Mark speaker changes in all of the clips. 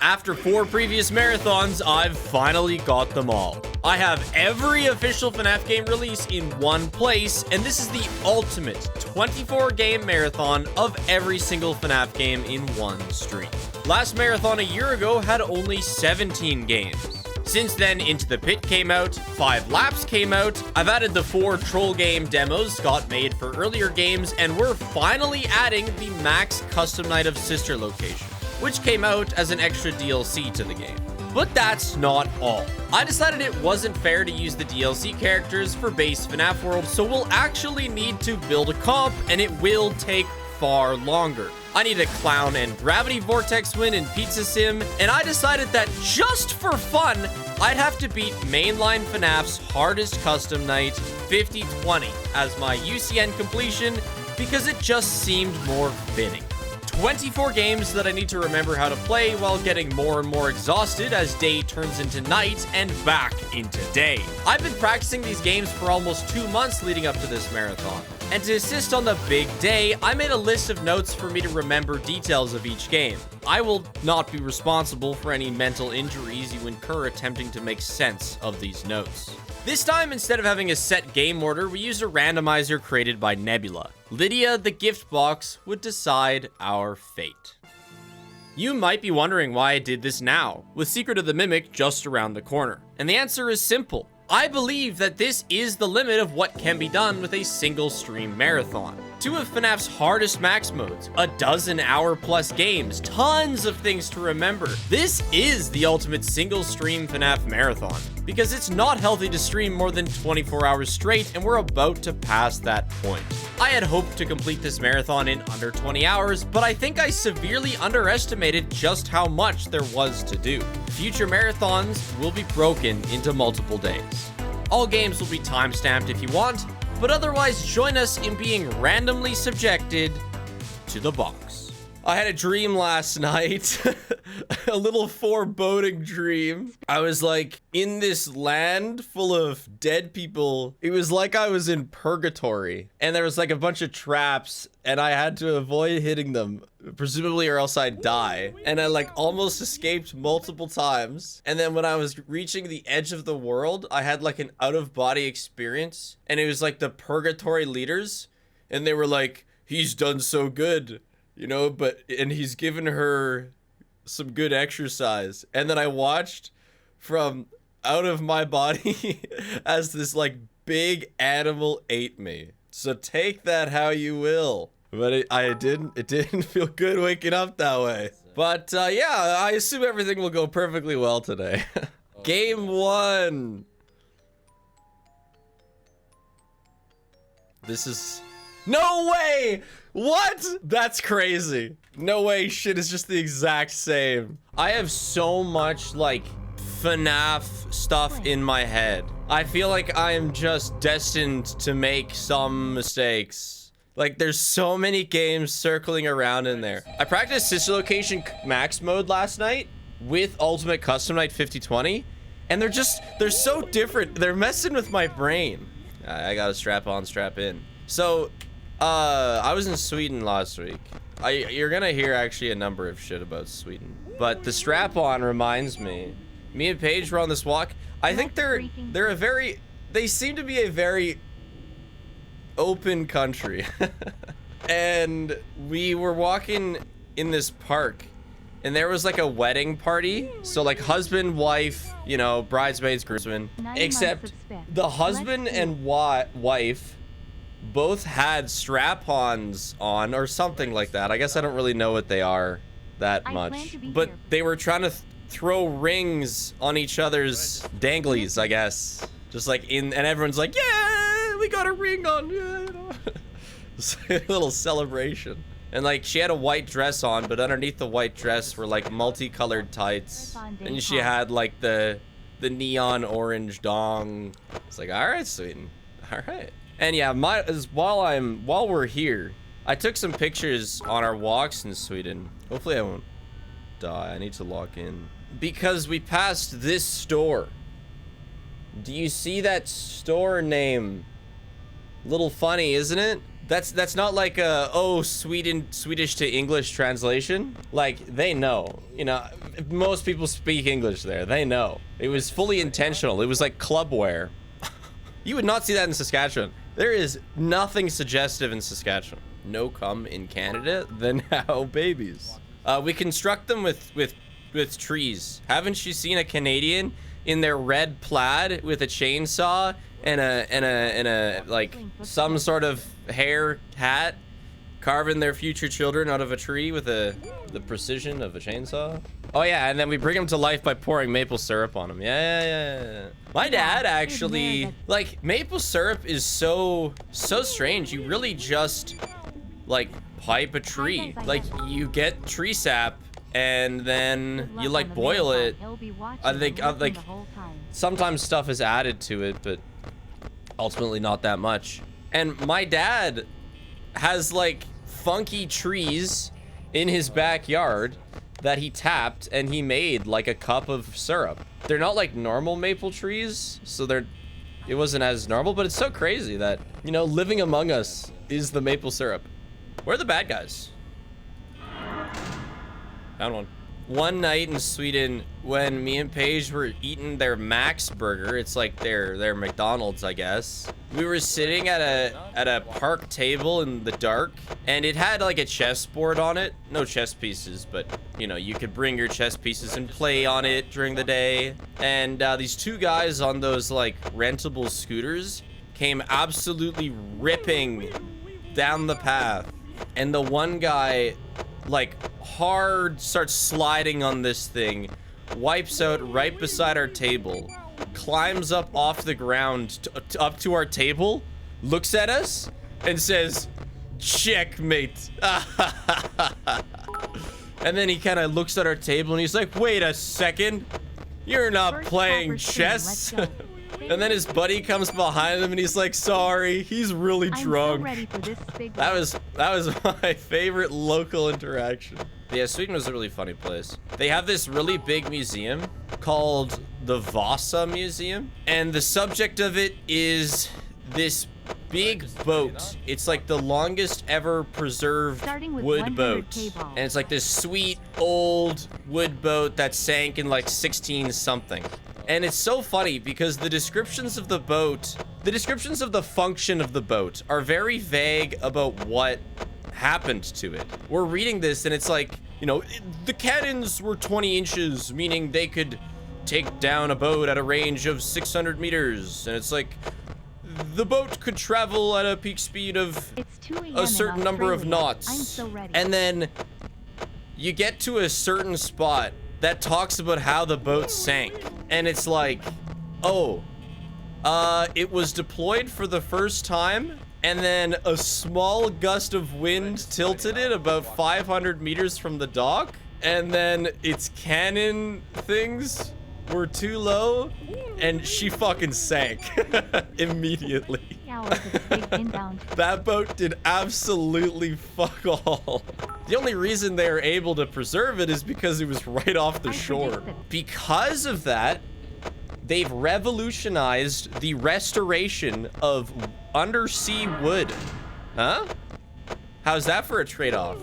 Speaker 1: After 4 previous marathons, I've finally got them all. I have every official FNAF game release in one place, and this is the ultimate 24-game marathon of every single FNAF game in one stream. Last marathon a year ago had only 17 games. Since then, Into the Pit came out, 5 Laps came out, I've added the 4 Troll game demos Scott made for earlier games, and we're finally adding the Max Custom Night of Sister location, which came out as an extra DLC to the game. But that's not all. I decided it wasn't fair to use the DLC characters for base FNAF World, so we'll actually need to build a comp, and it will take far longer. I need a Clown and Gravity Vortex win in Pizza Sim, and I decided that just for fun, I'd have to beat mainline FNAF's hardest custom night, 50/20, as my UCN completion, because it just seemed more fitting. 24 games that I need to remember how to play while getting more and more exhausted as day turns into night and back into day. I've been practicing these games for almost 2 months leading up to this marathon. And to assist on the big day, I made a list of notes for me to remember details of each game. I will not be responsible for any mental injuries you incur attempting to make sense of these notes. This time, instead of having a set game order, we used a randomizer created by Nebula. Lydia, the gift box, would decide our fate. You might be wondering why I did this now, with Secret of the Mimic just around the corner. And the answer is simple. I believe that this is the limit of what can be done with a single stream marathon. 2 of FNAF's hardest max modes, a dozen-hour-plus games, tons of things to remember. This is the ultimate single stream FNAF marathon, because it's not healthy to stream more than 24 hours straight, and we're about to pass that point. I had hoped to complete this marathon in under 20 hours, but I think I severely underestimated just how much there was to do. Future marathons will be broken into multiple days. All games will be timestamped if you want, but otherwise join us in being randomly subjected to the box. I had a dream last night, a little foreboding dream. I was like in this land full of dead people. It was like I was in purgatory, and there was like a bunch of traps, and I had to avoid hitting them, presumably, or else I'd die. And I like almost escaped multiple times. And then when I was reaching the edge of the world, I had like an out-of-body experience, and it was like the purgatory leaders, and they were like, he's done so good, you know, and he's given her some good exercise. And then I watched from out of my body as this like big animal ate me. So take that how you will. But it didn't feel good waking up that way. But yeah, I assume everything will go perfectly well today. Game 1. This is... No way! What? That's crazy. No way, shit is just the exact same. I have so much like FNAF stuff in my head. I feel like I am just destined to make some mistakes. Like there's so many games circling around in there. I practiced Sister Location Max mode last night with Ultimate Custom Night 50/20, and they're so different. They're messing with my brain. I got a strap on, strap in. So I was in Sweden last week. You're gonna hear actually a number of shit about Sweden, but the strap on reminds me. Me and Paige were on this walk. I think they seem to be a very open country. And we were walking in this park, and there was like a wedding party. So like husband, wife, you know, bridesmaids, groomsmen, except the husband and wife both had strap-ons on or something like that. I guess I don't really know what they are that much, but they were trying to throw rings on each other's danglies, I guess. Just like and everyone's like, yeah, we got a ring on, yeah. It's a little celebration. And like she had a white dress on, but underneath the white dress were like multicolored tights, and she had like the neon orange dong. It's like, all right, Sweden, all right. And yeah, while we're here, I took some pictures on our walks in Sweden. Hopefully I won't die. I need to log in. Because we passed this store. Do you see that store name? Little funny, isn't it? That's not like a, oh, Swedish to English translation. Like, they know. You know, most people speak English there. They know. It was fully intentional. It was like clubwear. You would not see that in Saskatchewan. There is nothing suggestive in Saskatchewan. No cum in Canada, then how babies. We construct them with trees. Haven't you seen a Canadian in their red plaid with a chainsaw and a like some sort of hair hat carving their future children out of a tree with the precision of a chainsaw? Oh yeah, and then we bring them to life by pouring maple syrup on them. Yeah. My dad actually, like, maple syrup is so strange. You really just like pipe a tree. Like, you get tree sap and then you like boil it. I think like sometimes stuff is added to it, but ultimately not that much. And my dad has like funky trees in his backyard that he tapped, and he made like a cup of syrup. They're not like normal maple trees, so it wasn't as normal, but it's so crazy that, you know, living among us is the maple syrup. Where are the bad guys? Found one. One night in Sweden, when me and Paige were eating their Max burger, it's like their McDonald's, I guess. We were sitting at a park table in the dark, and it had like a chessboard on it. No chess pieces, but you know, you could bring your chess pieces and play on it during the day. And these two guys on those like rentable scooters came absolutely ripping down the path. And the one guy, like, hard starts sliding on this thing, wipes out right beside our table, climbs up off the ground up to our table, looks at us, and says, "Checkmate." And then he kind of looks at our table and he's like, "Wait a second, you're not playing chess." And then his buddy comes behind him and he's like, "Sorry, he's really drunk." That was my favorite local interaction. Yeah, Sweden was a really funny place. They have this really big museum called the Vasa Museum, and the subject of it is this big boat. It's like the longest ever preserved wood boat. And it's like this sweet old wood boat that sank in like 16 something. And it's so funny because the descriptions of the boat, the descriptions of the function of the boat are very vague about what happened to it. We're reading this and it's like, you know, the cannons were 20 inches, meaning they could take down a boat at a range of 600 meters. And it's like, the boat could travel at a peak speed of a certain number of knots. And then you get to a certain spot that talks about how the boat sank. And it's like, oh, it was deployed for the first time, and then a small gust of wind tilted it about 500 meters from the dock, and then its cannon things were too low, and she fucking sank immediately. That boat did absolutely fuck all. The only reason they were able to preserve it is because it was right off the shore. Because of that, they've revolutionized the restoration of undersea wood. Huh? How's that for a trade-off?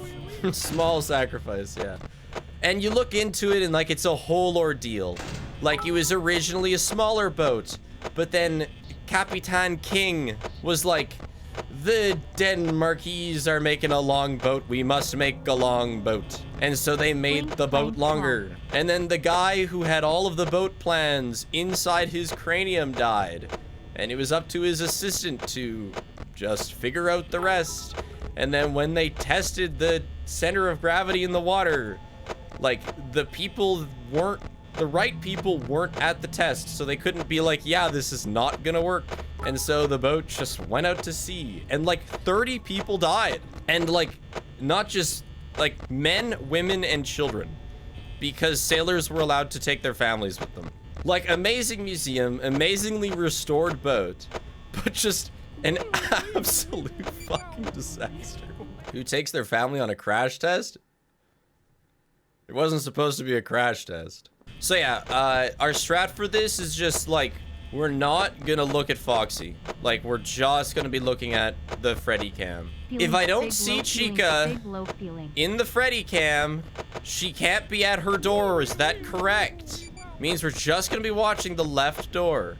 Speaker 1: Small sacrifice, yeah. And you look into it and like it's a whole ordeal. Like it was originally a smaller boat, but then Capitan King was like, the Denmarkies are making a long boat, we must make a long boat. And so they made the boat longer. And then the guy who had all of the boat plans inside his cranium died. And it was up to his assistant to just figure out the rest. And then when they tested the center of gravity in the water, like the right people weren't at the test, so they couldn't be like, yeah, this is not gonna work. And so the boat just went out to sea, and like 30 people died. And like, not just like men, women, and children, because sailors were allowed to take their families with them. Like, amazing museum, amazingly restored boat, but just an absolute fucking disaster. Who takes their family on a crash test? It wasn't supposed to be a crash test. So yeah, our strat for this is just like, we're not gonna look at Foxy. Like, we're just gonna be looking at the Freddy cam. If I don't see Chica in the Freddy cam, she can't be at her door. Is that correct? Means we're just gonna be watching the left door.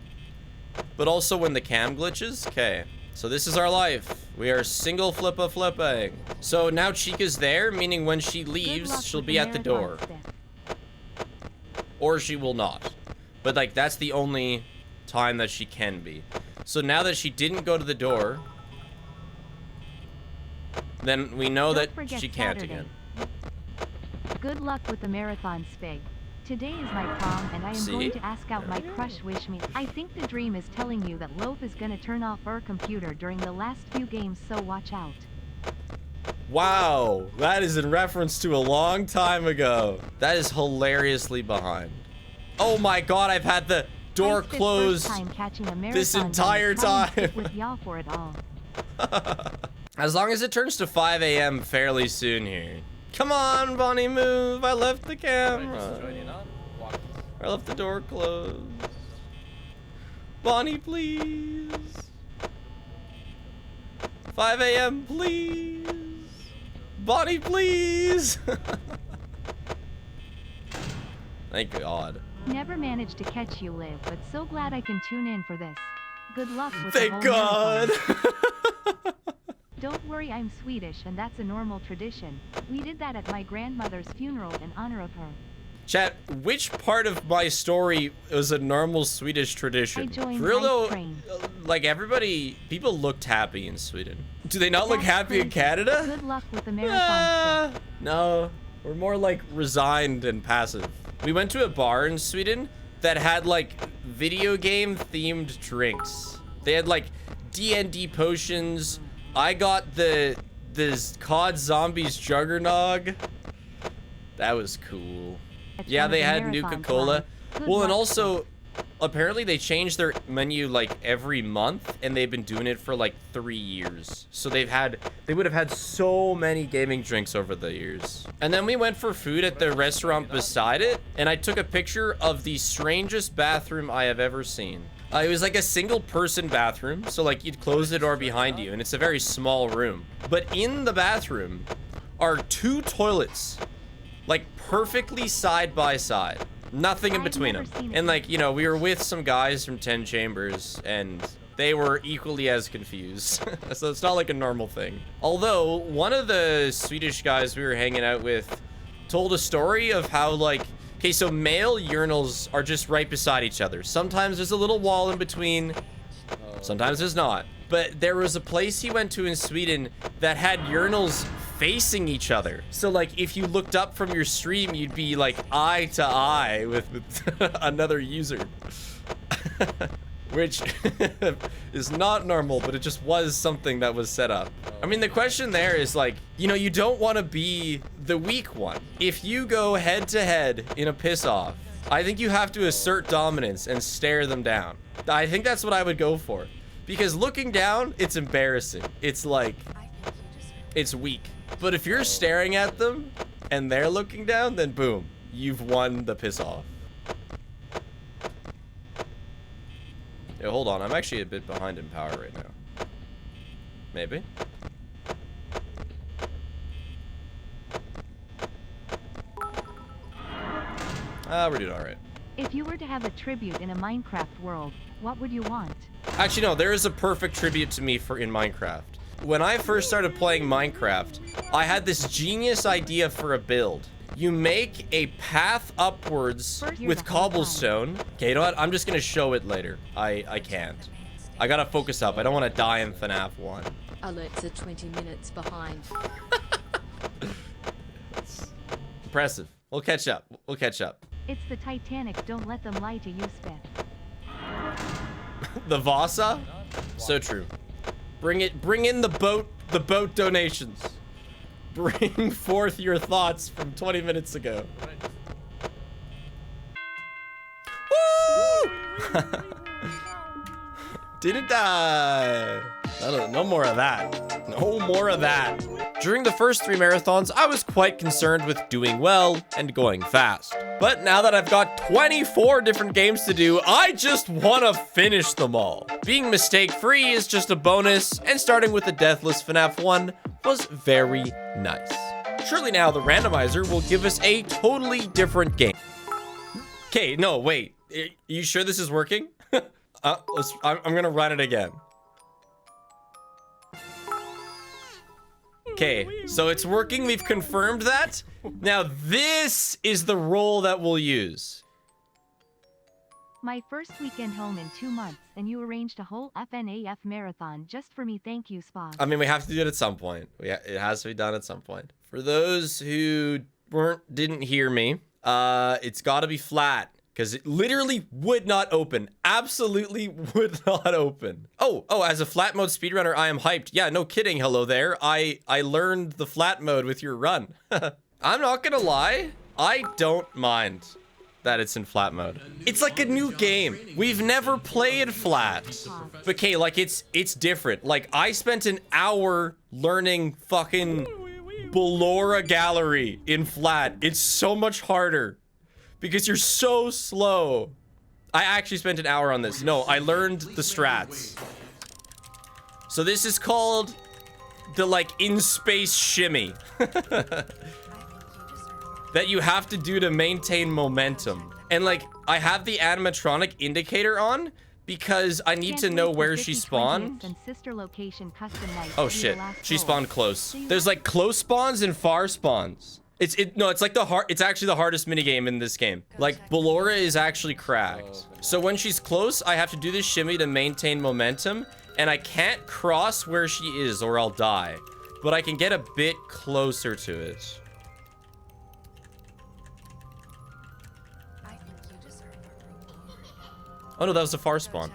Speaker 1: But also when the cam glitches? Okay. So this is our life. We are single flipping. So now Chica's there, meaning when she leaves, she'll be at the door. Or she will not. But like, that's the only time that she can be. So now that she didn't go to the door, then we know that she can't again.
Speaker 2: Good luck with the marathon, Spig. Today is my prom, and I am going to ask out my crush wish me. I think the dream is telling you that Loaf is gonna turn off her computer during the last few games, so watch out.
Speaker 1: Wow, that is in reference to a long time ago. That is hilariously behind. Oh my god, I've had the door closed this entire time.
Speaker 2: With y'all for it all.
Speaker 1: As long as it turns to 5 a.m. fairly soon here. Come on, Bonnie, move. I left the camera. I left the door closed. Bonnie, please. 5 a.m., please. Bonnie, please. Thank God.
Speaker 2: Never managed to catch you, Liv, but so glad I can tune in for this. Good luck with
Speaker 1: Thank God.
Speaker 2: Don't worry, I'm Swedish, and that's a normal tradition. We did that at my grandmother's funeral in honor of her.
Speaker 1: Chat, which part of my story was a normal Swedish tradition? For real though, like people looked happy in Sweden. Do they not look happy in Canada?
Speaker 2: Good luck with the marathon.
Speaker 1: No, we're more like resigned and passive. We went to a bar in Sweden that had like video game themed drinks. They had like D&D potions. I got the COD Zombies Juggernog. That was cool. Yeah, they had Nuka-Cola. Well, and also, apparently they changed their menu like every month, and they've been doing it for like 3 years. So they would have had so many gaming drinks over the years. And then we went for food at the restaurant beside it, and I took a picture of the strangest bathroom I have ever seen. It was like a single person bathroom. So like you'd close the door behind you and it's a very small room. But in the bathroom are 2 toilets, like perfectly side by side, nothing in between them. And like, you know, we were with some guys from 10 Chambers and they were equally as confused. So it's not like a normal thing. Although one of the Swedish guys we were hanging out with told a story of how like, okay, so male urinals are just right beside each other. Sometimes there's a little wall in between. Sometimes there's not. But there was a place he went to in Sweden that had urinals facing each other. So like if you looked up from your stream, you'd be like eye to eye with another user. Which is not normal, but it just was something that was set up. I mean, the question there is like, you know, you don't want to be the weak one. If you go head to head in a piss off, I think you have to assert dominance and stare them down. I think that's what I would go for. Because looking down, it's embarrassing. It's like, it's weak. But if you're staring at them and they're looking down, then boom, you've won the piss off. Yo, hold on, I'm actually a bit behind in power right now. Maybe? We're doing alright.
Speaker 2: If you were to have a tribute in a Minecraft world, what would you want?
Speaker 1: Actually, no, there is a perfect tribute to me in Minecraft. When I first started playing Minecraft, I had this genius idea for a build. You make a path upwards with cobblestone. Okay, you know what? I'm just gonna show it later. I can't. I gotta focus up. I don't want to die in FNAF 1.
Speaker 3: Alerts are 20 minutes behind.
Speaker 1: That's impressive. We'll catch up. We'll catch up.
Speaker 2: It's the Titanic. Don't let them lie to you, Spiff.
Speaker 1: The Vasa? So true. Bring in the boat donations. Bring forth your thoughts from 20 minutes ago. Woo! Didn't die. No more of that. No more of that. During the first 3 marathons, I was quite concerned with doing well and going fast. But now that I've got 24 different games to do, I just want to finish them all. Being mistake-free is just a bonus, and starting with the deathless FNAF 1 was very nice. Surely now the randomizer will give us a totally different game. Okay, no, wait. You sure this is working? I'm gonna run it again. Okay, so it's working. We've confirmed that. Now this is the role that we'll use.
Speaker 2: My first weekend home in 2 months, and you arranged a whole FNAF marathon just for me. Thank you, Spa.
Speaker 1: I mean, we have to do it at some point. It has to be done at some point. For those who didn't hear me, it's got to be flat. Because it literally would not open. Absolutely would not open. Oh, as a flat mode speedrunner, I am hyped. Yeah, no kidding. Hello there. I learned the flat mode with your run. I'm not gonna lie. I don't mind that it's in flat mode. It's like a new game. We've never played flat. But okay, like it's different. Like I spent an hour learning fucking Ballora Gallery in flat. It's so much harder. Because you're so slow. I actually spent an hour on this. No, I learned the strats. So this is called the like in-space shimmy. That you have to do to maintain momentum. And like, I have the animatronic indicator on because I need to know where she spawned. Oh shit, she spawned close. There's like close spawns and far spawns. It's like it's actually the hardest minigame in this game. Like Ballora is actually cracked. So when she's close, I have to do this shimmy to maintain momentum, and I can't cross where she is or I'll die. But I can get a bit closer to it. Oh no, that was a far spawn.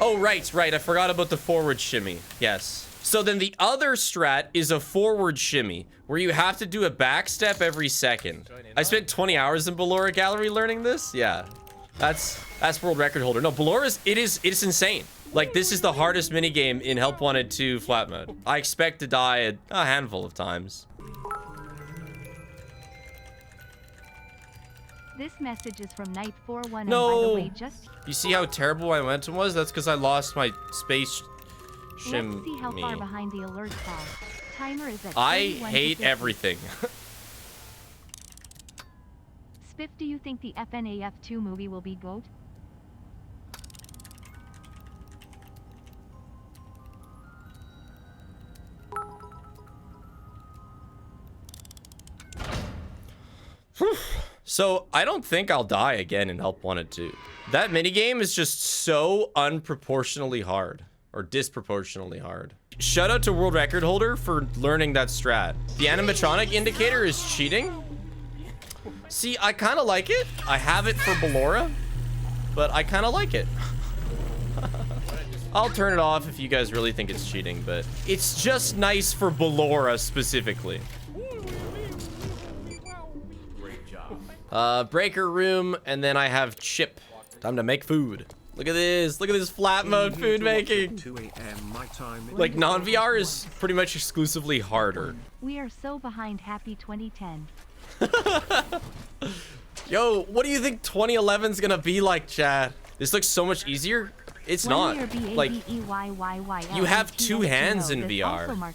Speaker 1: Oh right, I forgot about the forward shimmy. Yes. So then the other strat is a forward shimmy, where you have to do a back step every second. I spent 20 hours in Ballora Gallery learning this. Yeah, that's world record holder. No, Ballora's, it's insane. Like this is the hardest minigame in Help Wanted 2 flat mode. I expect to die a handful of times.
Speaker 2: This message is from Night 41.
Speaker 1: No.
Speaker 2: And by the way, just
Speaker 1: you see how terrible my momentum was? That's because I lost my space.
Speaker 2: Let's see how far behind the alert fall. Timer is at
Speaker 1: I hate everything.
Speaker 2: Spiff, do you think the FNAF 2 movie will be GOAT?
Speaker 1: So I don't think I'll die again in Help Wanted 2. That minigame is just so unproportionally hard. Or disproportionately hard. Shout out to world record holder for learning that strat. The animatronic indicator is cheating. See, I kind of like it. I have it for Ballora, but I kind of like it. I'll turn it off if you guys really think it's cheating, but it's just nice for Ballora specifically. Great job. Breaker room, and then I have chip. Time to make food. Look at this. Look at this flat mode food making. 2 a.m. my time. Like non-VR is pretty much exclusively harder.
Speaker 2: We are so behind. Happy 2010.
Speaker 1: Yo, what do you think 2011's gonna be like, chat? This looks so much easier. It's not. Like, you have 2 hands in VR.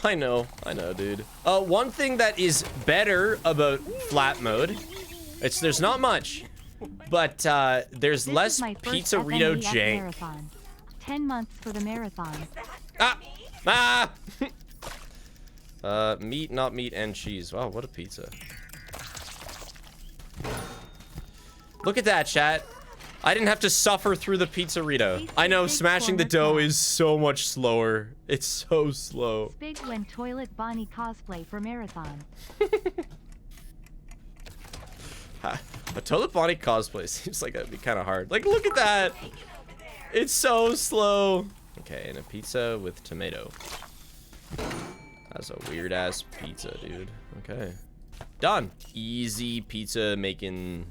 Speaker 1: I know, dude. One thing that is better about flat mode, there's not much. But there's less Pizzarito jank.
Speaker 2: Marathon. 10 months for the marathon.
Speaker 1: Meat, not meat, and cheese. Wow, what a pizza. Look at that, chat. I didn't have to suffer through the Pizzarito. I know smashing the dough is so much slower. It's so slow.
Speaker 2: Big when Toilet Bonnie cosplay for marathon.
Speaker 1: A Toilet Bonnie cosplay seems like that'd be kind of hard. Like, look at that. It's so slow. Okay, and a pizza with tomato. That's a weird ass pizza, dude. Okay. Done. Easy pizza making.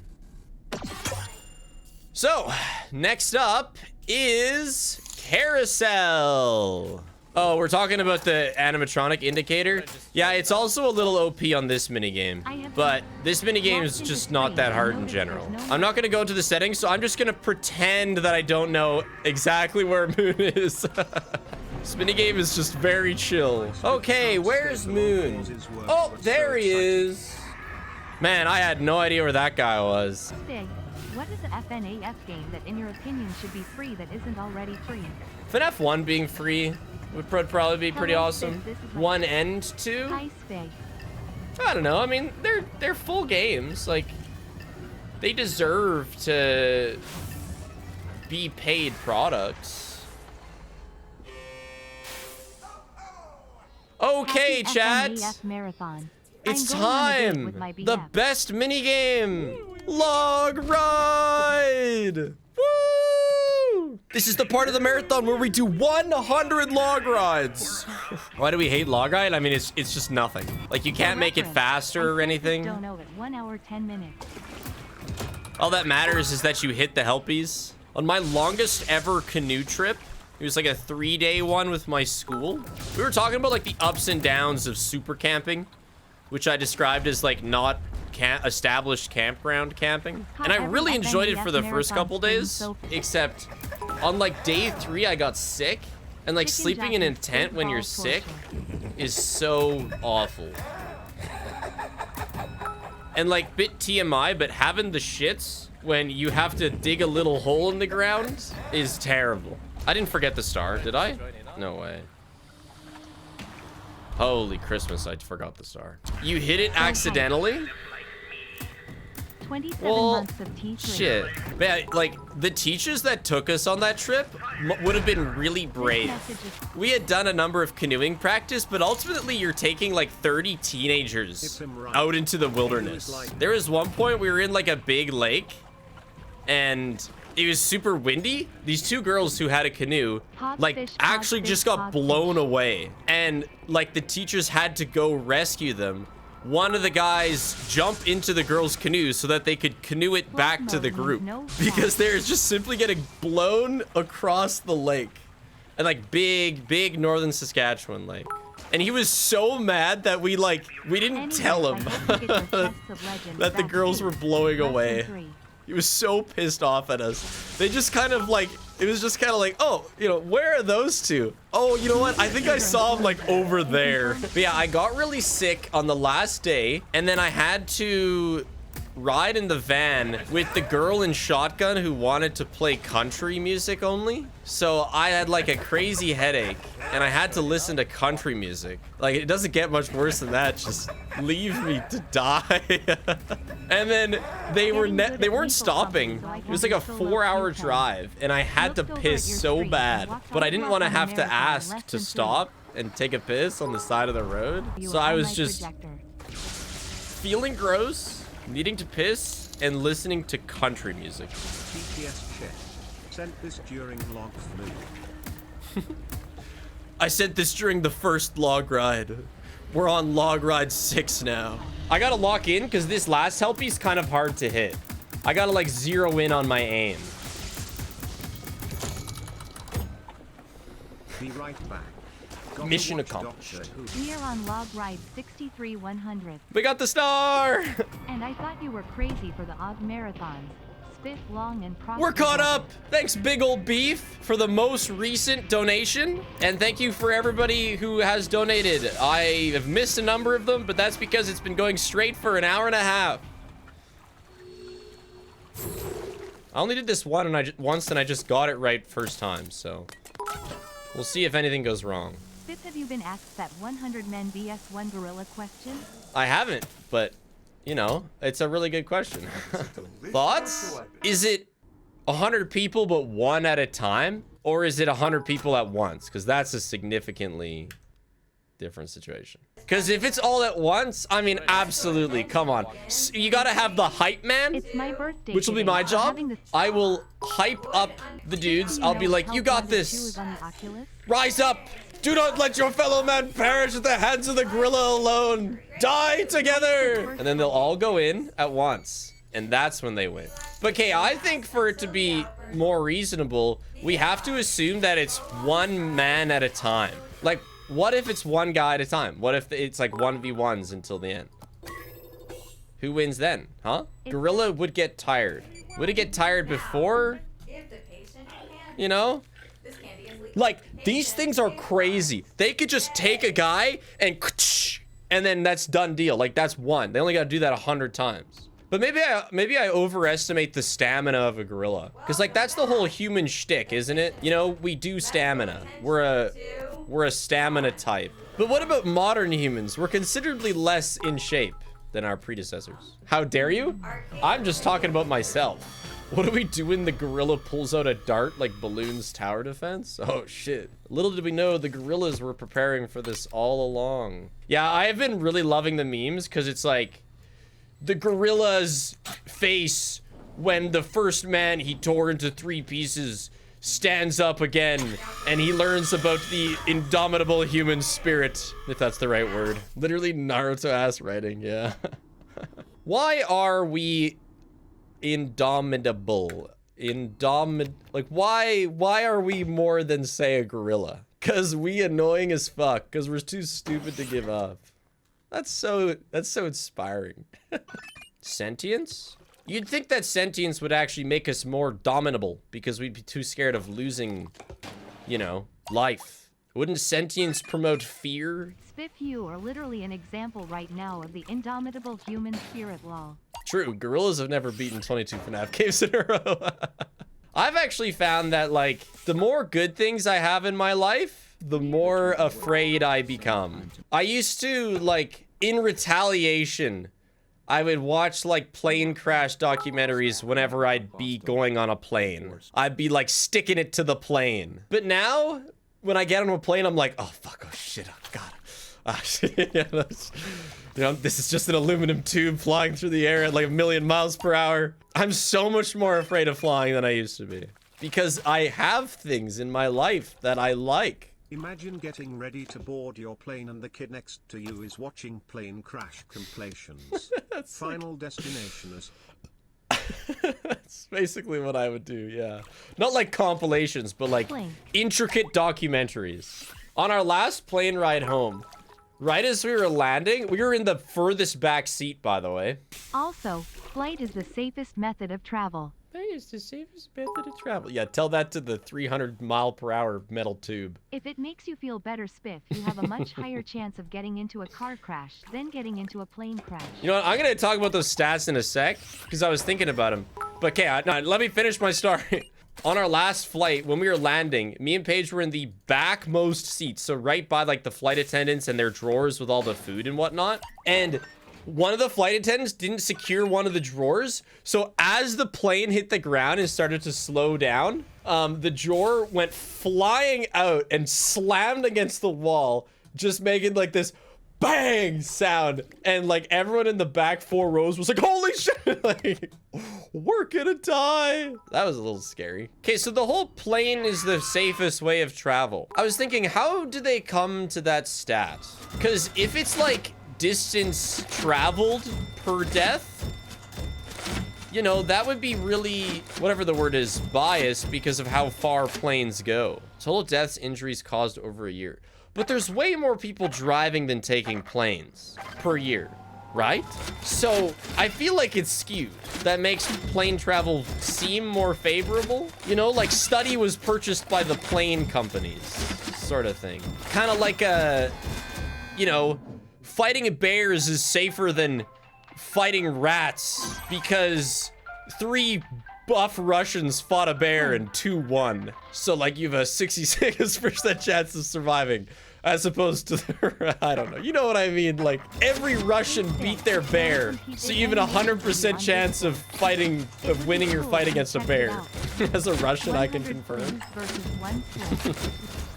Speaker 1: So, next up is Carousel. Oh, we're talking about the animatronic indicator? Yeah, it's also a little OP on this minigame. But this minigame is just not that hard in general. I'm not going to go into the settings, so I'm just going to pretend that I don't know exactly where Moon is. This minigame is just very chill. Okay, where's Moon? Oh, there he is. Man, I had no idea where that guy was.
Speaker 2: Big. What is an FNAF game that in your opinion should be free that isn't already free?
Speaker 1: FNAF 1 being free would probably be pretty awesome. 1 and 2?
Speaker 2: Hi, Spig.
Speaker 1: I don't know. I mean, they're full games. Like, they deserve to be paid products. Okay, chat.
Speaker 2: FNAF Marathon.
Speaker 1: It's
Speaker 2: I'm going on a date
Speaker 1: time.
Speaker 2: with my
Speaker 1: The
Speaker 2: BF.
Speaker 1: best minigame. Log ride. Woo! This is the part of the marathon where we do 100 log rides. Why do we hate log ride? I mean, it's just nothing. Like, you can't make it faster or anything.
Speaker 2: Don't know it. 1 hour 10 minutes.
Speaker 1: All that matters is that you hit the helpies. On my longest ever canoe trip, it was like a 3-day one with my school. We were talking about like the ups and downs of super camping, which I described as like not established campground camping. And I really enjoyed it for the first couple days, except on like day 3, I got sick. And like sleeping in a tent when you're sick is so awful. And like bit TMI, but having the shits when you have to dig a little hole in the ground is terrible. I didn't forget the star, did I? No way. Holy Christmas, I forgot the star. You hit it accidentally?
Speaker 2: 27
Speaker 1: Well,
Speaker 2: months of teaching.
Speaker 1: shit. Man, like, the teachers that took us on that trip would have been really brave. We had done a number of canoeing practice, but ultimately you're taking like 30 teenagers out into the wilderness. There was one point we were in like a big lake, and it was super windy. These 2 girls who had a canoe, like, actually just got blown away. And, like, the teachers had to go rescue them. One of the guys jumped into the girls' canoe so that they could canoe it back to the group. Because they're just simply getting blown across the lake. And, like, big northern Saskatchewan lake. And he was so mad that we didn't tell him that the girls were blowing away. He was so pissed off at us. They just kind of like, it was just kind of like, oh, you know, where are those 2? Oh, you know what? I think I saw them like over there. But yeah, I got really sick on the last day, and then I had to ride in the van with the girl in shotgun who wanted to play country music only. So I had like a crazy headache, and I had to listen to country music. Like, it doesn't get much worse than that. Just leave me to die. And then they weren't stopping. It was like a 4-hour drive, and I had to piss so bad, but I didn't want to have to ask to stop and take a piss on the side of the road. So I was just feeling gross, needing to piss, and listening to country music.
Speaker 4: TPS check. Sent this during log flu.
Speaker 1: I sent this during the first log ride. We're on log ride 6 now. I gotta lock in because this last helpie's kind of hard to hit. I gotta like zero in on my aim.
Speaker 4: Be right back.
Speaker 1: Mission accomplished.
Speaker 2: We are on log ride 63-100.
Speaker 1: We got the star!
Speaker 2: And I thought you were crazy for the odd marathons. Spiff long and prosper.
Speaker 1: We're caught up! Thanks, Big Old Beef, for the most recent donation. And thank you for everybody who has donated. I have missed a number of them, but that's because it's been going straight for an hour and a half. I only did this once and I just got it right first time, so we'll see if anything goes wrong.
Speaker 2: Spiff, have you been asked that 100 men vs 1 gorilla question?
Speaker 1: I haven't, but you know, it's a really good question. Thoughts? Is it 100 people but 1 at a time? Or is it 100 people at once? Because that's a significantly different situation. Because if it's all at once, I mean, absolutely, come on. You gotta have the hype man,
Speaker 2: It's my birthday
Speaker 1: which will be
Speaker 2: today.
Speaker 1: my job.
Speaker 2: Having the-
Speaker 1: I will hype up the dudes. I'll be like, you got this.
Speaker 2: On the Oculus?
Speaker 1: Rise up. Do not let your fellow man perish at the hands of the gorilla alone. Die together. And then they'll all go in at once. And that's when they win. But okay, I think for it to be more reasonable, we have to assume that it's 1 man at a time. Like, what if it's one guy at a time? What if it's like 1v1s until the end? Who wins then, huh? Gorilla would get tired. Would it get tired before? You know? Like, these things are crazy. They could just take a guy and then that's done deal. Like, that's one. They only got to do that 100 times. But maybe I overestimate the stamina of a gorilla. Because, like, that's the whole human shtick, isn't it? You know, we do stamina. We're a stamina type. But what about modern humans? We're considerably less in shape than our predecessors. How dare you? I'm just talking about myself. What do we do when the gorilla pulls out a dart like Balloon's tower defense? Oh shit. Little did we know the gorillas were preparing for this all along. Yeah, I have been really loving the memes because it's like the gorilla's face when the first man he tore into 3 pieces stands up again and he learns about the indomitable human spirit, if that's the right word. Literally Naruto ass writing, yeah. Why are we indomitable? Like, why are we more than, say, a gorilla? Because we annoying as fuck, because we're too stupid to give up. That's so inspiring. Sentience? You'd think that sentience would actually make us more dominable because we'd be too scared of losing, you know, life. Wouldn't sentience promote fear?
Speaker 2: Spiff, you are literally an example right now of the indomitable human spirit law.
Speaker 1: True, gorillas have never beaten 22 FNAF games in a row. I've actually found that, like, the more good things I have in my life, the more afraid I become. I used to, like, in retaliation, I would watch, like, plane crash documentaries whenever I'd be going on a plane. I'd be, like, sticking it to the plane. But now, when I get on a plane, I'm like, oh, fuck, oh, shit, oh, God. Ah, shit, yeah, you know, this is just an aluminum tube flying through the air at, like, 1,000,000 miles per hour. I'm so much more afraid of flying than I used to be. Because I have things in my life that I like.
Speaker 4: Imagine getting ready to board your plane and the kid next to you is watching plane crash compilations. Final destination is...
Speaker 1: That's basically what I would do, yeah. Not like compilations, but like intricate documentaries. On our last plane ride home, right as we were landing, we were in the furthest back seat, by the way.
Speaker 2: Also, flight is the safest method of travel.
Speaker 1: It's the safest method of travel. Yeah, tell that to the 300-mile-per-hour metal tube.
Speaker 2: If it makes you feel better, Spiff, you have a much higher chance of getting into a car crash than getting into a plane crash.
Speaker 1: You know what? I'm going to talk about those stats in a sec, because I was thinking about them. But, okay, no, let me finish my story. On our last flight, when we were landing, me and Paige were in the backmost seats, so right by, like, the flight attendants and their drawers with all the food and whatnot. And one of the flight attendants didn't secure one of the drawers, so as the plane hit the ground and started to slow down, the drawer went flying out and slammed against the wall, just making like this bang sound, and like everyone in the back 4 rows was like, holy shit, like, we're gonna die. That was a little scary. Okay, so the whole plane is the safest way of travel. I was thinking, how do they come to that stat? Because if it's like distance traveled per death, you know, that would be really, whatever the word is, biased because of how far planes go. Total deaths, injuries caused over a year. But there's way more people driving than taking planes per year, right? So I feel like it's skewed. That makes plane travel seem more favorable. You know, like study was purchased by the plane companies, sort of thing. Kind of like a, you know, fighting bears is safer than fighting rats because 3 buff Russians fought a bear and 2 won. So like you have a 66% chance of surviving as opposed to, I don't know. You know what I mean? Like every Russian beat their bear. So you have a 100% chance of winning your fight against a bear. As a Russian, I can confirm.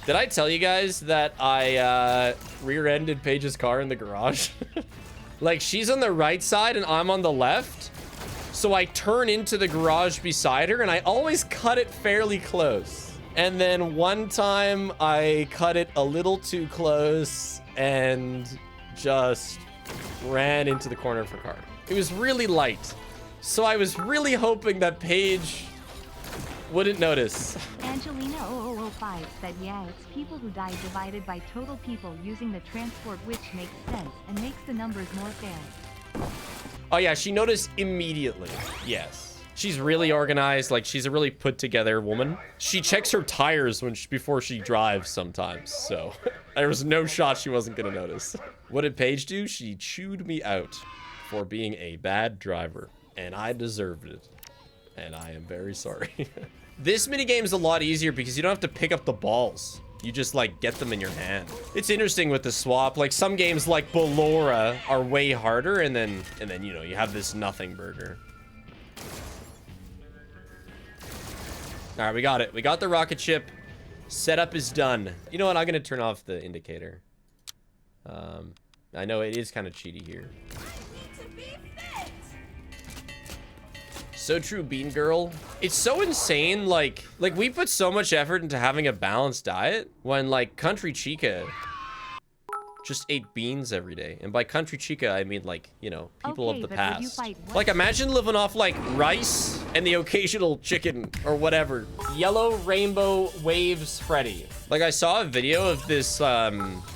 Speaker 1: Did I tell you guys that I rear-ended Paige's car in the garage? Like, she's on the right side and I'm on the left. So I turn into the garage beside her and I always cut it fairly close. And then one time I cut it a little too close and just ran into the corner of her car. It was really light. So I was really hoping that Paige wouldn't notice.
Speaker 2: Angelina005 said yeah, it's people who die divided by total people using the transport, which makes sense and makes the numbers more fair.
Speaker 1: Oh yeah, she noticed immediately. Yes. She's really organized, like she's a really put together woman. She checks her tires before she drives sometimes, so there was no shot she wasn't gonna notice. What did Paige do? She chewed me out for being a bad driver, and I deserved it. And I am very sorry. This minigame is a lot easier because you don't have to pick up the balls. You just like get them in your hand. It's interesting with the swap. Like some games like Ballora are way harder, and then you know, you have this nothing burger. All right, we got it. We got the rocket ship. Setup is done. You know what? I'm gonna turn off the indicator. I know it is kind of cheaty here. So true, Bean Girl. It's so insane. Like we put so much effort into having a balanced diet when like Country Chica just ate beans every day. And by Country Chica, I mean like, you know, people of the past. Like imagine living off like rice and the occasional chicken or whatever. Yellow Rainbow Waves Freddy. Like I saw a video of this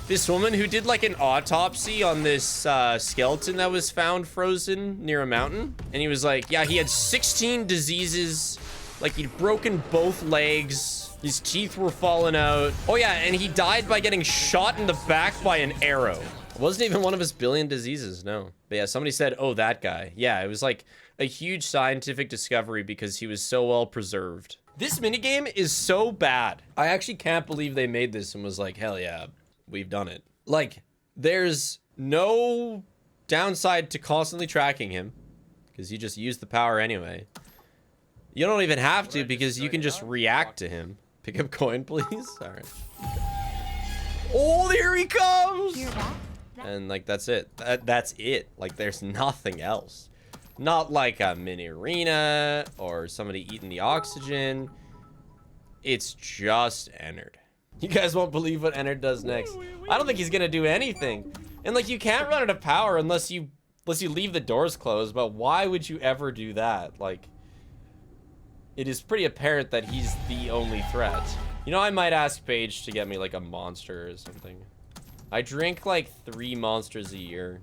Speaker 1: this woman who did like an autopsy on this skeleton that was found frozen near a mountain. And he was like, yeah, he had 16 diseases. Like he'd broken both legs. His teeth were falling out. Oh yeah, and he died by getting shot in the back by an arrow. It wasn't even one of his billion diseases, no. But yeah, somebody said, oh, that guy. Yeah, it was like a huge scientific discovery because he was so well preserved. This minigame is so bad. I actually can't believe they made this and was like, hell yeah, we've done it. Like, there's no downside to constantly tracking him because you just use the power anyway. You don't even have to because you can just react to him. Pick up coin, please. All right. Oh, here he comes. And like, that's it. That's it. Like, there's nothing else. Not like a mini arena or somebody eating the oxygen. It's just Ennard. You guys won't believe what Ennard does next. I don't think he's gonna do anything. And like, you can't run out of power unless you leave the doors closed. But why would you ever do that? Like, it is pretty apparent that he's the only threat. You know, I might ask Paige to get me like a monster or something. I drink like 3 monsters a year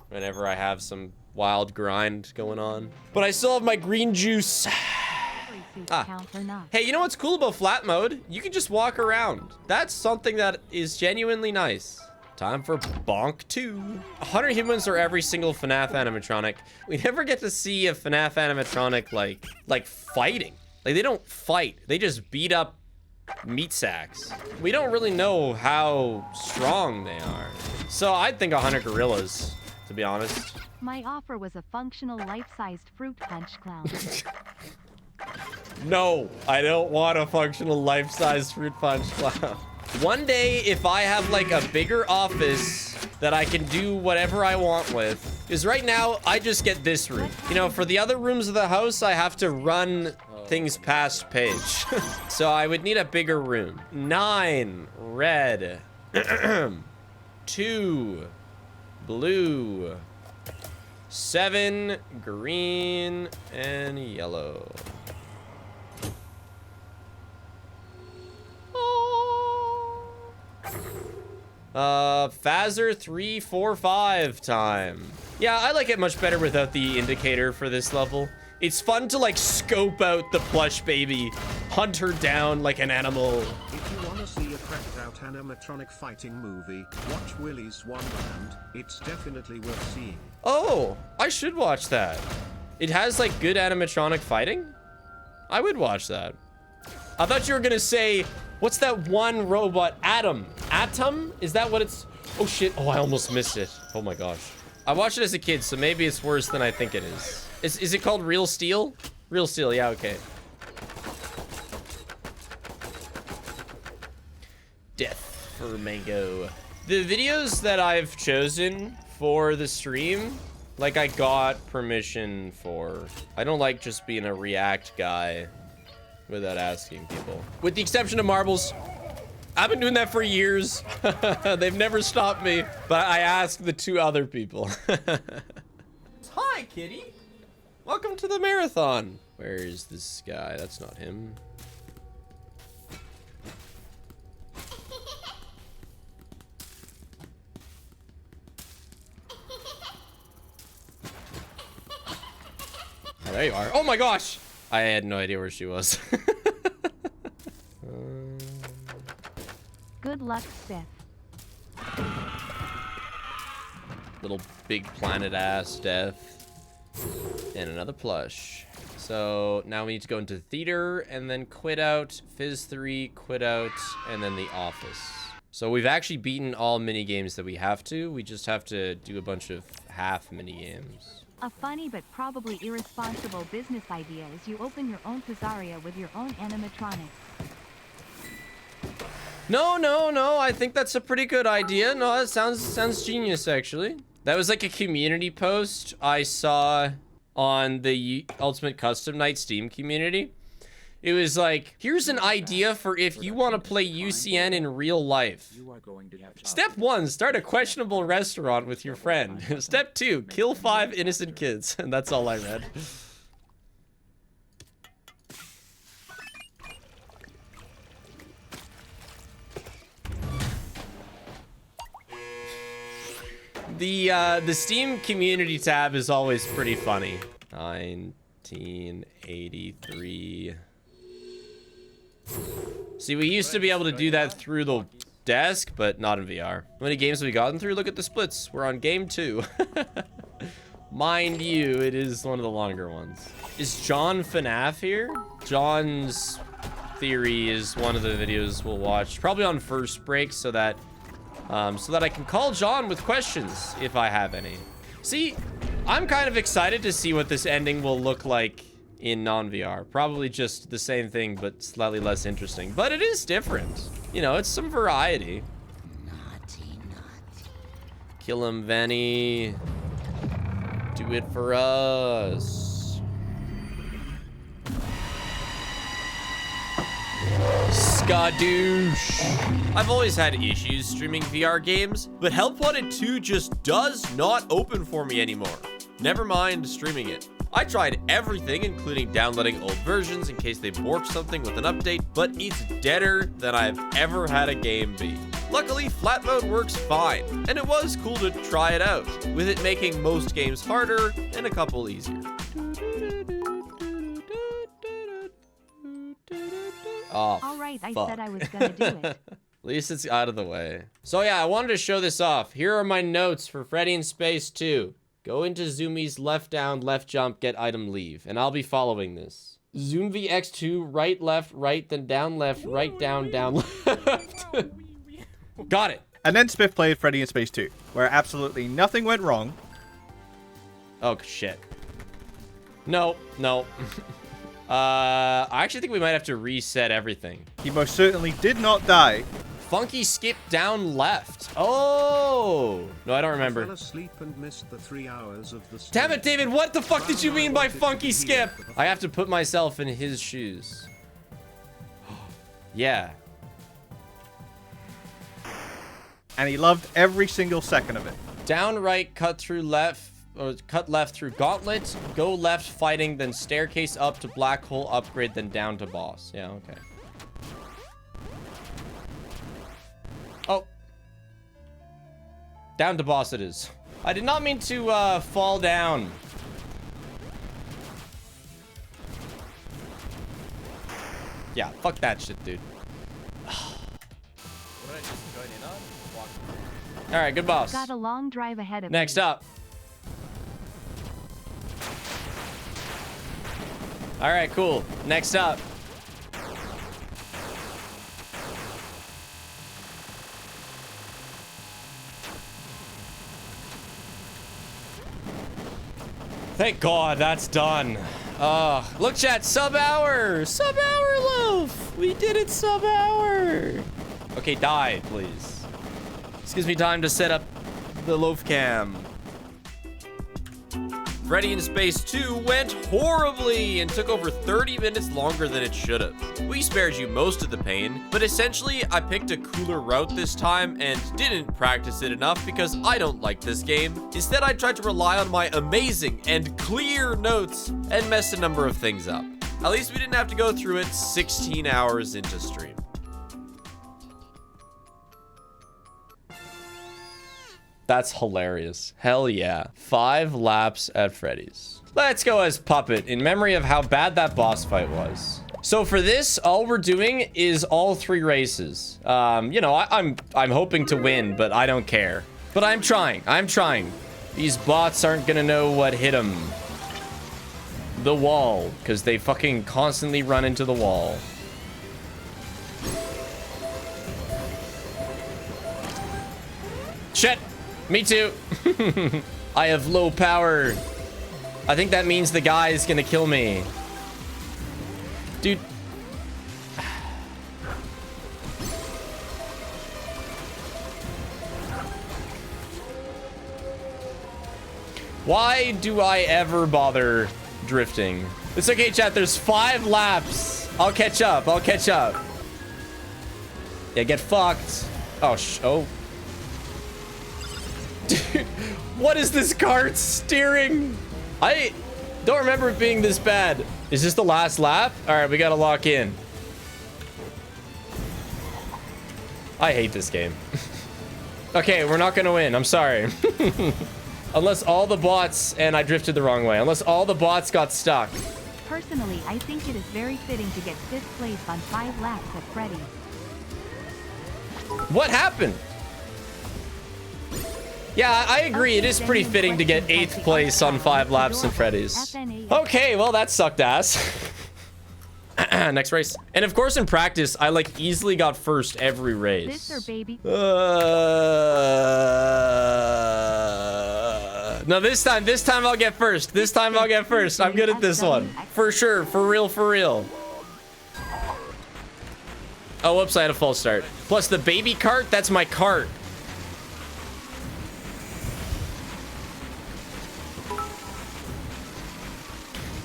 Speaker 1: whenever I have some wild grind going on. But I still have my green juice. Hey, you know what's cool about flat mode? You can just walk around. That's something that is genuinely nice. Time for Bonk 2. 100 humans are every single FNAF animatronic. We never get to see a FNAF animatronic like fighting. Like they don't fight. They just beat up meat sacks. We don't really know how strong they are. So I'd think 100 gorillas, to be honest.
Speaker 2: My offer was a functional life-sized fruit punch clown.
Speaker 1: No, I don't want a functional life-sized fruit punch clown. One day, if I have like a bigger office that I can do whatever I want with, because right now I just get this room. You know, for the other rooms of the house, I have to run things past Paige. So I would need a bigger room. 9 red, 2 blue, 7 green, and yellow. Fazer 345 time. Yeah, I like it much better without the indicator for this level. It's fun to like scope out the plush baby, hunt her down like an animal.
Speaker 4: If you want to see a cracked out animatronic fighting movie, watch Willy's Wonderland. It's definitely worth seeing.
Speaker 1: Oh, I should watch that. It has like good animatronic fighting? I would watch that. I thought you were gonna say, what's that one robot? Atom? Is that what it's? Oh shit, oh I almost missed it. Oh my gosh. I watched it as a kid, so maybe it's worse than I think it is. Is it called Real Steel? Real Steel, yeah, okay. Death for Mango. The videos that I've chosen for the stream, like I got permission for. I don't like just being a react guy without asking people. With the exception of marbles. I've been doing that for years. They've never stopped me, but I asked the 2 other people. Hi, kitty. Welcome to the marathon. Where is this guy? That's not him. there you are. Oh my gosh. I had no idea where she was.
Speaker 2: Good luck, Spiff.
Speaker 1: Little big planet ass death. And another plush. So now we need to go into theater and then quit out, Fizz 3, quit out, and then the office. So we've actually beaten all mini games that we have to. We just have to do a bunch of half mini games.
Speaker 2: A funny but probably irresponsible business idea is you open your own pizzeria with your own animatronics.
Speaker 1: No, I think that's a pretty good idea. No, that sounds genius, actually. That was like a community post I saw on the Ultimate Custom Night Steam community. It was like, here's an idea for if you want to play UCN in real life. Step 1, start a questionable restaurant with your friend. Step 2, kill 5 innocent kids. And that's all I read. The Steam community tab is always pretty funny. 1983. See, we used to be able to do that through the desk, but not in VR. How many games have we gotten through? Look at the splits. We're on game 2. Mind you, it is one of the longer ones. Is John FNAF here? John's theory is one of the videos we'll watch, probably on first break, so that I can call John with questions if I have any. See, I'm kind of excited to see what this ending will look like in non-VR. Probably just the same thing, but slightly less interesting. But it is different. You know, it's some variety.
Speaker 5: Naughty.
Speaker 1: Kill him, Benni. Do it for us. Skadoosh. I've always had issues streaming VR games, but Help Wanted 2 just does not open for me anymore. Never mind streaming it. I tried everything, including downloading old versions in case they borked something with an update, but it's deader than I've ever had a game be. Luckily, flat mode works fine, and it was cool to try it out, with it making most games harder and a couple easier. Oh,
Speaker 2: All right, I
Speaker 1: fuck.
Speaker 2: said I was gonna do it.
Speaker 1: At least it's out of the way. So yeah, I wanted to show this off. Here are my notes for Freddy in Space 2. Go into Zoomies, left down, left jump, get item, leave. And I'll be following this. Zoom V X2, right, then down left, right down left. Got it.
Speaker 6: And then Spiff played Freddy in Space 2, where absolutely nothing went wrong.
Speaker 1: Oh, shit. No. I actually think we might have to reset everything.
Speaker 6: He most certainly did not die.
Speaker 1: Funky skip down left. Oh! No, I don't remember.
Speaker 4: I fell asleep and missed the 3 hours of the stream.
Speaker 1: Damn it, David, what the fuck did you mean by funky skip? I have to put myself in his shoes. Yeah.
Speaker 6: And he loved every single second of it.
Speaker 1: Down right, cut through left, or cut left through gauntlet, go left fighting, then staircase up to black hole upgrade, then down to boss. Yeah, okay. Oh. Down to boss it is. I did not mean to fall down. Yeah, fuck that shit, dude. Alright, good boss.
Speaker 2: Got a long drive ahead of
Speaker 1: Next
Speaker 2: me.
Speaker 1: up. Alright, cool. Next up. Thank God that's done. Look, chat, sub-hour! Sub-hour, Loaf! We did it sub-hour! Okay, die, please. This gives me time to set up the Loaf cam. Freddy in Space 2 went horribly and took over 30 minutes longer than it should have. We spared you most of the pain, but essentially I picked a cooler route this time and didn't practice it enough because I don't like this game. Instead, I tried to rely on my amazing and clear notes and mess a number of things up. At least we didn't have to go through it 16 hours into stream. That's hilarious. Hell yeah. 5 laps at Freddy's. Let's go as Puppet in memory of how bad that boss fight was. So for this, all we're doing is all 3 races. You know, I'm hoping to win, but I don't care. But I'm trying. I'm trying. These bots aren't gonna know what hit them. The wall, because they fucking constantly run into the wall. Shit! Me too! I have low power. I think that means the guy is gonna kill me. Dude. Why do I ever bother drifting? It's okay, chat. There's 5 laps. I'll catch up. I'll catch up. Yeah, get fucked. Oh, oh. Dude, what is this cart steering? I don't remember it being this bad. Is this the last lap? All right, we gotta lock in. I hate this game. Okay, we're not gonna win. I'm sorry. Unless all the bots, and I drifted the wrong way. Unless all the bots got stuck.
Speaker 2: Personally, I think it is very fitting to get 5th place on 5 laps at Freddy's.
Speaker 1: What happened? Yeah, I agree. It is pretty fitting to get 8th place on 5 laps in Freddy's. Okay, well, that sucked ass. Next race. And of course, in practice, I like easily got first every race.
Speaker 2: This or baby?
Speaker 1: No, this time I'll get first. This time I'll get first. I'm good at this one. For sure. For real, for real. Oh, whoops, I had a false start. Plus the baby cart, that's my cart.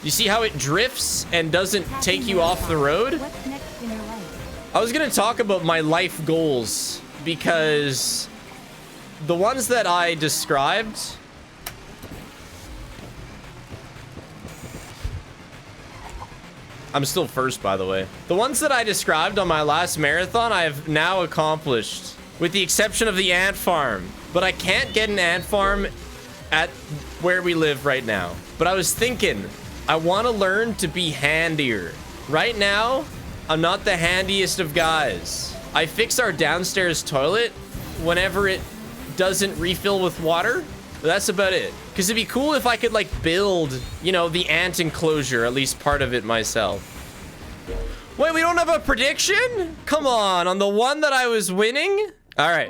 Speaker 1: You see how it drifts and doesn't take you off the road?
Speaker 2: What's next in your life?
Speaker 1: I was gonna talk about my life goals because the ones that I described, I'm still first, by the way. The ones that I described on my last marathon, I have now accomplished, with the exception of the ant farm. But I can't get an ant farm at where we live right now. But I was thinking, I want to learn to be handier. Right now, I'm not the handiest of guys. I fix our downstairs toilet whenever it doesn't refill with water. But that's about it. Because it'd be cool if I could, like, build, you know, the ant enclosure, at least part of it myself. Wait, we don't have a prediction? Come on the one that I was winning? All right,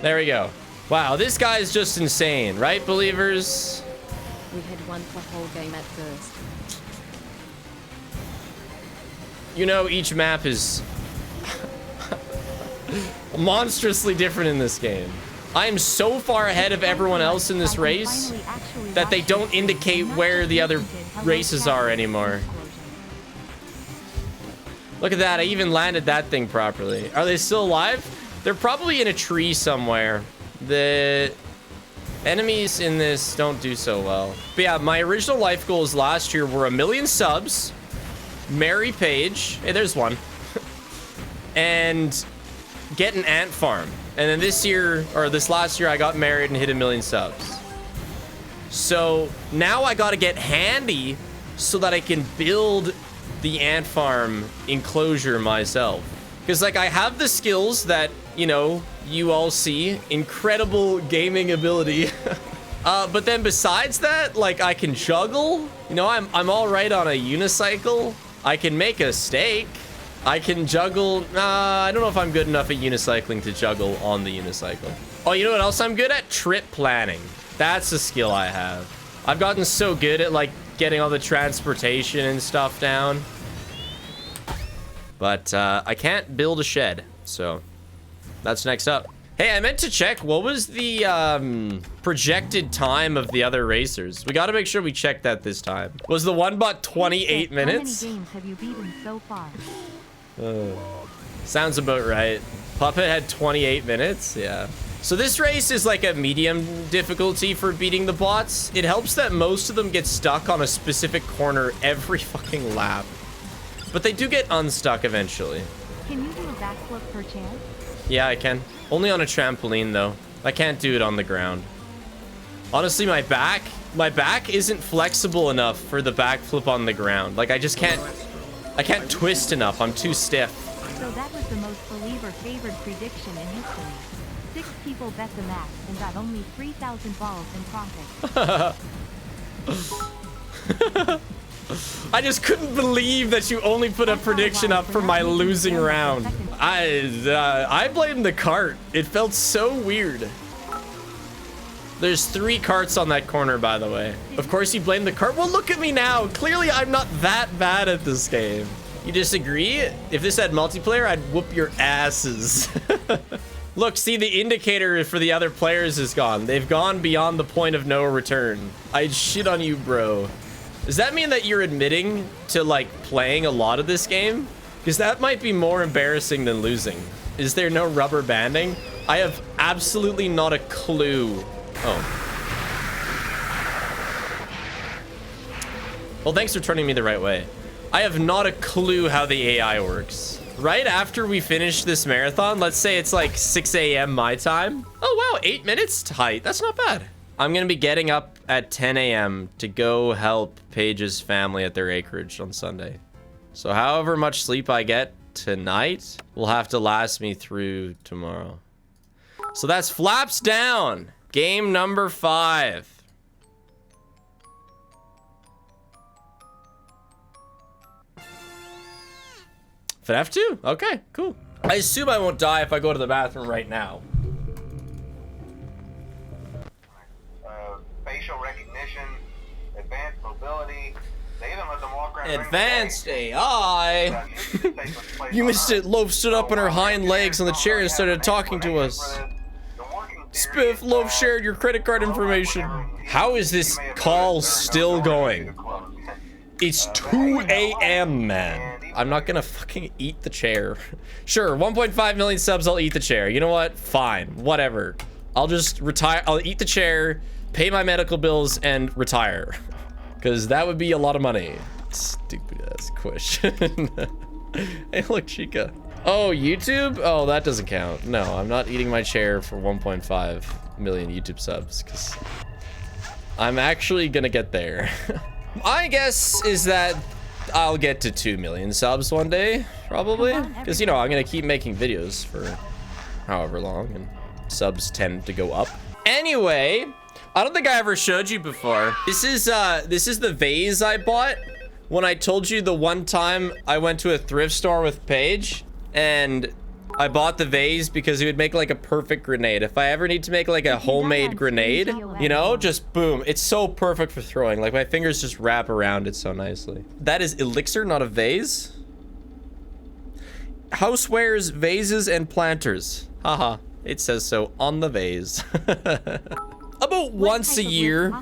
Speaker 1: there we go. Wow, this guy is just insane, right, believers?
Speaker 3: We had won the whole game at first.
Speaker 1: You know, each map is monstrously different in this game. I am so far ahead of everyone else in this race that they don't indicate where the other races are anymore. Look at that. I even landed that thing properly. Are they still alive? They're probably in a tree somewhere. The enemies in this don't do so well. But yeah, my original life goals last year were 1 million subs, marry Paige. Hey, there's one. And get an ant farm. And then this year, or this last year, I got married and hit 1 million subs. So now I gotta get handy so that I can build the ant farm enclosure myself. Because, like, I have the skills that, you know, you all see. Incredible gaming ability. But then besides that, like, I can juggle. You know, I'm all right on a unicycle. I can make a steak. I can juggle. I don't know if I'm good enough at unicycling to juggle on the unicycle. Oh, you know what else I'm good at? Trip planning. That's a skill I have. I've gotten so good at, like, getting all the transportation and stuff down. But I can't build a shed, so that's next up. Hey, I meant to check, what was the projected time of the other racers? We gotta make sure we check that this time. Was the one bot 28 minutes?
Speaker 2: How many games have you beaten so far?
Speaker 1: Sounds about right. Puppet had 28 minutes, yeah. So this race is like a medium difficulty for beating the bots. It helps that most of them get stuck on a specific corner every fucking lap. But they do get unstuck eventually.
Speaker 2: Can you do a backflip per chance?
Speaker 1: Yeah, I can. Only on a trampoline, though. I can't do it on the ground. Honestly, my back My back isn't flexible enough for the backflip on the ground. Like, I can't twist enough. I'm too stiff.
Speaker 2: So that was the most believer-favored prediction in history. 6 people bet the match and got only 3,000 balls in profit.
Speaker 1: I just couldn't believe that you only put a prediction up for my losing round. I blame the cart. It felt so weird. There's 3 carts on that corner, by the way. Of course you blame the cart. Well, look at me now. Clearly, I'm not that bad at this game. You disagree? If this had multiplayer, I'd whoop your asses. Look, see, the indicator for the other players is gone. They've gone beyond the point of no return. I'd shit on you, bro. Does that mean that you're admitting to, like, playing a lot of this game? Because that might be more embarrassing than losing. Is there no rubber banding? I have absolutely not a clue. Oh. Well, thanks for turning me the right way. I have not a clue how the AI works. Right after we finish this marathon, let's say it's like 6 a.m. my time. Oh, wow, 8 minutes tight. That's not bad. I'm gonna be getting up at 10 a.m. to go help Paige's family at their acreage on Sunday. So however much sleep I get tonight will have to last me through tomorrow. So that's Flaps Down, game number 5. FNAF 2, okay, cool. I assume I won't die if I go to the bathroom right now.
Speaker 5: Facial recognition, advanced mobility. They even let them walk around.
Speaker 1: Advanced AI. You missed it. Loaf stood up on her hind legs on the chair and started talking to us. Spiff, Loaf shared your credit card information. How is this call still going? It's 2 a.m., man. I'm not gonna fucking eat the chair. Sure, 1.5 million subs, I'll eat the chair. You know what? Fine, whatever. I'll just retire. I'll eat the chair, pay my medical bills, and retire. Because that would be a lot of money. Stupid ass question. Hey, look, Chica. Oh, YouTube? Oh, that doesn't count. No, I'm not eating my chair for 1.5 million YouTube subs, because I'm actually gonna get there. My guess is that I'll get to 2 million subs one day, probably. Because, you know, I'm gonna keep making videos for however long, and subs tend to go up. Anyway, I don't think I ever showed you before. This is the vase I bought when I told you the one time I went to a thrift store with Paige, and I bought the vase because it would make like a perfect grenade. If I ever need to make like a homemade grenade, you know, just boom. It's so perfect for throwing. Like my fingers just wrap around it so nicely. That is elixir, not a vase. Housewares, vases, and planters. Haha, it says so on the vase. About once a year.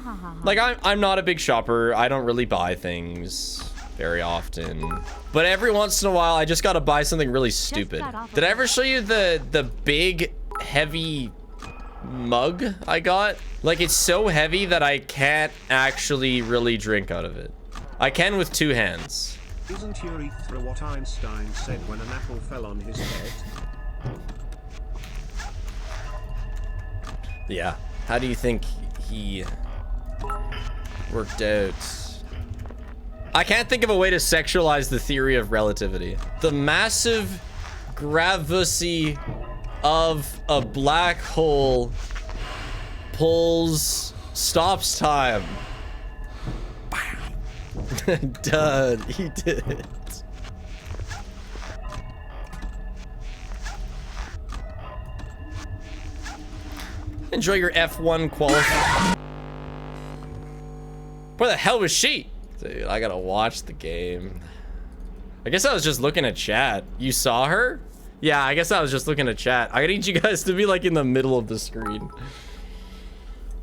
Speaker 1: Like I'm not a big shopper. I don't really buy things very often. But every once in a while, I just gotta buy something really stupid. Did I ever show you the big, heavy mug I got? Like, it's so heavy that I can't actually really drink out of it. I can with 2 hands.
Speaker 4: Isn't urethra what Einstein said when an apple fell on his head?
Speaker 1: Yeah. How do you think he worked out? I can't think of a way to sexualize the theory of relativity. The massive gravity of a black hole stops time. Done. He did it. Enjoy your F1 qualifying. Where the hell was she? Dude, I gotta watch the game. I guess I was just looking at chat. You saw her? Yeah, I guess I was just looking at chat. I need you guys to be like in the middle of the screen.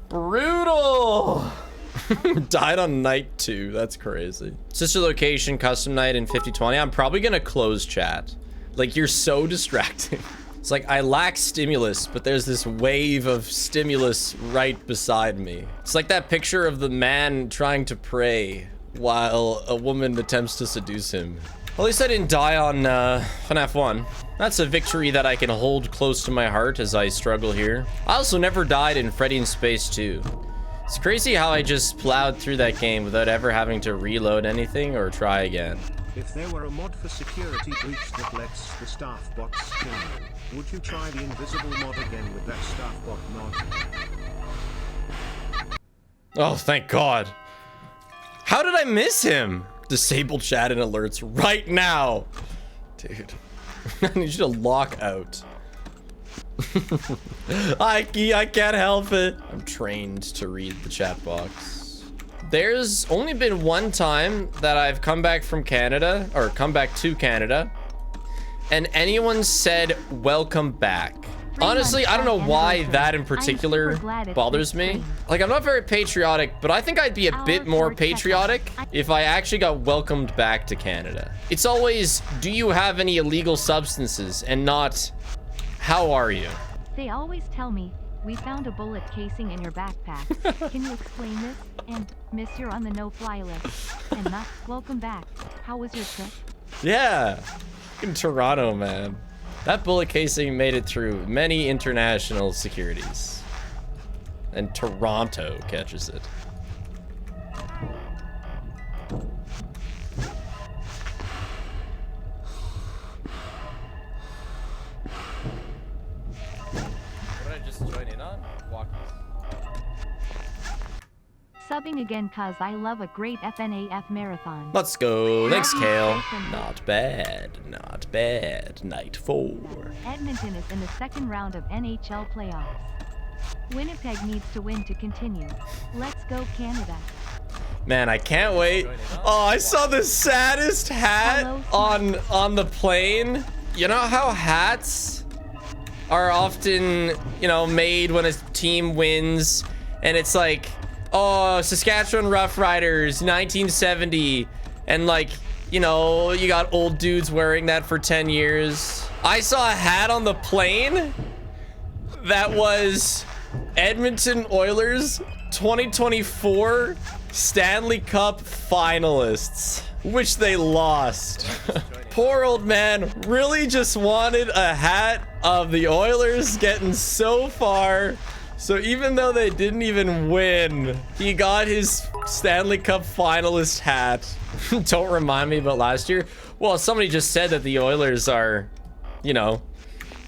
Speaker 1: Brutal! Died on night 2. That's crazy. Sister location, custom night in 5020. I'm probably gonna close chat. Like, you're so distracting. It's like I lack stimulus, but there's this wave of stimulus right beside me. It's like that picture of the man trying to pray while a woman attempts to seduce him. At least I didn't die on FNAF 1. That's a victory that I can hold close to my heart as I struggle here. I also never died in Freddy in Space 2. It's crazy how I just plowed through that game without ever having to reload anything or try again.
Speaker 4: If there were a mod for security breach that lets the staff bots kill you, would you try the invisible mod again with that staff bot mod?
Speaker 1: Oh, thank God. How did I miss him? Disable chat and alerts right now. Dude, I need you to lock out. I can't help it. I'm trained to read the chat box. There's only been one time that I've come back from Canada, or come back to Canada, and anyone said welcome back. Honestly, I don't know why that in particular bothers me. Like, I'm not very patriotic, but I think I'd be a bit more patriotic if I actually got welcomed back to Canada. It's always, do you have any illegal substances, and not, how are you?
Speaker 2: They always tell me, we found a bullet casing in your backpack. Can you explain this? And, miss, you're on the no-fly list. And not, welcome back. How was your trip?
Speaker 1: Yeah, in Toronto, man. That bullet casing made it through many international securities. And Toronto catches it. What did I just join in on? Walk.
Speaker 2: Subbing again cause I love a great FNAF marathon.
Speaker 1: Let's go. Thanks, Kale. Not bad. Not bad. Night 4.
Speaker 2: Edmonton is in the second round of NHL playoffs. Winnipeg needs to win to continue. Let's go, Canada.
Speaker 1: Man, I can't wait. Oh, I saw the saddest hat on the plane. You know how hats are often, you know, made when a team wins, and it's like, oh, Saskatchewan Roughriders, 1970. And like, you know, you got old dudes wearing that for 10 years. I saw a hat on the plane that was Edmonton Oilers 2024 Stanley Cup finalists, which they lost. Poor old man really just wanted a hat of the Oilers getting so far. So even though they didn't even win, he got his Stanley Cup finalist hat. Don't remind me about last year. Well, somebody just said that the Oilers are, you know,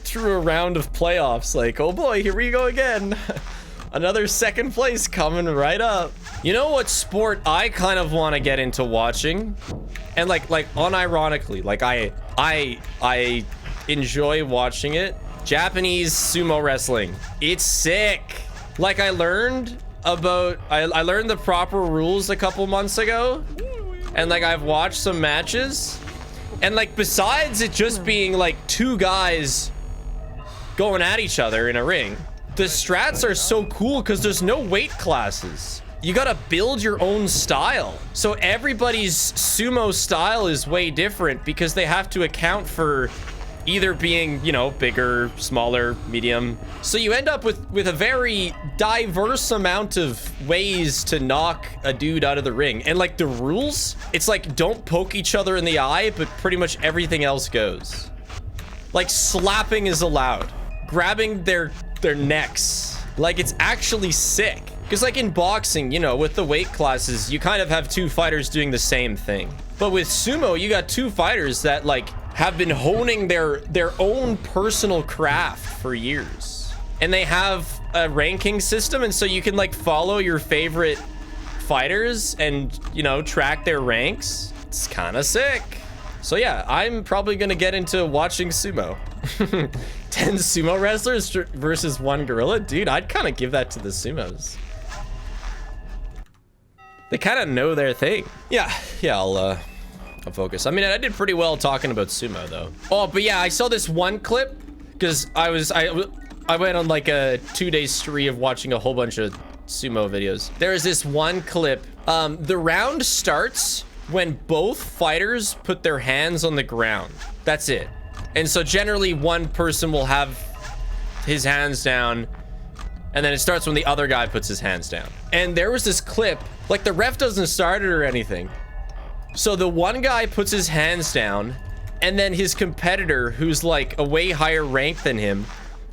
Speaker 1: through a round of playoffs. Like, oh boy, here we go again. Another second place coming right up. You know what sport I kind of want to get into watching? And like unironically, like I enjoy watching it. Japanese sumo wrestling. It's sick. Like I learned the proper rules a couple months ago, and like I've watched some matches, and like besides it just being like two guys going at each other in a ring, the strats are so cool because there's no weight classes. You gotta build your own style. So everybody's sumo style is way different because they have to account for either being, you know, bigger, smaller, medium. So you end up with a very diverse amount of ways to knock a dude out of the ring. And like the rules, it's like don't poke each other in the eye, but pretty much everything else goes. Like slapping is allowed. Grabbing their necks. Like it's actually sick. Because like in boxing, you know, with the weight classes, you kind of have two fighters doing the same thing. But with sumo, you got two fighters that like have been honing their own personal craft for years. And they have a ranking system, and so you can like follow your favorite fighters and, you know, track their ranks. It's kind of sick. So yeah, I'm probably gonna get into watching sumo. 10 sumo wrestlers versus one gorilla? Dude, I'd kind of give that to the sumos. They kind of know their thing. Yeah, I'll focus. I mean, I did pretty well talking about sumo though. Oh, but yeah, I saw this one clip because I went on like a 2-day spree of watching a whole bunch of sumo videos. There is this one clip. The round starts when both fighters put their hands on the ground. That's it. And so generally one person will have his hands down, and then it starts when the other guy puts his hands down. And there was this clip, like the ref doesn't start it or anything. So the one guy puts his hands down, and then his competitor, who's like a way higher rank than him,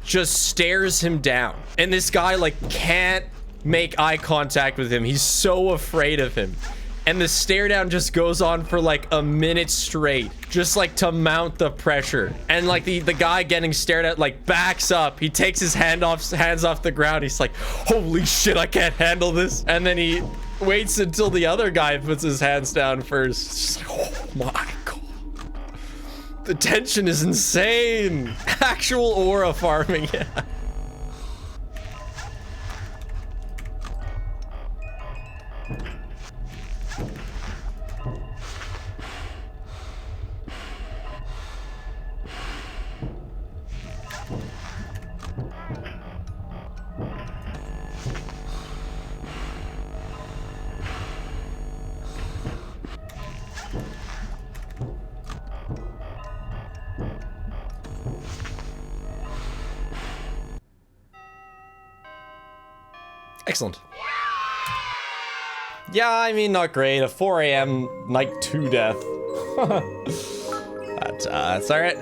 Speaker 1: just stares him down. And this guy like can't make eye contact with him. He's so afraid of him. And the stare down just goes on for like a minute straight, just like to mount the pressure. And like the guy getting stared at like backs up. He takes his hands off the ground. He's like, holy shit, I can't handle this. And then he waits until the other guy puts his hands down first. It's just like, oh my god. The tension is insane. Actual aura farming, yeah. Excellent. Yeah, I mean, not great. A 4 a.m. night 2 death. That's all right.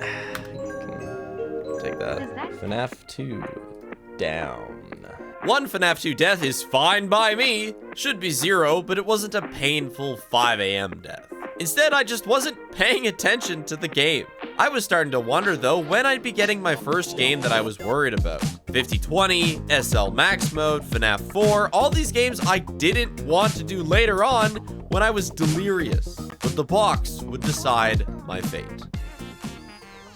Speaker 1: Take that. FNAF 2 down. 1 FNAF 2 death is fine by me. Should be 0, but it wasn't a painful 5 a.m. death. Instead, I just wasn't paying attention to the game. I was starting to wonder though when I'd be getting my first game that I was worried about. 5020, SL Max Mode, FNAF 4, all these games I didn't want to do later on when I was delirious. But the box would decide my fate.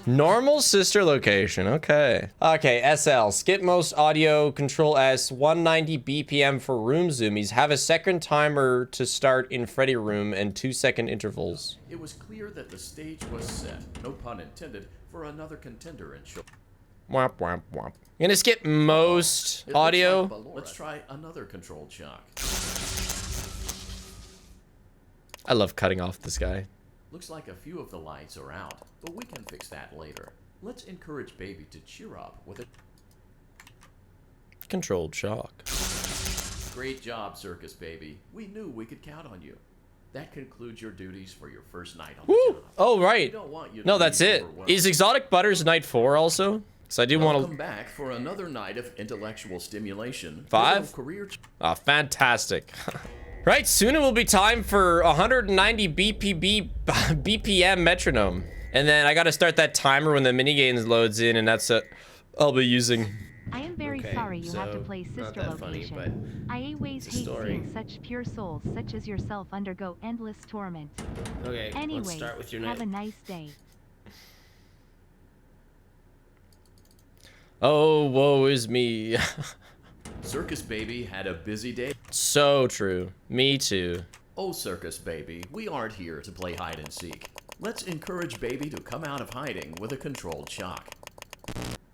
Speaker 1: Normal sister location, okay. Okay, SL, skip most audio, control S, 190 BPM for room zoomies, have a second timer to start in Freddy room and 2-second intervals.
Speaker 7: It was clear that the stage was set, no pun intended, for another contender in show.
Speaker 1: Womp, womp, womp. I'm gonna skip most audio.
Speaker 7: Like let's try another controlled shock.
Speaker 1: I love cutting off this guy.
Speaker 7: Looks like a few of the lights are out, but we can fix that later. Let's encourage baby to cheer up with a
Speaker 1: controlled shock.
Speaker 7: Great job, Circus Baby. We knew we could count on you. That concludes your duties for your first night on the job.
Speaker 1: Oh, right.
Speaker 7: We don't want you to
Speaker 1: No, that's it.
Speaker 7: overwhelmed.
Speaker 1: Is Exotic Butters night 4 also? Because I do want
Speaker 7: Welcome
Speaker 1: to...
Speaker 7: back for another night of intellectual stimulation.
Speaker 1: 5?
Speaker 7: Career
Speaker 1: Oh, fantastic. Right, soon it will be time for 190 BPM metronome. And then I gotta start that timer when the minigame loads in, and that's what I'll be using.
Speaker 2: I am very sorry you have to play sister location. I always hate seeing such pure souls such as yourself undergo endless torment.
Speaker 8: Okay,
Speaker 2: anyway,
Speaker 8: let's start with your
Speaker 2: have a
Speaker 8: name.
Speaker 2: nice day.
Speaker 1: Oh, woe is me.
Speaker 7: Circus Baby had a busy day.
Speaker 1: So true. Me too.
Speaker 7: Oh, Circus Baby, we aren't here to play hide and seek. Let's encourage Baby to come out of hiding with a controlled shock.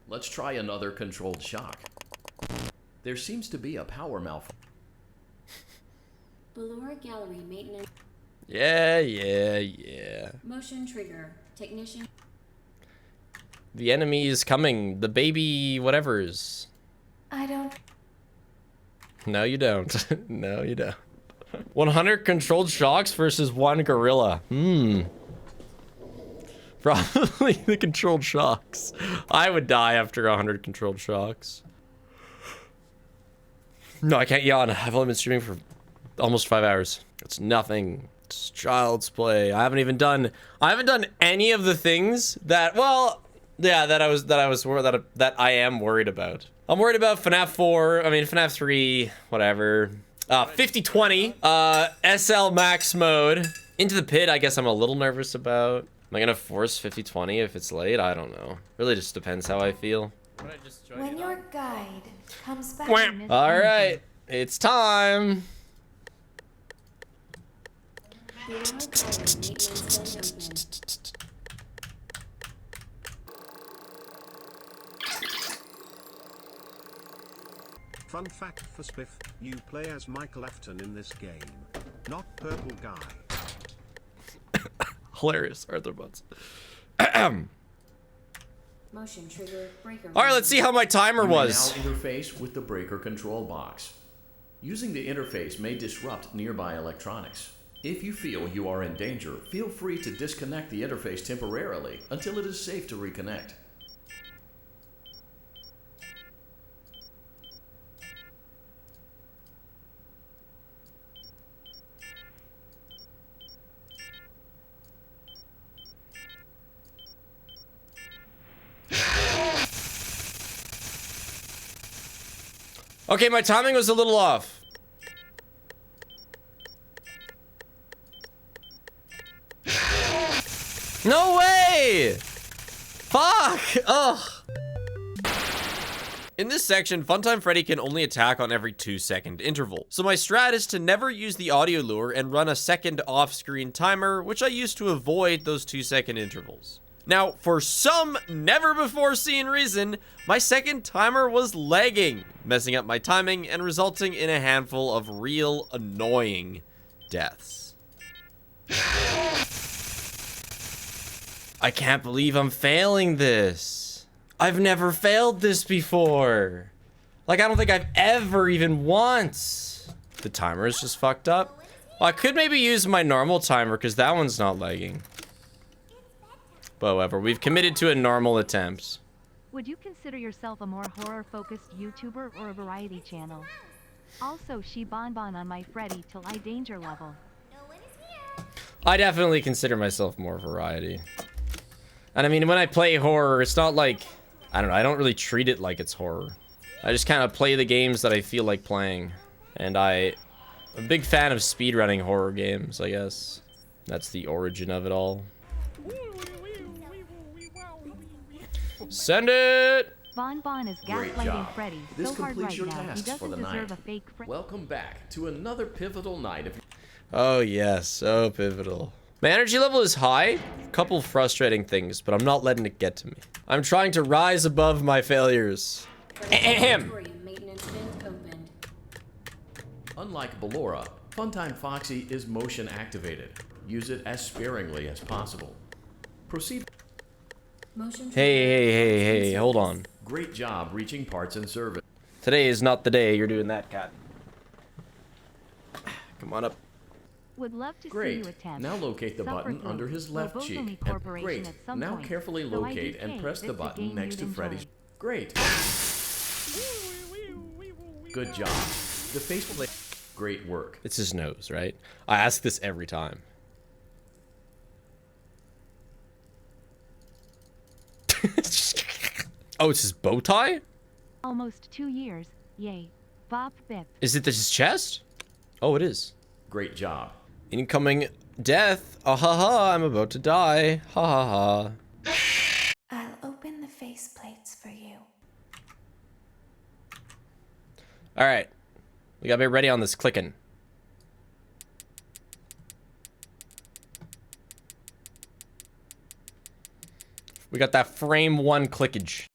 Speaker 7: Let's try another controlled shock. There seems to be a power malfunction.
Speaker 9: Velour gallery maintenance.
Speaker 1: Yeah.
Speaker 9: Motion trigger. Technician.
Speaker 1: The enemy is coming. The baby whatevers.
Speaker 9: I don't.
Speaker 1: No, you don't. No, you don't. 100 controlled shocks versus 1 gorilla. Probably the controlled shocks. I would die after 100 controlled shocks. No, I can't yawn. I've only been streaming for almost 5 hours. It's nothing. It's child's play. I haven't done any of the things that, well, yeah, that I am worried about. I'm worried about FNAF 4, FNAF 3, whatever. 5020, SL Max Mode. Into the Pit, I guess I'm a little nervous about. Am I gonna force 5020 if it's late? I don't know. Really just depends how I feel.
Speaker 9: When your guide comes back.
Speaker 1: Alright, it's time.
Speaker 4: Fun fact for Spiff, you play as Michael Afton in this game, not Purple Guy.
Speaker 1: Hilarious, Arthur Butts.
Speaker 9: Motion trigger breaker.
Speaker 1: All right, let's see how my timer was.
Speaker 7: Now interface with the breaker control box. Using the interface may disrupt nearby electronics. If you feel you are in danger, feel free to disconnect the interface temporarily until it is safe to reconnect.
Speaker 1: Okay, my timing was a little off. No way! Fuck! Ugh. In this section, Funtime Freddy can only attack on every 2-second interval. So my strat is to never use the audio lure and run a second off-screen timer, which I use to avoid those 2-second intervals. Now, for some never-before-seen reason, my second timer was lagging, messing up my timing and resulting in a handful of real annoying deaths. I can't believe I'm failing this. I've never failed this before. Like, I don't think I've ever even once. The timer is just fucked up. Well, I could maybe use my normal timer because that one's not lagging. But however, we've committed to a normal attempt.
Speaker 2: Would you consider yourself a more horror-focused YouTuber or a variety channel? Also, she bonbon on my Freddy till I danger level.
Speaker 1: I definitely consider myself more variety. And I mean, when I play horror, it's not like, I don't know, I don't really treat it like it's horror. I just kind of play the games that I feel like playing. And I'm a big fan of speedrunning horror games, I guess. That's the origin of it all. Send it!
Speaker 2: Bonbon is
Speaker 7: Great
Speaker 2: gaslighting
Speaker 7: job.
Speaker 2: Freddy
Speaker 7: This
Speaker 2: so hard
Speaker 7: completes
Speaker 2: right
Speaker 7: your
Speaker 2: now. He
Speaker 7: tasks for
Speaker 2: doesn't
Speaker 7: the
Speaker 2: deserve
Speaker 7: night.
Speaker 2: a fake friend.
Speaker 7: Welcome back to another pivotal night of...
Speaker 1: Oh yes, so pivotal. My energy level is high. Couple frustrating things, but I'm not letting it get to me. I'm trying to rise above my failures. Ahem.
Speaker 9: Maintenance vent opened.
Speaker 7: Unlike Ballora, Funtime Foxy is motion activated. Use it as sparingly as possible. Proceed.
Speaker 9: Motion
Speaker 1: Hey, hold on.
Speaker 7: Great job reaching parts and service.
Speaker 1: Today is not the day you're doing that, cat. Come on up.
Speaker 2: Would love to see
Speaker 7: Great.
Speaker 2: you attempt.
Speaker 7: Now locate the
Speaker 2: Suffer
Speaker 7: button
Speaker 2: through
Speaker 7: under his left
Speaker 2: Lobotomy
Speaker 7: cheek.
Speaker 2: Corporation
Speaker 7: Great.
Speaker 2: at some
Speaker 7: Now
Speaker 2: point.
Speaker 7: carefully
Speaker 2: So
Speaker 7: locate and
Speaker 2: IDK,
Speaker 7: press the
Speaker 2: it's a
Speaker 7: button
Speaker 2: game
Speaker 7: next to
Speaker 2: you'd
Speaker 7: Freddy's.
Speaker 2: enjoy.
Speaker 7: Great. Good job. The faceplate. Great work.
Speaker 1: It's his nose, right? I ask this every time. Oh, it's his bow tie?
Speaker 2: Almost 2 years. Yay. Bop bip.
Speaker 1: Is it his chest? Oh, it is.
Speaker 7: Great job.
Speaker 1: Incoming death. Ah ha ha, I'm about to die. Ha ha ha.
Speaker 9: I'll open the faceplates for you.
Speaker 1: Alright. We gotta be ready on this clicking. We got that frame 1 clickage.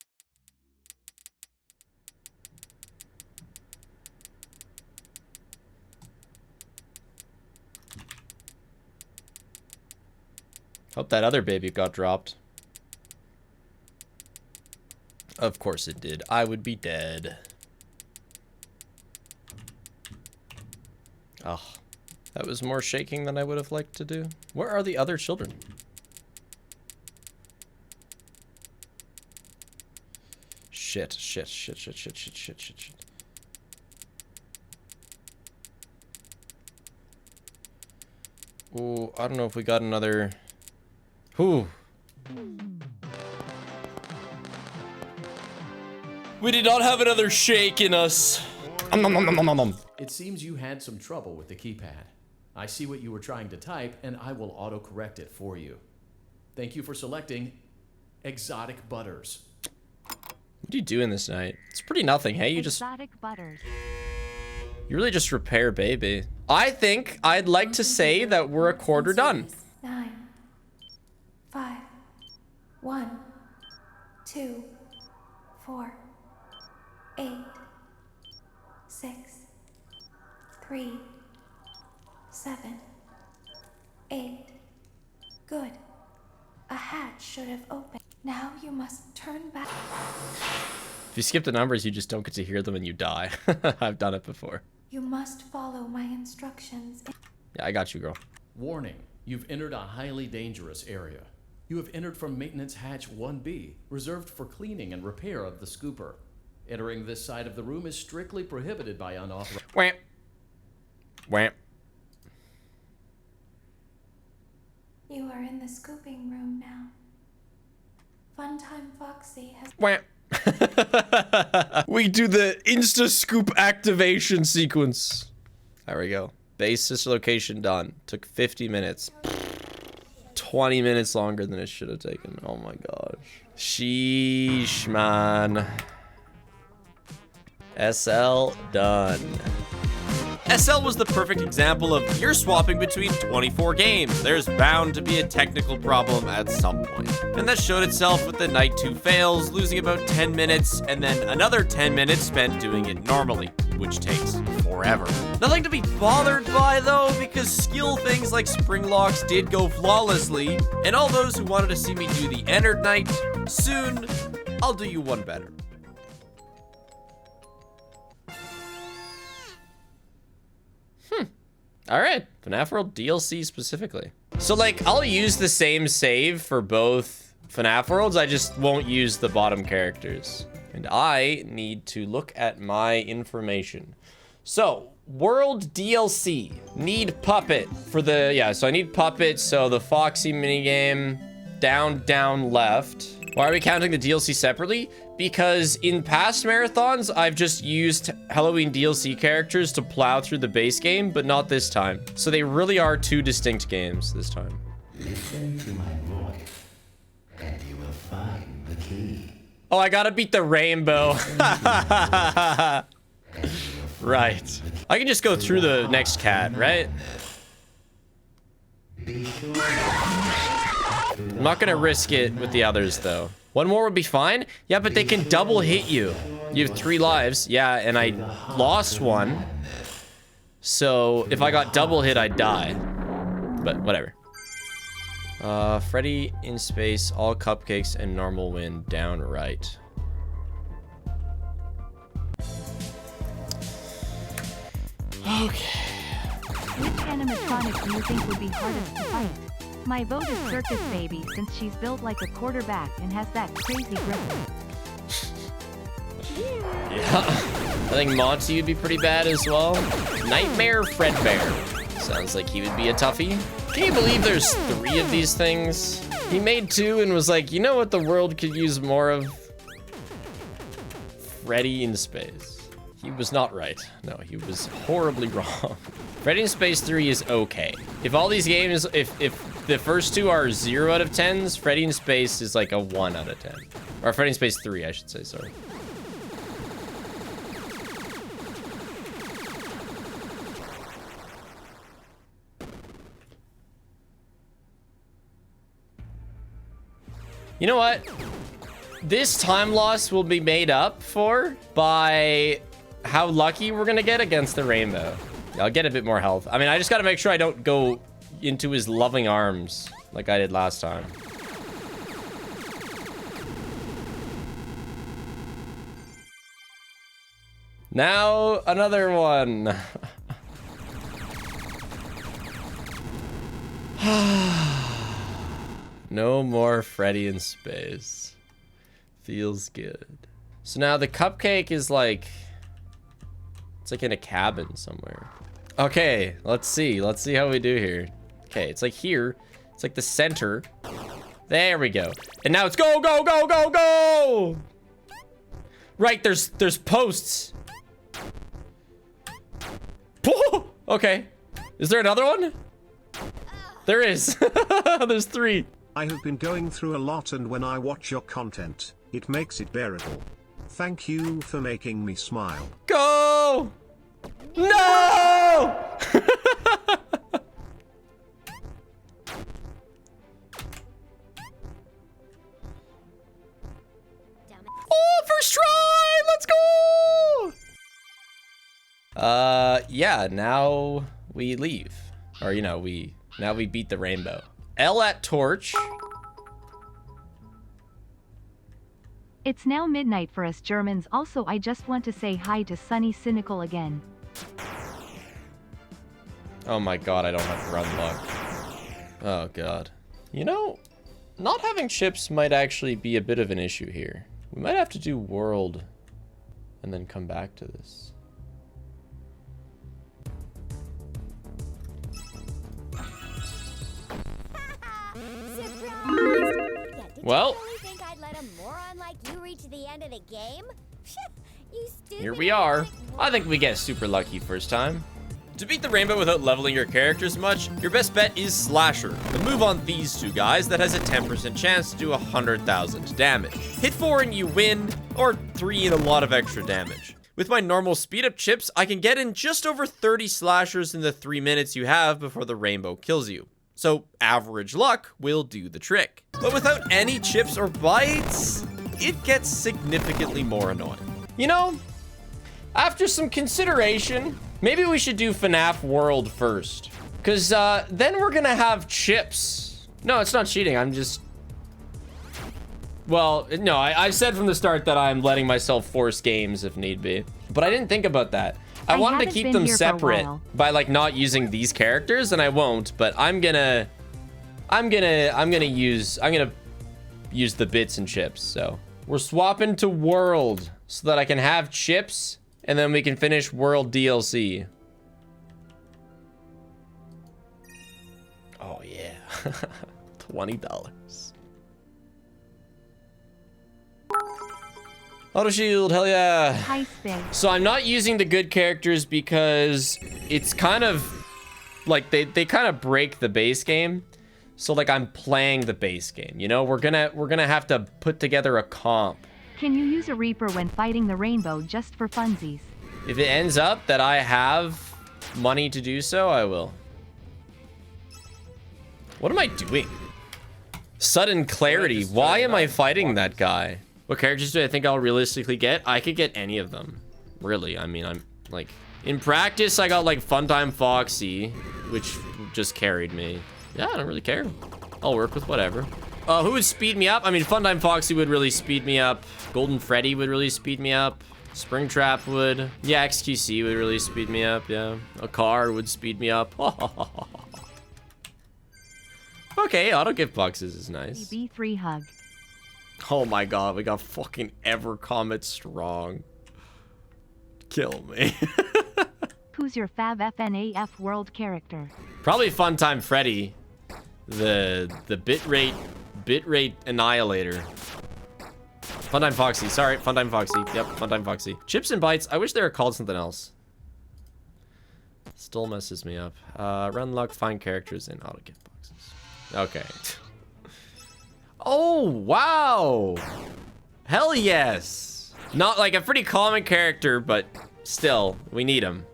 Speaker 1: Hope that other baby got dropped. Of course it did. I would be dead. Oh, that was more shaking than I would have liked to do. Where are the other children? Shit. Ooh, I don't know if we got another... Whew. We did not have another shake in us.
Speaker 7: It seems you had some trouble with the keypad. I see what you were trying to type, and I will autocorrect it for you. Thank you for selecting Exotic Butters.
Speaker 1: What are you doing this night? It's pretty nothing, hey? You
Speaker 2: Exotic butters.
Speaker 1: really just repair baby. I think I'd like to say that we're a quarter done.
Speaker 9: 9, 5, 1, 2, 4, 8, 6, 3, 7, 8. Good. A hatch should have opened. Now you must turn back.
Speaker 1: If you skip the numbers, you just don't get to hear them and you die. I've done it before.
Speaker 9: You must follow my instructions.
Speaker 1: Yeah, I got you, girl.
Speaker 7: Warning, you've entered a highly dangerous area. You have entered from Maintenance Hatch 1B, reserved for cleaning and repair of the scooper. Entering this side of the room is strictly prohibited by unauthorized...
Speaker 1: Wham. Wham.
Speaker 9: You are in the scooping room now. Funtime Foxy has...
Speaker 1: Wham. We do the insta scoop activation sequence. There we go. Base sister location done. Took 50 minutes. 20 minutes longer than it should have taken. Oh my gosh. Sheesh, man. SL done. SL was the perfect example of you're swapping between 24 games. There's bound to be a technical problem at some point. And that showed itself with the night 2 fails, losing about 10 minutes, and then another 10 minutes spent doing it normally, which takes forever. Nothing to be bothered by though, because skill things like spring locks did go flawlessly, and all those who wanted to see me do the Ennard Night, soon, I'll do you one better. All right, FNAF World DLC specifically. So like, I'll use the same save for both FNAF Worlds, I just won't use the bottom characters. And I need to look at my information. So, World DLC, need Puppet for the, yeah, so I need Puppet, so the Foxy minigame, down, left. Why are we counting the DLC separately? Because in past marathons, I've just used Halloween DLC characters to plow through the base game, but not this time. So they really are 2 distinct games this time.
Speaker 8: Listen to my voice, and you will find the key.
Speaker 1: Oh, I gotta beat the rainbow. Right. I can just go through the next cat, right? I'm not gonna risk it with the others, though. One more would be fine. Yeah, but they can double hit you. You have 3 lives. Yeah, and I lost one. So if I got double hit, I'd die. But whatever. Freddy in space, all cupcakes, and normal win down right. Okay.
Speaker 2: Which animatronic do you think would be hardest to fight? My vote is Circus Baby, since she's built like a quarterback and has that crazy grip.
Speaker 1: Yeah. I think Monty would be pretty bad as well. Nightmare Fredbear. Sounds like he would be a toughie. Can you believe there's 3 of these things? He made 2 and was like, you know what the world could use more of? Freddy in space. He was not right. No, he was horribly wrong. Freddy in Space 3 is okay. If all these games, if the first 2 are 0 out of 10s, Freddy in Space is like a 1 out of 10. Or Freddy in Space 3, I should say, sorry. You know what? This time loss will be made up for by how lucky we're gonna get against the rainbow. I'll get a bit more health. I mean, I just gotta make sure I don't go into his loving arms like I did last time. Now, another one. No more Freddy in space. Feels good. So now the cupcake is like... It's like in a cabin somewhere. Okay, let's see. Let's see how we do here. Okay, it's like here. It's like the center. There we go. And now it's go, go, go, go, go! Right, there's posts. Okay. Is there another one? There is. There's 3.
Speaker 4: I have been going through a lot, and when I watch your content, it makes it bearable. Thank you for making me smile.
Speaker 1: Go! No! Oh, first try! Let's go! Yeah, now we leave. Or, you know, now we beat the rainbow. L at torch.
Speaker 2: It's now midnight for us Germans. Also, I just want to say hi to Sunny Cynical again.
Speaker 1: Oh my god, I don't have run luck. Oh god. You know, not having chips might actually be a bit of an issue here. We might have to do world and then come back to this. Well,
Speaker 10: think I'd let a moron like you reach the invented a game? You stupid.
Speaker 1: Here we are. I think we get super lucky first time. To beat the rainbow without leveling your characters much, your best bet is Slasher, the move on these two guys that has a 10% chance to do 100,000 damage. Hit 4 and you win, or 3 and a lot of extra damage. With my normal speed up chips, I can get in just over 30 slashers in the 3 minutes you have before the rainbow kills you. So average luck will do the trick. But without any chips or bites, it gets significantly more annoying. You know, after some consideration, maybe we should do FNAF World first. Because then we're gonna have chips. No, it's not cheating, I'm just... Well, no, I said from the start that I'm letting myself force games if need be. But I didn't think about that. I wanted to keep them separate by like not using these characters, and I won't, but I'm gonna use the bits and chips. So we're swapping to World so that I can have chips and then we can finish World DLC. Oh yeah. $20. Auto shield, hell yeah.
Speaker 2: Hi, Spin.
Speaker 1: So I'm not using the good characters because it's kind of like they kind of break the base game. So like I'm playing the base game, you know? We're gonna have to put together a comp.
Speaker 2: Can you use a Reaper when fighting the rainbow just for funsies?
Speaker 1: If it ends up that I have money to do so, I will. What am I doing? Sudden clarity. Why am I fighting that guy? What characters do I think I'll realistically get? I could get any of them. Really, I mean, I'm like... In practice, I got like Funtime Foxy, which just carried me. Yeah, I don't really care. I'll work with whatever. Who would speed me up? I mean, Funtime Foxy would really speed me up. Golden Freddy would really speed me up. Springtrap would. Yeah, XQC would really speed me up, yeah. A car would speed me up. Okay, auto gift boxes is nice.
Speaker 2: B3 hug.
Speaker 1: Oh my god, we got fucking Ever Comet Strong. Kill me.
Speaker 2: Who's your fab FNAF World character?
Speaker 1: Probably Funtime Freddy. The bitrate annihilator. Funtime Foxy, sorry, Funtime Foxy. Yep, Funtime Foxy. Chips and Bites, I wish they were called something else. Still messes me up. Run luck, find characters in auto gift boxes. Okay. Oh, wow. Hell yes. Not like a pretty common character, but still, we need him.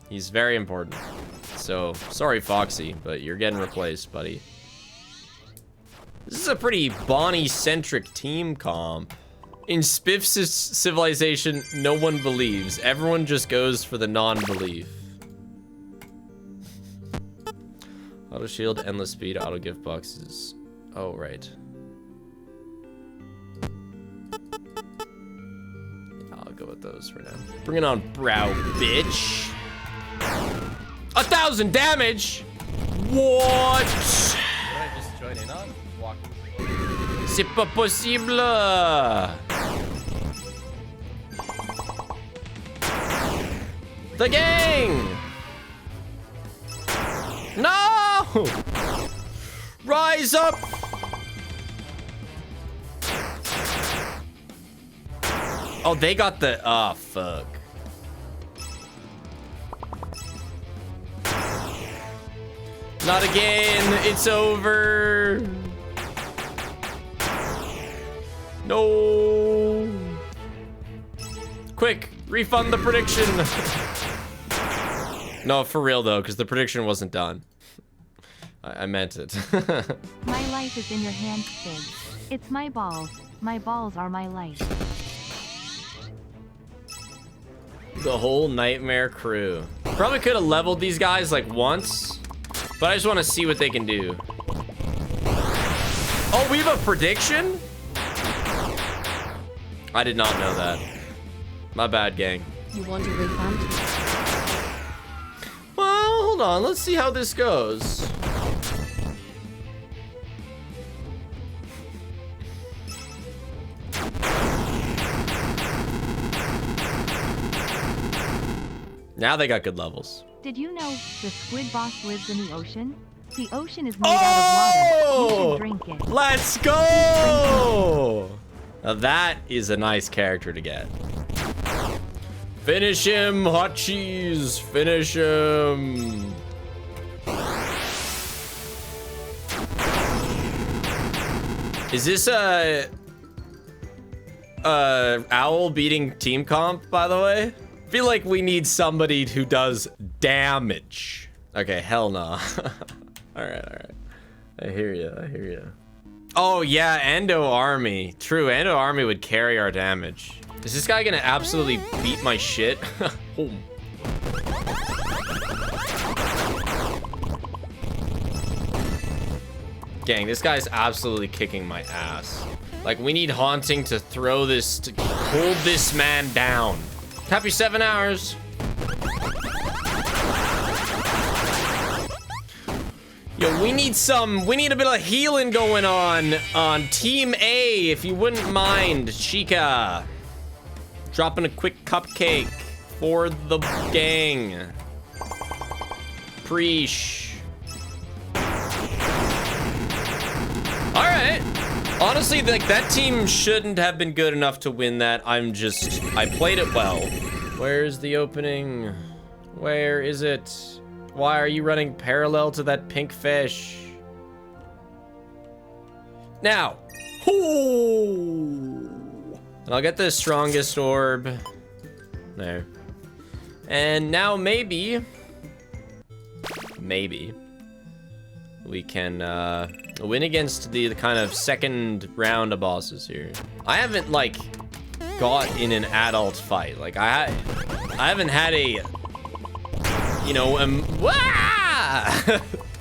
Speaker 1: He's very important. So, sorry, Foxy, but you're getting replaced, buddy. This is a pretty Bonnie-centric team comp. In Spiff's civilization, no one believes. Everyone just goes for the non-belief. Auto shield, endless speed, auto gift boxes. Oh, right. I'll go with those for now. Bring it on, brow, bitch. 1,000 damage? What?
Speaker 6: What I just joined in on? Walk.
Speaker 1: C'est pas possible. The gang. No! Rise up! Oh, they got the... Oh, fuck. Not again. It's over. No. Quick, refund the prediction. No, for real, though, because the prediction wasn't done. I meant it.
Speaker 2: My life is in your hands, Fig. It's my balls. My balls are my life.
Speaker 1: The whole nightmare crew. Probably could have leveled these guys like once, but I just want to see what they can do. Oh, we have a prediction? I did not know that. My bad, gang.
Speaker 3: You want a refund?
Speaker 1: Well, hold on. Let's see how this goes. Now they got good levels.
Speaker 2: Did you know the squid boss lives in the ocean? The ocean is made out of water. You should drink it.
Speaker 1: Let's go! Now that is a nice character to get. Finish him, hot cheese. Finish him. Is this a owl beating team comp, by the way? I feel like we need somebody who does damage. Okay, hell no. All right. I hear you. Oh yeah, Endo Army. True, Endo Army would carry our damage. Is this guy gonna absolutely beat my shit? Oh. Gang, this guy's absolutely kicking my ass. Like, we need Haunting to throw this, to hold this man down. Happy 7 hours. Yo, we need a bit of healing going on Team A, if you wouldn't mind. Chica. Dropping a quick cupcake for the gang. Preesh. All right. Honestly, like, that team shouldn't have been good enough to win that. I played it well. Where's the opening? Where is it? Why are you running parallel to that pink fish? Now. Ooh. And I'll get the strongest orb. There. And now maybe we can win against the kind of second round of bosses here. I haven't like got in an adult fight. Like I haven't had a, you know,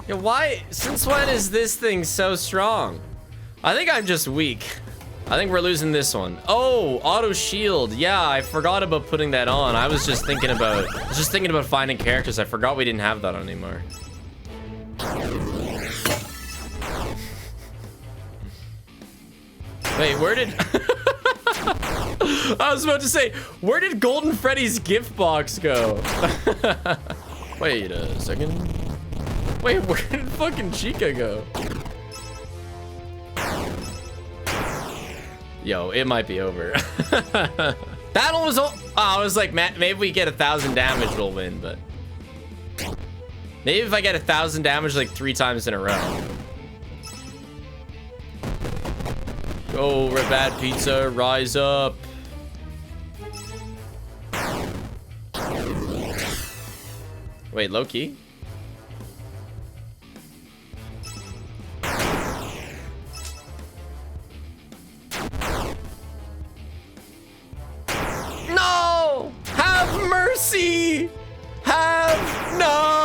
Speaker 1: Yo, why? Since when is this thing so strong? I think I'm just weak. I think we're losing this one. Oh, auto shield. Yeah, I forgot about putting that on. I was just thinking about finding characters. I forgot we didn't have that on anymore. Wait, where did... I was about to say, where did Golden Freddy's gift box go? Wait a second. Wait, where did fucking Chica go? Yo, it might be over. That one was... Oh, I was like, maybe we get 1,000 damage, we'll win, but... Maybe if I get 1,000 damage like 3 times in a row. Go, Red Bad Pizza, rise up. Wait, low-key? No! Have mercy! No!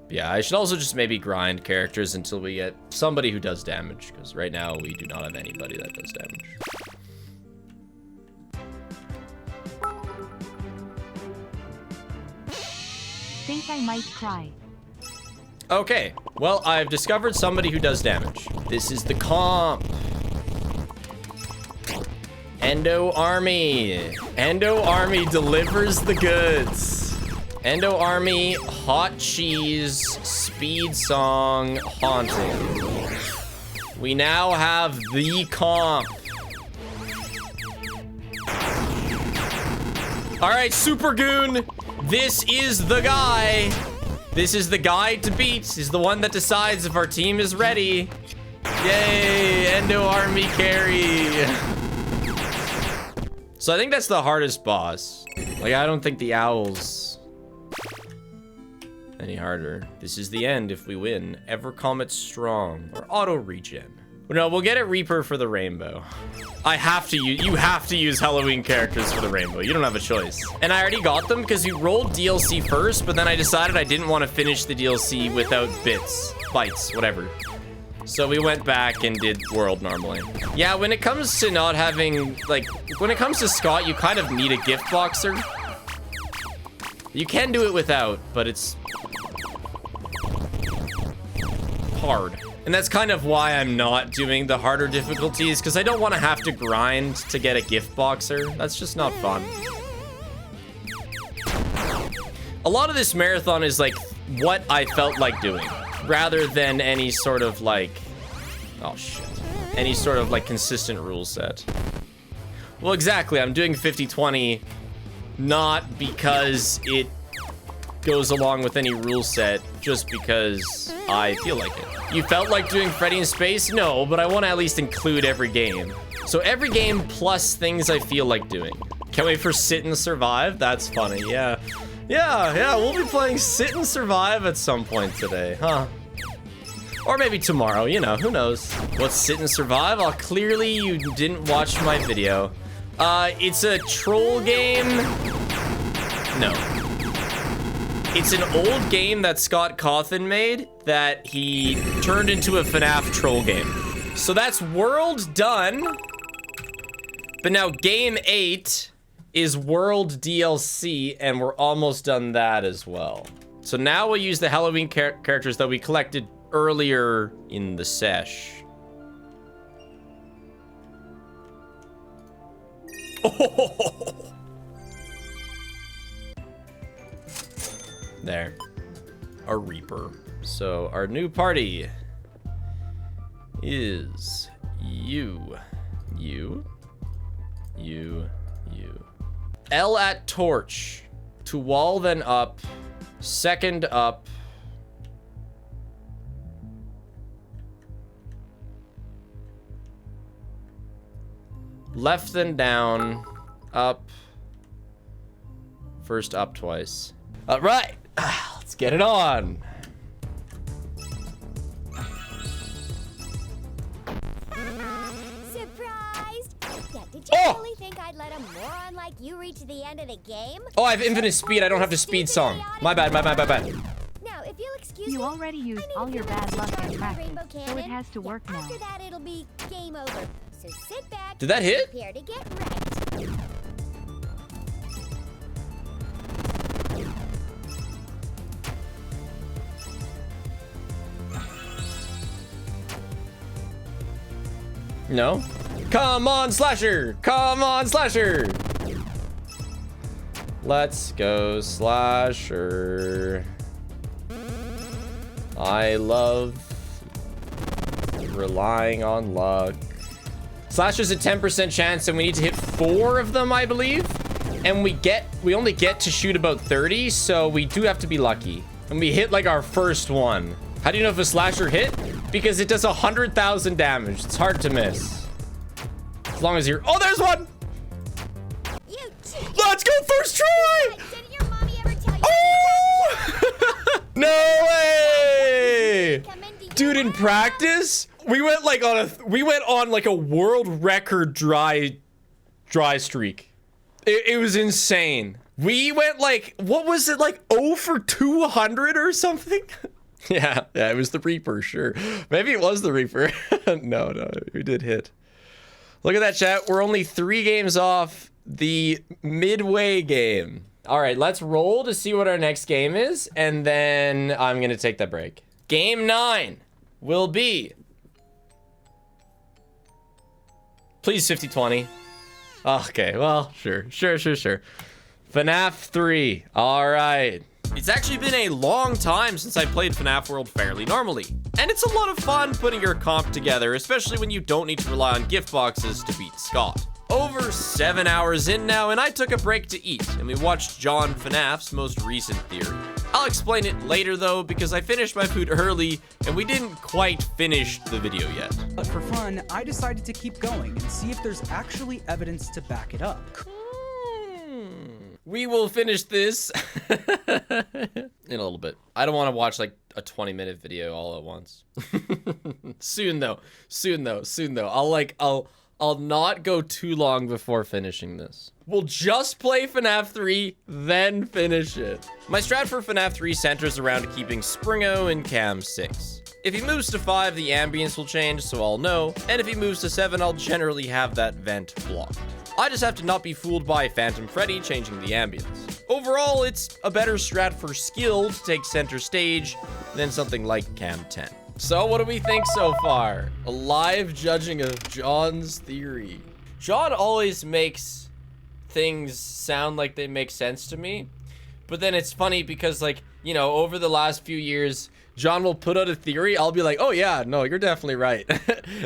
Speaker 1: Yeah, I should also just maybe grind characters until we get somebody who does damage, because right now we do not have anybody that does damage.
Speaker 2: Think I might cry.
Speaker 1: Okay, well, I've discovered somebody who does damage. This is the comp. Endo Army. Endo Army delivers the goods. Endo Army, hot cheese, speed song, haunting. We now have the comp. All right, Super Goon. This is the guy. This is the guy to beat. He's the one that decides if our team is ready. Yay, Endo Army carry. So I think that's the hardest boss. Like, I don't think the owl's any harder. This is the end if we win. Ever Comet Strong or auto regen. No, we'll get a Reaper for the rainbow. I have to use, you have to use Halloween characters for the rainbow. You don't have a choice. And I already got them because we rolled DLC first, but then I decided I didn't want to finish the DLC without bites, whatever. So we went back and did world normally. Yeah, when it comes to not having, like, when it comes to Scott, you kind of need a gift boxer. You can do it without, but it's hard. And that's kind of why I'm not doing the harder difficulties, because I don't want to have to grind to get a gift boxer. That's just not fun. A lot of this marathon is like what I felt like doing, rather than any sort of like, oh shit. any sort of like consistent rule set. Well, exactly. I'm doing 50-20 not because it goes along with any rule set, just because I feel like it. You felt like doing Freddy in Space? No, but I want to at least include every game. So every game plus things I feel like doing. Can't wait for SitNSurvive. That's funny. Yeah, we'll be playing SitNSurvive at some point today, huh? Or maybe tomorrow, you know, who knows? What's SitNSurvive? Oh, clearly you didn't watch my video. It's a troll game. No. It's an old game that Scott Cawthon made that he turned into a FNAF troll game. So that's world done. But now game 8 is world DLC, and we're almost done that as well. So now we'll use the Halloween characters that we collected earlier in the sesh. Oh. There. A Reaper. So our new party is you. L at torch. To wall, then up. Second up. Left, then down. Up. First up twice. All right. Let's get it on.
Speaker 10: Surprised? Yeah, did you really think I'd let a moron like you reach the end of the game?
Speaker 1: Oh, I have infinite speed. I don't have to speed song. My bad.
Speaker 10: Now, if you'll excuse
Speaker 2: You
Speaker 10: me,
Speaker 2: already used all your bad luck in practice, so it has to work now.
Speaker 10: after that, it'll be game over. So sit back.
Speaker 1: Did that hit?
Speaker 10: Prepare to get wrecked.
Speaker 1: No? Come on, Slasher! Come on, Slasher! Let's go, Slasher. I love relying on luck. Slasher's a 10% chance, and we need to hit 4 of them, I believe. And we only get to shoot about 30, so we do have to be lucky. And we hit like our first one. How do you know if a Slasher hit? Because it does 100,000 damage. It's hard to miss. As long as you're... Oh, there's one! Let's go first try!
Speaker 10: Didn't your mommy ever tell you?
Speaker 1: Oh! No way! Dude, in practice, we went on like a world record dry streak. It was insane. We went like, what was it, like 0 for 200 or something? Yeah, it was the Reaper, sure. Maybe it was the Reaper. No, we did hit. Look at that, chat. We're only 3 games off the midway game. All right, let's roll to see what our next game is, and then I'm gonna take that break. Game 9 will be... Please 50-20. Okay, well, sure. FNAF 3, all right. It's actually been a long time since I played FNAF World fairly normally. And it's a lot of fun putting your comp together, especially when you don't need to rely on gift boxes to beat Scott. Over 7 hours in now, and I took a break to eat, and we watched John FNAF's most recent theory. I'll explain it later though, because I finished my food early, and we didn't quite finish the video yet.
Speaker 11: But for fun, I decided to keep going and see if there's actually evidence to back it up.
Speaker 1: We will finish this in a little bit. I don't want to watch like a 20-minute video all at once. Soon though. I'll not go too long before finishing this. We'll just play FNAF 3, then finish it. My strat for FNAF 3 centers around keeping Springo in cam 6. If he moves to 5, the ambience will change, so I'll know. And if he moves to 7, I'll generally have that vent blocked. I just have to not be fooled by Phantom Freddy changing the ambience. Overall, it's a better strat for skill to take center stage than something like cam 10. So what do we think so far? A live judging of John's theory. John always makes things sound like they make sense to me, but then it's funny because, like, you know, over the last few years, John will put out a theory. I'll be like, oh yeah, no, you're definitely right.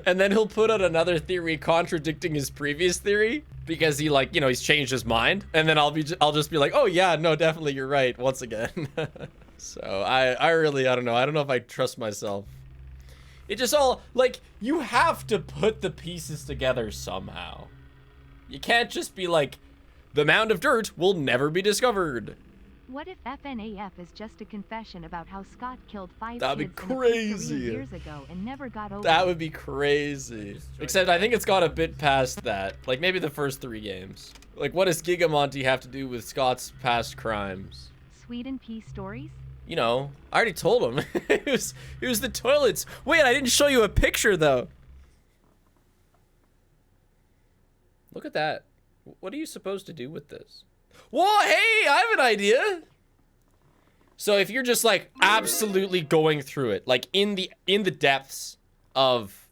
Speaker 1: And then he'll put out another theory contradicting his previous theory because he like, you know, he's changed his mind. And then I'll just be like, oh yeah, no, definitely you're right once again. So I really, I don't know. I don't know if I trust myself. It just all like, you have to put the pieces together somehow. You can't just be like, the mound of dirt will never be discovered.
Speaker 2: What if FNAF is just a confession about how Scott killed 5
Speaker 1: That'd be
Speaker 2: kids in a
Speaker 1: crazy.
Speaker 2: pizzeria years ago and never got over
Speaker 1: That
Speaker 2: it?
Speaker 1: would be crazy. Except I think it's got a bit past that. Like maybe the first 3 games. Like what does Gigamonty have to do with Scott's past crimes?
Speaker 2: Sweden P stories?
Speaker 1: You know, I already told him. it was the toilets. Wait, I didn't show you a picture though. Look at that. What are you supposed to do with this? Whoa, hey, I have an idea. So if you're just like absolutely going through it, like in the depths of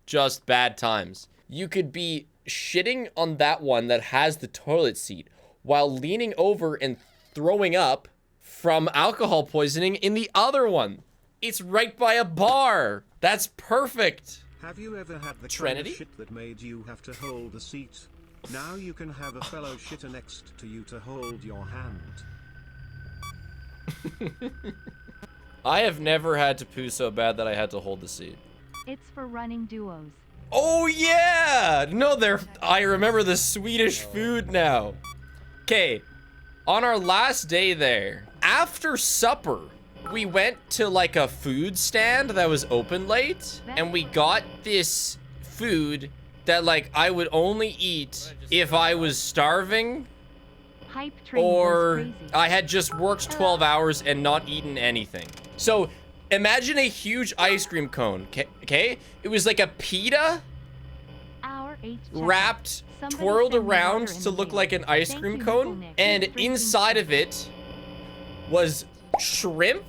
Speaker 1: just bad times, you could be shitting on that one that has the toilet seat while leaning over and throwing up from alcohol poisoning in the other one. It's right by a bar. That's perfect.
Speaker 4: Have you ever had the
Speaker 1: Trinity?
Speaker 4: kind of shit that made you have to hold the seat? Now you can have a fellow shitter next to you to hold your hand.
Speaker 1: I have never had to poo so bad that I had to hold the seat.
Speaker 2: It's for running duos.
Speaker 1: Oh yeah! No, I remember the Swedish food now. Okay, on our last day there, after supper, we went to like a food stand that was open late, and we got this food that like I would only eat if I was starving
Speaker 2: Hype train
Speaker 1: or
Speaker 2: goes crazy.
Speaker 1: I had just worked 12 hours and not eaten anything. So imagine a huge ice cream cone, okay? It was like a pita
Speaker 2: Our H
Speaker 1: wrapped,
Speaker 2: Somebody
Speaker 1: twirled
Speaker 2: send me
Speaker 1: around
Speaker 2: water in
Speaker 1: to
Speaker 2: the
Speaker 1: look
Speaker 2: mail.
Speaker 1: like an ice
Speaker 2: Thank
Speaker 1: cream
Speaker 2: you,
Speaker 1: cone,
Speaker 2: Nick.
Speaker 1: and
Speaker 2: Drinking
Speaker 1: inside of it was shrimp,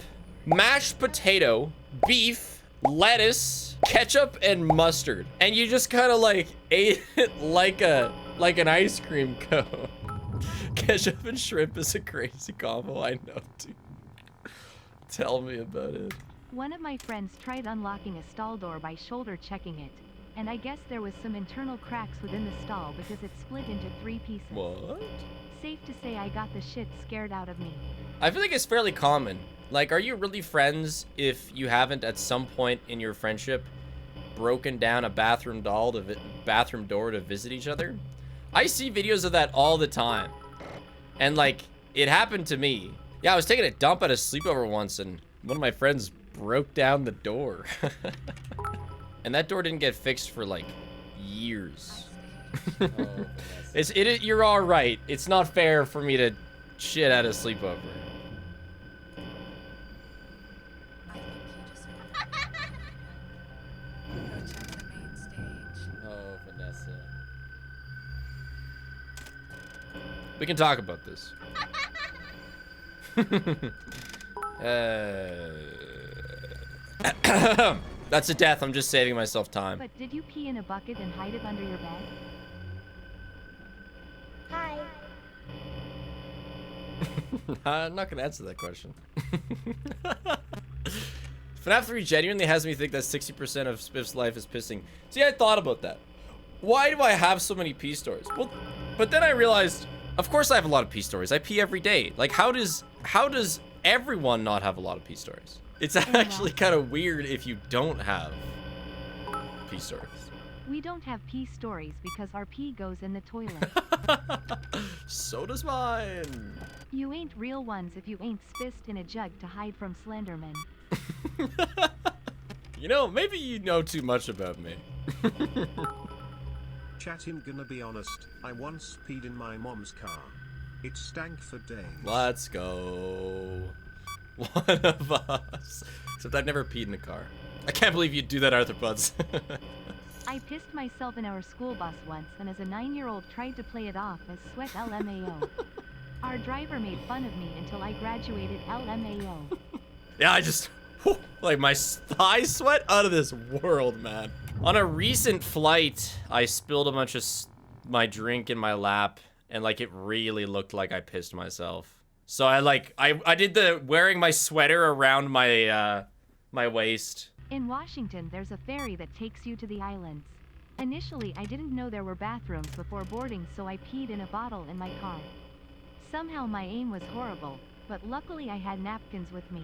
Speaker 1: mashed potato, beef, lettuce, ketchup, and mustard. And you just kind of like ate it like an ice cream cone. Ketchup and shrimp is a crazy combo, I know, dude. Tell me about it.
Speaker 2: One of my friends tried unlocking a stall door by shoulder checking it, and I guess there was some internal cracks within the stall because it split into 3 pieces.
Speaker 1: What?
Speaker 2: Safe to say I got the shit scared out of me.
Speaker 1: I feel like it's fairly common. Like, are you really friends if you haven't at some point in your friendship broken down a bathroom door to visit each other? I see videos of that all the time. And like, it happened to me. Yeah, I was taking a dump at a sleepover once and one of my friends broke down the door. And that door didn't get fixed for like years. You're all right. It's not fair for me to shit at a sleepover. Oh, Vanessa. We can talk about this. That's a death. I'm just saving myself time.
Speaker 2: But did you pee in a bucket and hide it under your bed?
Speaker 10: Hi.
Speaker 1: I'm not gonna answer that question. FNAF 3 genuinely has me think that 60% of Spiff's life is pissing. See, I thought about that. Why do I have so many pee stories? Well, but then I realized, of course I have a lot of pee stories. I pee every day. Like, how does everyone not have a lot of pee stories? It's actually kind of weird if you don't have pee stories.
Speaker 2: We don't have pee stories because our pee goes in the toilet.
Speaker 1: So does mine.
Speaker 2: You ain't real ones if you ain't spissed in a jug to hide from Slenderman.
Speaker 1: You know, maybe you know too much about me.
Speaker 4: Chat, I'm gonna be honest, I once peed in my mom's car. It stank for days.
Speaker 1: Let's go. One of us. Except I've never peed in a car. I can't believe you'd do that, Arthropods.
Speaker 2: I pissed myself in our school bus once and as a 9-year-old tried to play it off as sweat LMAO. Our driver made fun of me until I graduated LMAO.
Speaker 1: Yeah, I just, like my thigh sweat out of this world, man. On a recent flight, I spilled a bunch of my drink in my lap and like it really looked like I pissed myself. So I did the wearing my sweater around my my waist.
Speaker 2: In Washington, there's a ferry that takes you to the islands. Initially, I didn't know there were bathrooms before boarding, so I peed in a bottle in my car. Somehow my aim was horrible, but luckily I had napkins with me.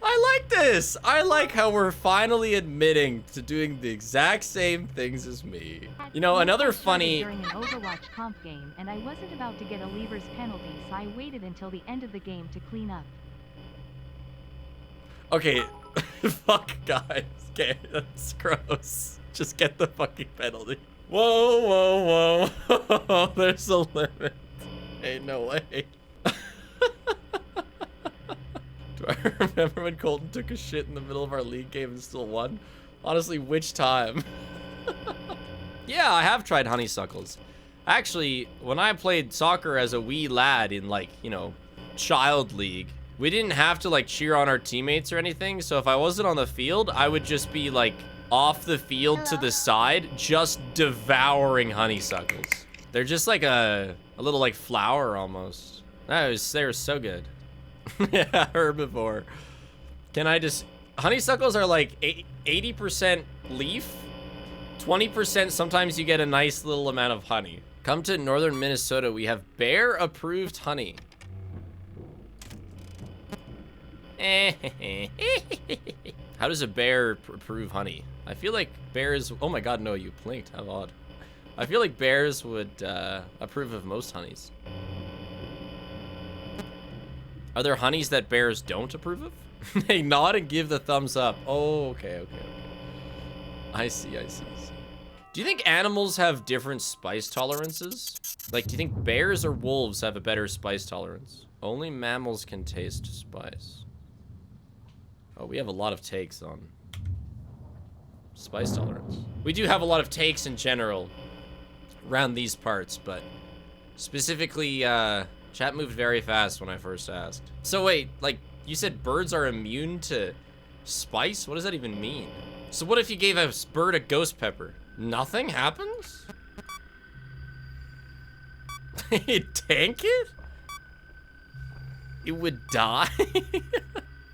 Speaker 1: I like this. I like how we're finally admitting to doing the exact same things as me. You know, another funny...
Speaker 2: During an Overwatch comp game, and I wasn't about to get a leavers penalty, so I waited until the end of the game to clean up.
Speaker 1: Okay, fuck guys. Okay, that's gross. Just get the fucking penalty. Whoa, whoa, whoa. There's a limit. Ain't no way. Do I remember when Colton took a shit in the middle of our league game and still won? Honestly, which time? Yeah, I have tried honeysuckles. Actually, when I played soccer as a wee lad in, like, you know, child league, we didn't have to, like, cheer on our teammates or anything. So if I wasn't on the field, I would just be, like, off the field to the side, just devouring honeysuckles. They're just like a little, like, flower almost. They were so good. Yeah, herbivore. Can I just... Honeysuckles are like 80% leaf, 20% sometimes you get a nice little amount of honey. Come to northern Minnesota, we have bear approved honey. How does a bear approve honey? I feel like bears... Oh my god, no, you blinked. How odd. I feel like bears would approve of most honeys. Are there honeys that bears don't approve of? They nod and give the thumbs up. Oh, okay. I see. Do you think animals have different spice tolerances? Like, do you think bears or wolves have a better spice tolerance? Only mammals can taste spice. Oh, we have a lot of takes on spice tolerance. We do have a lot of takes in general around these parts, but specifically, chat moved very fast when I first asked. So wait, like, you said birds are immune to spice? What does that even mean? So what if you gave a bird a ghost pepper? Nothing happens? It'd tank it? It would die?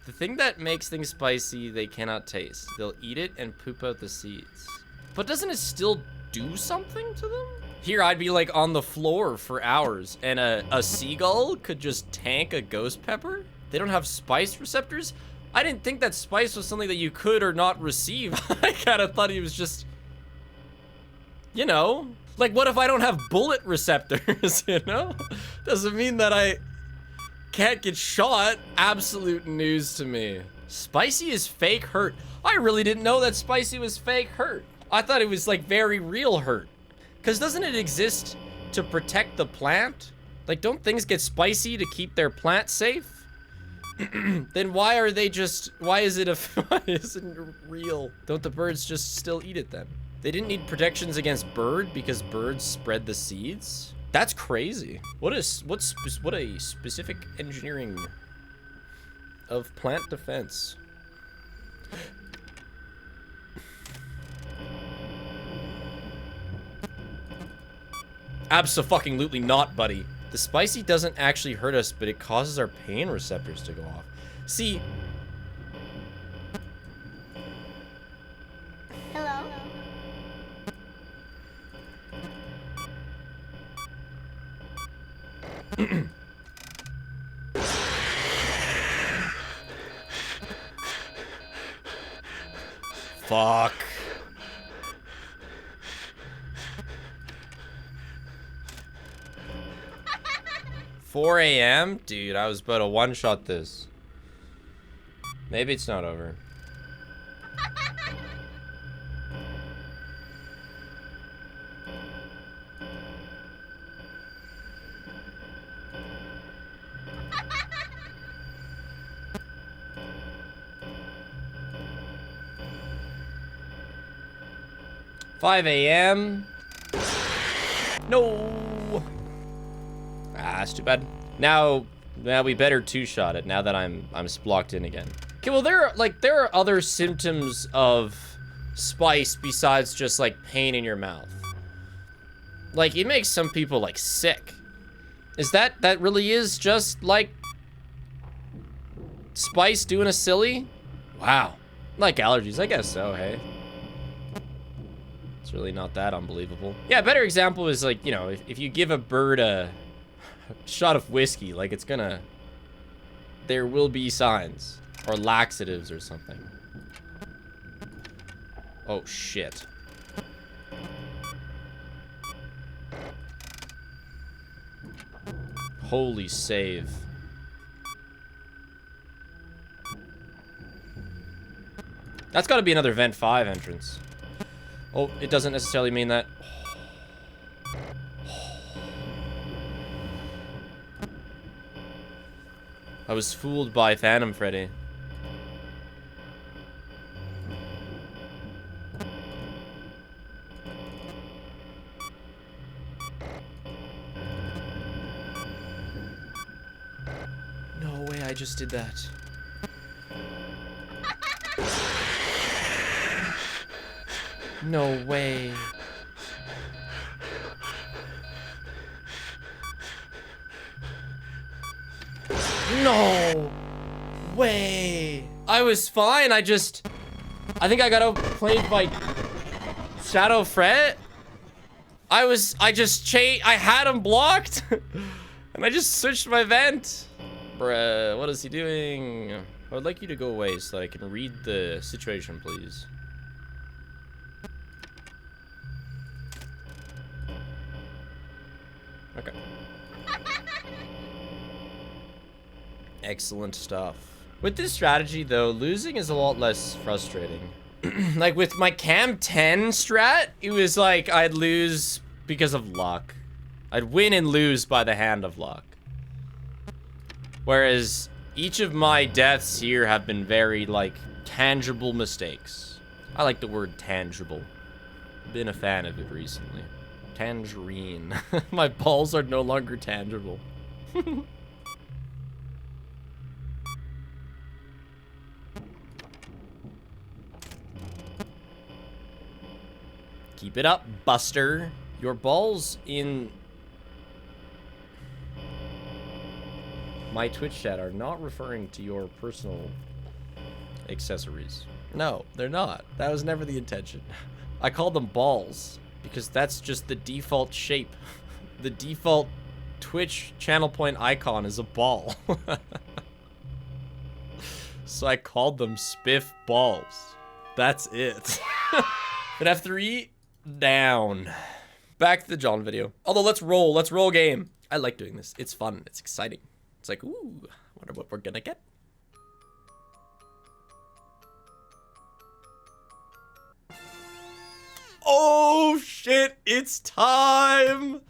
Speaker 1: The thing that makes things spicy, they cannot taste. They'll eat it and poop out the seeds. But doesn't it still do something to them? Here, I'd be like on the floor for hours, and a seagull could just tank a ghost pepper? They don't have spice receptors? I didn't think that spice was something that you could or not receive. I kind of thought he was just, you know, like, what if I don't have bullet receptors, you know? Doesn't mean that I can't get shot. Absolute news to me. Spicy is fake hurt. I really didn't know that spicy was fake hurt. I thought it was like very real hurt. Because doesn't it exist to protect the plant? Like, don't things get spicy to keep their plant safe? Then why are they just... Why isn't it real? Don't the birds just still eat it then? They didn't need protections against bird because birds spread the seeds? That's crazy. What a specific engineering of plant defense. Abso-fucking-lutely not, buddy. The spicy doesn't actually hurt us, but it causes our pain receptors to go off. See...
Speaker 10: Hello?
Speaker 1: Fuck. $4 a.m.? Dude, I was about to one-shot this. Maybe it's not over. $5 a.m. No. That's too bad. Now we better two-shot it now that I'm splocked in again. Okay, well there are other symptoms of spice besides just like pain in your mouth. Like, it makes some people like sick. Is that really is just like Spice doing a silly? Wow. Like allergies, I guess so, hey. It's really not that unbelievable. Yeah, a better example is like, you know, if you give a bird a shot of whiskey, like it's gonna... There will be signs. Or laxatives or something. Oh, shit. Holy save. That's gotta be another Vent 5 entrance. Oh, it doesn't necessarily mean that. I was fooled by Phantom Freddy. No way, I just did that. No way. No way. I was fine. I think I got outplayed by Shadow Fret. I had him blocked. And I just switched my vent. Bruh, what is he doing? I would like you to go away so that I can read the situation, please. Okay. Excellent stuff. With this strategy, though, losing is a lot less frustrating. Like, with my Cam 10 strat, it was like I'd lose because of luck. I'd win and lose by the hand of luck. Whereas, each of my deaths here have been very, like, tangible mistakes. I like the word tangible. Been a fan of it recently. Tangerine. My balls are no longer tangible. Keep it up, Buster. Your balls in my Twitch chat are not referring to your personal accessories. No, they're not. That was never the intention. I called them balls because that's just the default shape. The default Twitch channel point icon is a ball. So I called them spiff balls. That's it. But F3 down. Back to the John video. Although let's roll game. I like doing this. It's fun. It's exciting. It's like, ooh, I wonder what we're gonna get. Oh shit, it's time.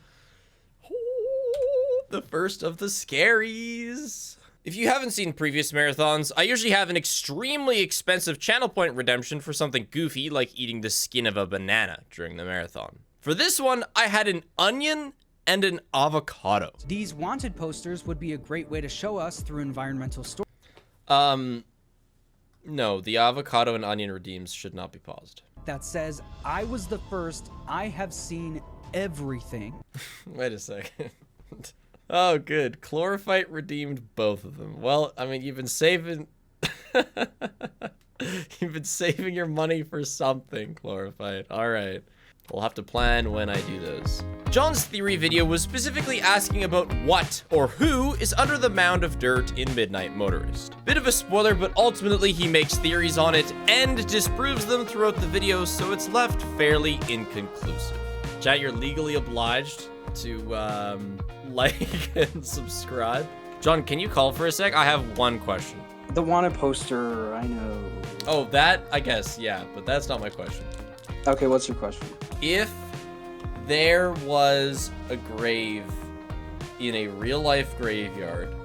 Speaker 1: Ooh, the first of the scaries. If you haven't seen previous marathons, I usually have an extremely expensive channel point redemption for something goofy like eating the skin of a banana during the marathon. For this one, I had an onion and an avocado.
Speaker 11: These wanted posters would be a great way to show us through environmental story.
Speaker 1: No, the avocado and onion redeems should not be paused.
Speaker 11: That says, I was the first, I have seen everything.
Speaker 1: Wait a second. Oh, good. Chlorophyte redeemed both of them. Well, I mean, you've been saving... You've been saving your money for something, Chlorophyte. All right. We'll have to plan when I do those. John's theory video was specifically asking about what or who is under the mound of dirt in Midnight Motorist. Bit of a spoiler, but ultimately he makes theories on it and disproves them throughout the video, so it's left fairly inconclusive. Chat, you're legally obliged to like and subscribe. John, can you call for a sec? I have one question.
Speaker 12: The wanted poster, I know.
Speaker 1: Oh, that, I guess, yeah, but that's not my question.
Speaker 12: Okay, what's your question?
Speaker 1: If there was a grave in a real-life graveyard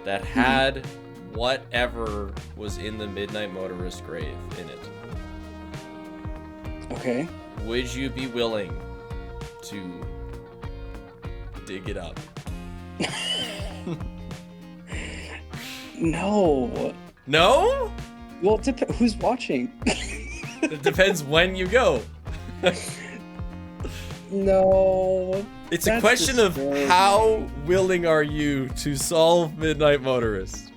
Speaker 1: that had whatever was in the Midnight Motorist grave in it,
Speaker 12: okay,
Speaker 1: would you be willing to dig it up?
Speaker 12: No.
Speaker 1: No?
Speaker 12: Well, who's watching?
Speaker 1: It depends when you go.
Speaker 12: No.
Speaker 1: It's a question of how willing are you to solve Midnight Motorist?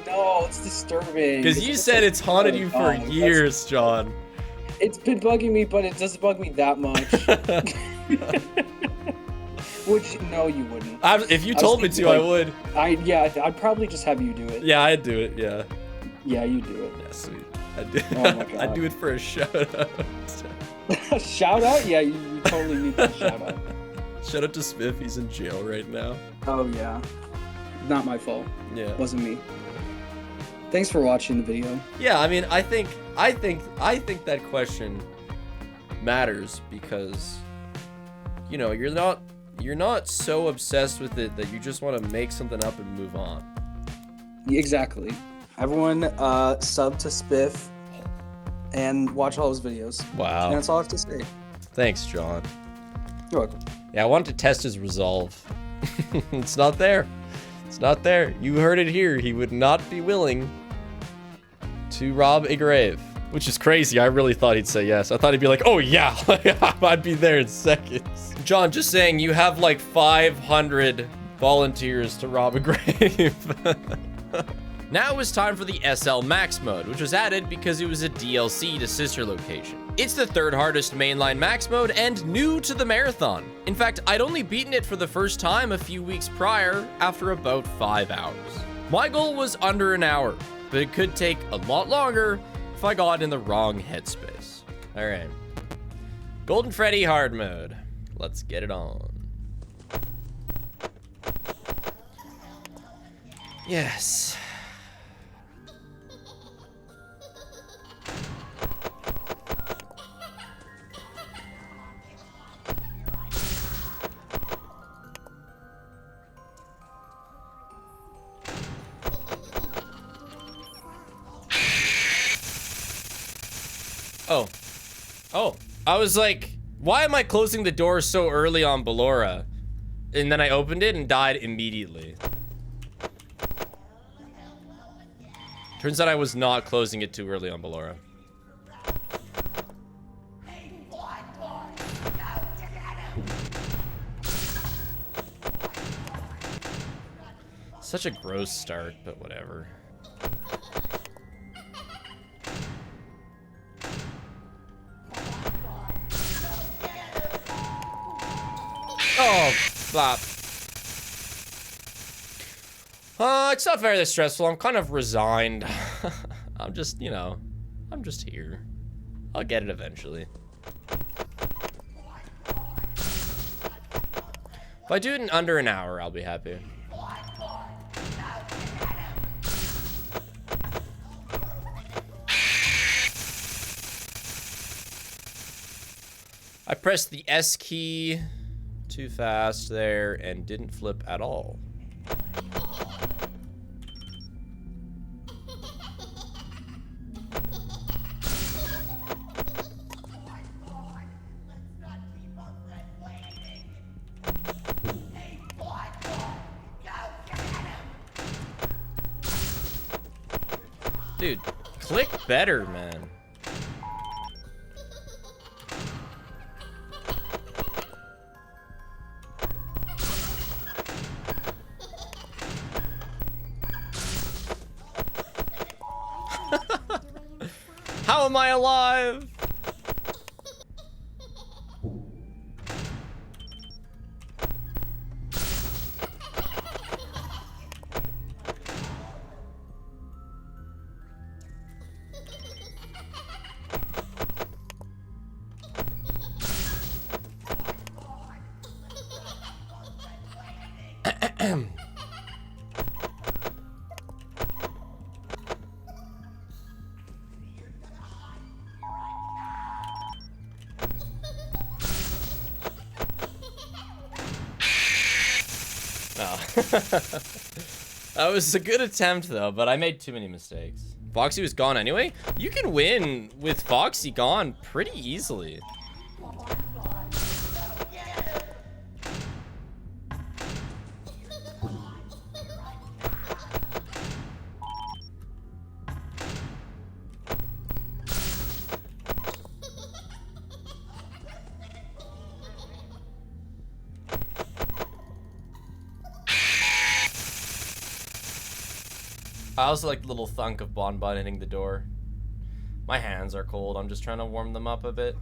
Speaker 12: No, it's disturbing.
Speaker 1: Because you said it's haunted you for years, John.
Speaker 12: It's been bugging me, but it doesn't bug me that much. Which, no, you wouldn't.
Speaker 1: If you told me to, I would.
Speaker 12: I'd probably just have you do it.
Speaker 1: Yeah, I'd do it, yeah.
Speaker 12: Yeah, you do it.
Speaker 1: Yeah, sweet. I'd do,
Speaker 12: oh my God.
Speaker 1: I'd do it for a shout-out.
Speaker 12: A shout-out? Yeah, you totally need that shout-out.
Speaker 1: Shout out to Spiff, he's in jail right now.
Speaker 12: Oh, yeah. Not my fault.
Speaker 1: Yeah.
Speaker 12: Wasn't me. Thanks for watching the video.
Speaker 1: Yeah, I mean, I think that question matters because, you know, you're not so obsessed with it that you just want to make something up and move on.
Speaker 12: Exactly. Everyone sub to Spiff and watch all his videos.
Speaker 1: Wow.
Speaker 12: And that's all I have to say.
Speaker 1: Thanks, John.
Speaker 12: You're welcome.
Speaker 1: Yeah, I wanted to test his resolve. It's not there. It's not there. You heard it here. He would not be willing to rob a grave. Which is crazy. I really thought he'd say yes. I thought he'd be like, oh yeah, I'd be there in seconds. John, just saying, you have like 500 volunteers to rob a grave. Now it was time for the SL Max mode, which was added because it was a DLC to Sister Location. It's the third hardest mainline max mode and new to the marathon. In fact, I'd only beaten it for the first time a few weeks prior after about 5 hours. My goal was under an hour, but it could take a lot longer if I got in the wrong headspace. All right, Golden Freddy hard mode. Let's get it on. Yes. Oh, I was like, why am I closing the door so early on Ballora? And then I opened it and died immediately. Turns out I was not closing it too early on Ballora. Such a gross start, but whatever. Oh, flop. It's not very stressful. I'm kind of resigned. I'm just, you know, I'm just here. I'll get it eventually. If I do it in under an hour, I'll be happy. I pressed the S key too fast there and didn't flip at all. Dude, click better, man. How am I alive? That was a good attempt though, but I made too many mistakes. Foxy was gone anyway? You can win with Foxy gone pretty easily. I also like the little thunk of Bonbon hitting the door. My hands are cold. I'm just trying to warm them up a bit.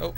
Speaker 1: Oh.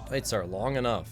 Speaker 1: Fights are long enough.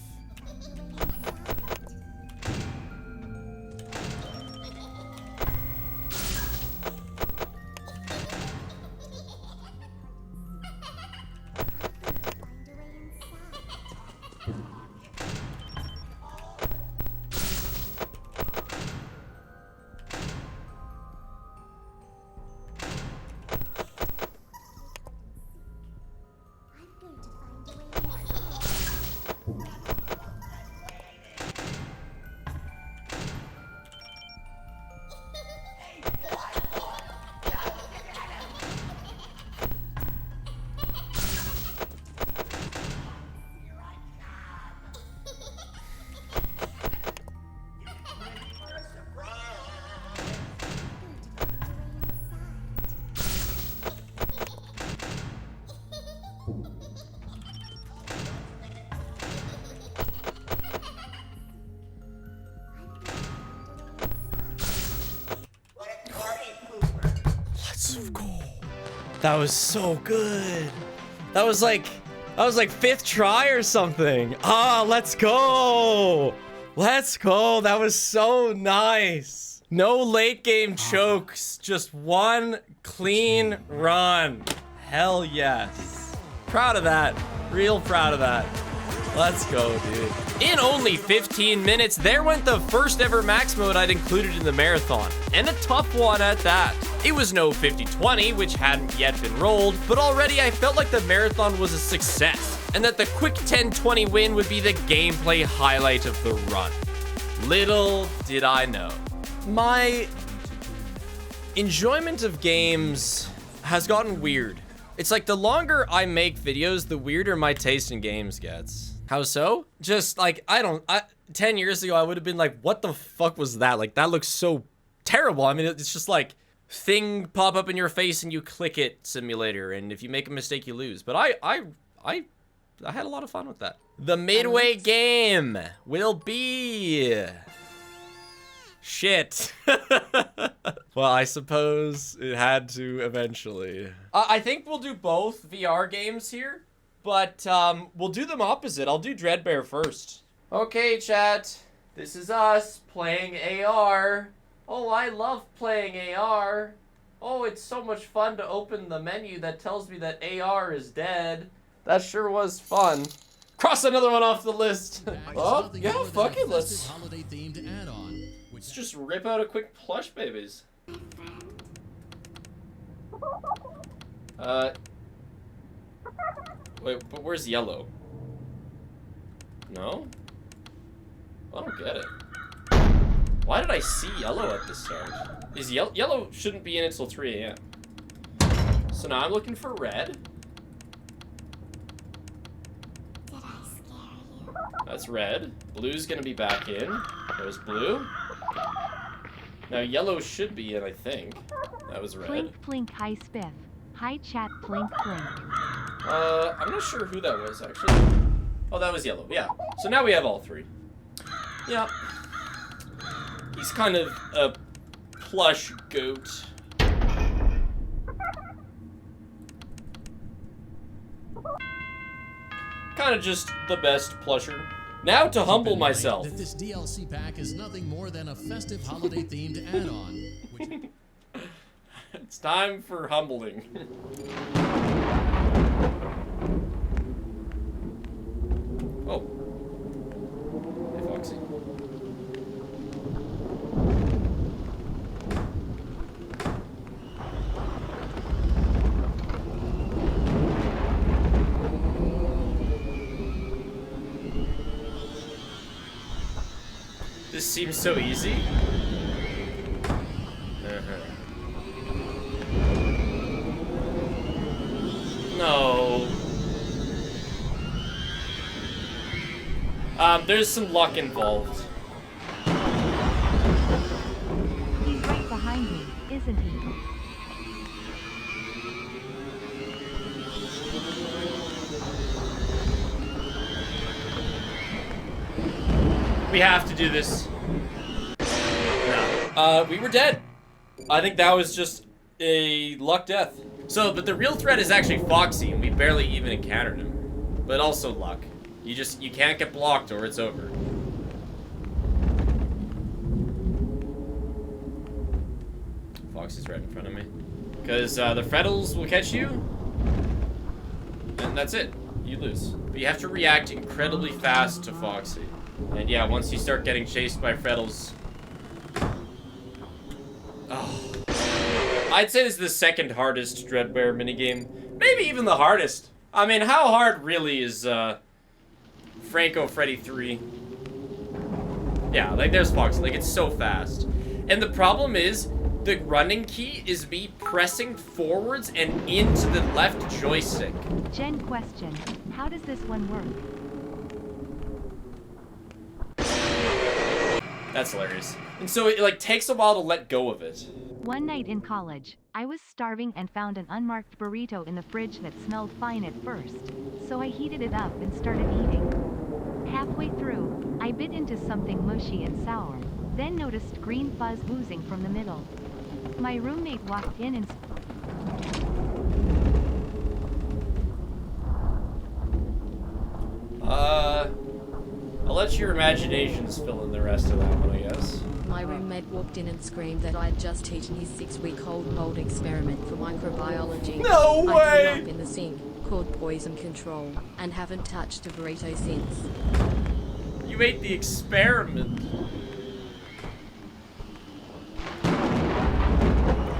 Speaker 1: That was so good. That was like 5th try or something. Ah, let's go. Let's go. That was so nice. No late game chokes, just one clean run. Hell yes. Proud of that. Real proud of that. Let's go, dude. In only 15 minutes, there went the first ever max mode I'd included in the marathon, and a tough one at that. It was no 50-20, which hadn't yet been rolled, but already I felt like the marathon was a success, and that the quick 10-20 win would be the gameplay highlight of the run. Little did I know. My enjoyment of games has gotten weird. It's like the longer I make videos, the weirder my taste in games gets. How so? Just like, 10 years ago, I would have been like, what the fuck was that? Like, that looks so terrible. I mean, it's just like, thing pop up in your face and you click it simulator, and if you make a mistake, you lose. But I had a lot of fun with that. The midway game will be... shit. Well, I suppose it had to eventually. I think we'll do both VR games here, but we'll do them opposite. I'll do Dreadbear first. Okay, chat. This is us playing AR. Oh, I love playing AR. Oh, it's so much fun to open the menu that tells me that AR is dead. That sure was fun. Cross another one off the list. Oh, yeah, fuck it, let's just rip out a quick plush babies. Wait, but where's yellow? No? I don't get it. Why did I see yellow at the start? Is yellow shouldn't be in until 3 AM. So now I'm looking for red.
Speaker 10: Did I scare you?
Speaker 1: That's red. Blue's gonna be back in. There's blue. Now yellow should be in, I think. That was red.
Speaker 2: Plink, plink, hi spiff. Hi chat, plink, plink.
Speaker 1: I'm not sure who that was, actually. Oh, that was yellow, yeah. So now we have all three. Yeah. He's kind of a plush goat. Kind of just the best plusher. Now to humble myself.
Speaker 13: That this DLC pack is nothing more than a festive holiday-themed add-on. Which...
Speaker 1: It's time for humbling. Oh. Hey, Foxy. This seems so easy. No. There's some luck involved.
Speaker 2: He's right behind me, isn't he?
Speaker 1: We have to do this. No. We were dead. I think that was just a luck death. So, but the real threat is actually Foxy, and we barely even encountered him. But also luck. You can't get blocked or it's over. Foxy's right in front of me. Because the Freddles will catch you. And that's it. You lose. But you have to react incredibly fast to Foxy. And yeah, once you start getting chased by Freddles... Oh. I'd say this is the second hardest Dreadbear minigame. Maybe even the hardest. I mean, how hard really is Franco Freddy 3? Yeah, like there's Foxy. Like it's so fast. And the problem is, the running key is me pressing forwards and into the left joystick.
Speaker 2: Gen question, how does this one work?
Speaker 1: That's hilarious. And so it like takes a while to let go of it.
Speaker 2: One night in college, I was starving and found an unmarked burrito in the fridge that smelled fine at first, so I heated it up and started eating. Halfway through, I bit into something mushy and sour, then noticed green fuzz oozing from the middle. My roommate walked in and...
Speaker 1: I'll let your imaginations fill in the rest of that one, I guess.
Speaker 3: My roommate walked in and screamed that I'd just eaten his 6-week-old mold experiment for microbiology.
Speaker 1: No way!
Speaker 3: I threw up in the sink, called poison control, and haven't touched a burrito since.
Speaker 1: You ate the experiment.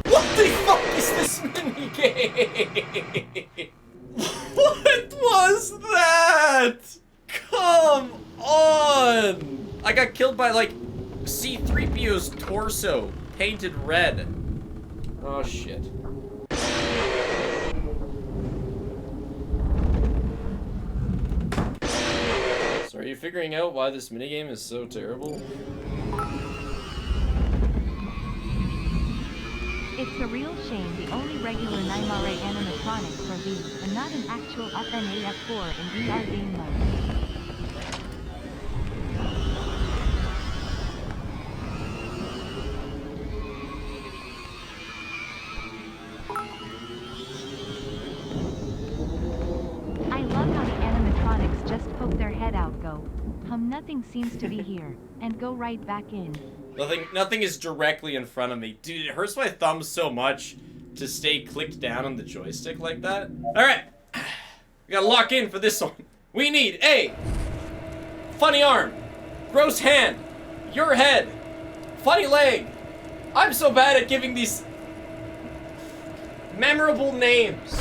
Speaker 1: What the fuck is this minigame? What was that? Come on! I got killed by like C-3PO's torso painted red. Oh shit. So are you figuring out why this minigame is so terrible?
Speaker 2: It's a real shame the only regular 9RA animatronics for V, and not an actual FNAF 4 in VR game mode. I love how the animatronics just poke their head out, go, nothing seems to be here, and go right back in.
Speaker 1: Nothing is directly in front of me. Dude, it hurts my thumbs so much to stay clicked down on the joystick like that. Alright. We gotta lock in for this one. We need a funny arm, gross hand, your head, funny leg. I'm so bad at giving these memorable names.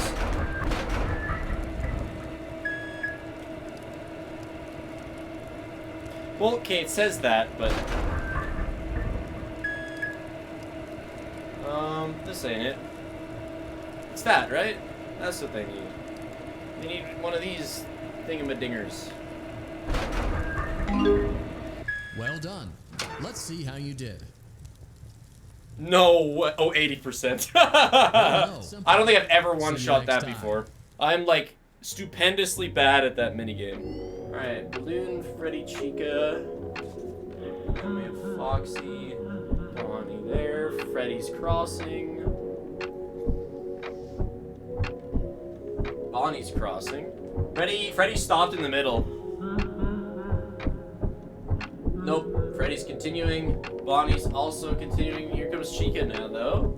Speaker 1: Well, okay, it says that, but... this ain't it. It's that, right? That's what they need. They need one of these thingamadingers.
Speaker 13: Well done. Let's see how you did.
Speaker 1: No, oh, 80%. I don't think I've ever one-shot that before. I'm like stupendously bad at that minigame. Alright, Balloon, Freddy, Chica. Then we have Foxy, Bonnie there, Freddy's crossing. Bonnie's crossing. Freddy stopped in the middle. Nope, Freddy's continuing. Bonnie's also continuing. Here comes Chica now, though.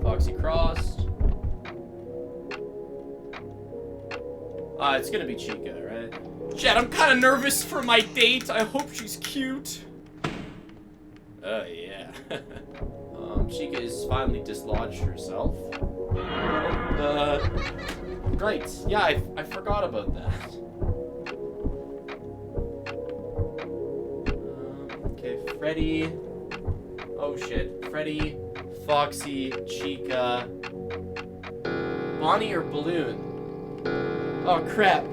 Speaker 1: Foxy crossed. It's gonna be Chica, right? Shit, I'm kind of nervous for my date. I hope she's cute. Oh, yeah. Chica is finally dislodged herself. Right. Yeah, I forgot about that. Okay, Freddy. Oh shit. Freddy, Foxy, Chica. Bonnie or Balloon? Oh crap.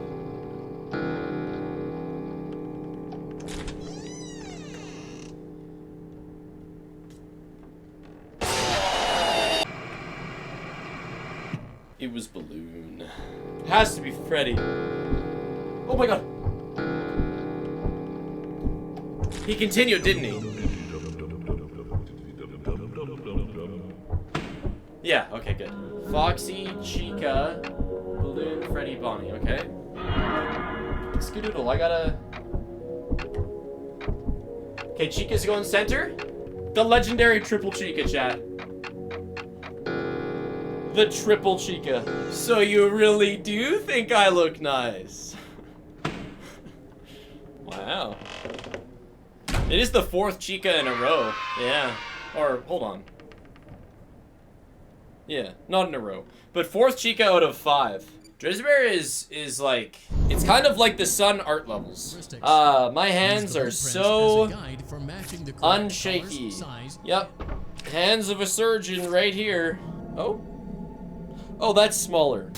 Speaker 1: It was Balloon. Has to be Freddy. Oh my god. He continued, didn't he? Yeah, okay, good. Foxy, Chica, Balloon, Freddy, Bonnie, okay? Skadoodle, I gotta... Okay, Chica's going center. The legendary triple Chica, chat. The triple Chica. So you really do think I look nice? Wow. It is the 4th Chica in a row. Yeah. Or, hold on. Yeah, not in a row. But 4th Chica out of 5. Dreadbear is like... It's kind of like the sun art levels. My hands are so... unshaky. Yep. Hands of a surgeon right here. Oh? Oh, that's smaller.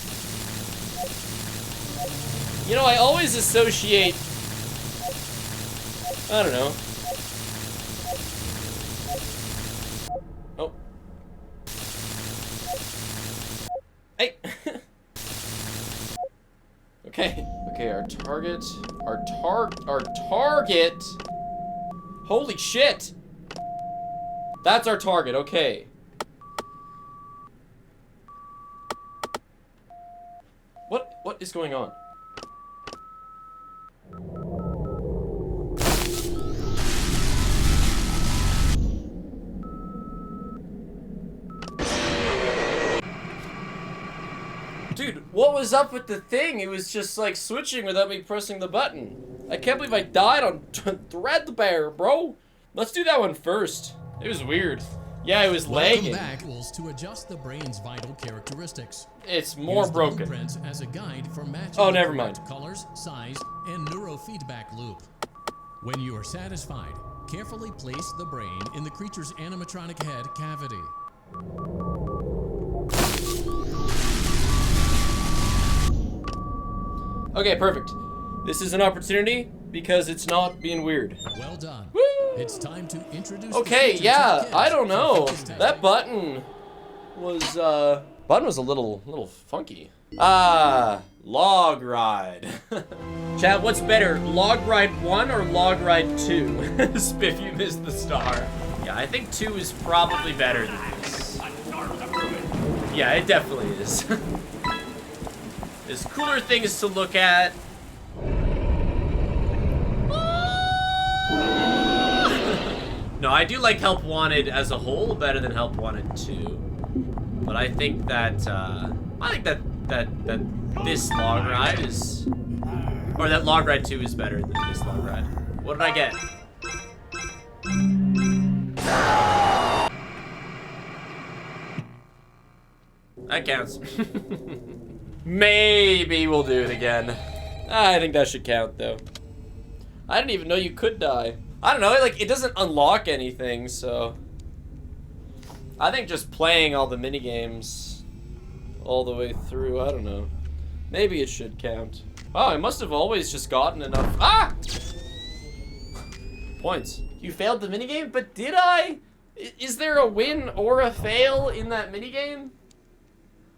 Speaker 1: You know, I always associate... I don't know. Oh. Hey! Okay. Okay, our target... Our target... Holy shit! That's our target, okay. What is going on? Dude, what was up with the thing? It was just like switching without me pressing the button. I can't believe I died on Dreadbear, bro. Let's do that one first. It was weird. Yeah, it was lagging.
Speaker 13: Welcome back. To adjust the brain's vital characteristics.
Speaker 1: It's more broken.
Speaker 13: As a guide for matching
Speaker 1: oh, never mind.
Speaker 13: Colors, size, and neurofeedback loop. When you are satisfied, carefully place the brain in the creature's animatronic head cavity.
Speaker 1: Okay, perfect. This is an opportunity because it's not being weird.
Speaker 13: Well done.
Speaker 1: Woo!
Speaker 13: It's time to introduce.
Speaker 1: Okay, yeah, I don't know. That button was a little funky. Log ride. Chat, what's better, Log Ride 1 or Log Ride 2? Spiff, you missed the star. Yeah, I think 2 is probably better than this. Yeah, it definitely is. There's cooler things to look at. No, I do like Help Wanted as a whole better than Help Wanted 2. But I think that this Log Ride is, or that Log Ride 2 is better than this Log Ride. What did I get? That counts. Maybe we'll do it again. I think that should count though. I didn't even know you could die. I don't know, like, it doesn't unlock anything, so... I think just playing all the minigames all the way through, I don't know. Maybe it should count. Oh, I must have always just gotten enough... Ah! Points. You failed the minigame? But did I? Is there a win or a fail in that minigame?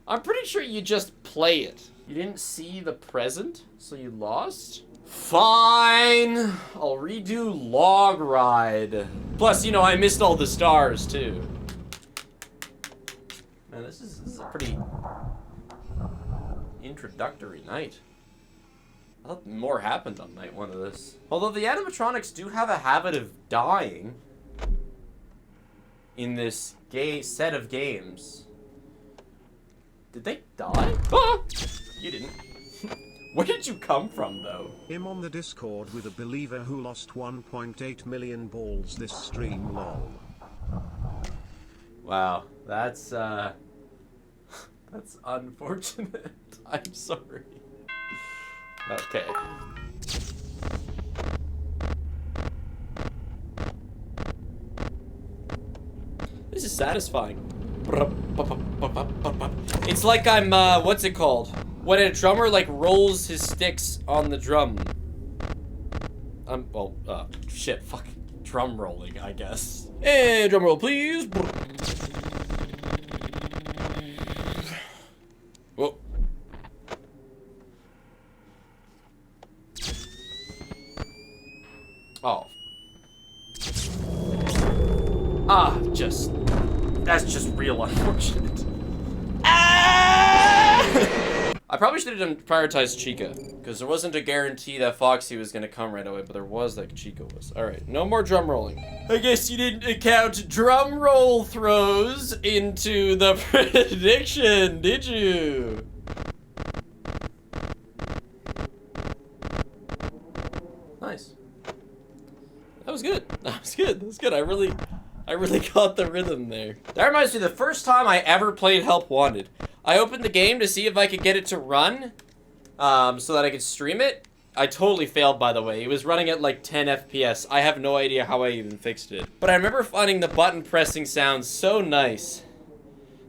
Speaker 1: I'm pretty sure you just play it. You didn't see the present, so you lost? Fine, I'll redo Log Ride. Plus, you know, I missed all the stars, too. Man, this is a pretty introductory night. I thought more happened on night 1 of this. Although the animatronics do have a habit of dying in this set of games. Did they die? Ah! You didn't. Where did you come from, though?
Speaker 4: Him on the Discord with a believer who lost 1.8 million balls this stream, lol.
Speaker 1: Wow, that's That's unfortunate. I'm sorry. Okay. This is satisfying. It's like I'm, what's it called? When a drummer, like, rolls his sticks on the drum. Well, shit, fucking drum rolling, I guess. Hey, drum roll, please. Whoa. Oh. That's just real unfortunate. Ah! I probably should have prioritized Chica, because there wasn't a guarantee that Foxy was gonna come right away, but there was that Chica was. Alright, no more drum rolling. I guess you didn't count drum roll throws into the prediction, did you? Nice. That was good. That was good. That was good. I really caught the rhythm there. That reminds me, the first time I ever played Help Wanted, I opened the game to see if I could get it to run, so that I could stream it. I totally failed, by the way. It was running at like 10 FPS. I have no idea how I even fixed it. But I remember finding the button pressing sound so nice.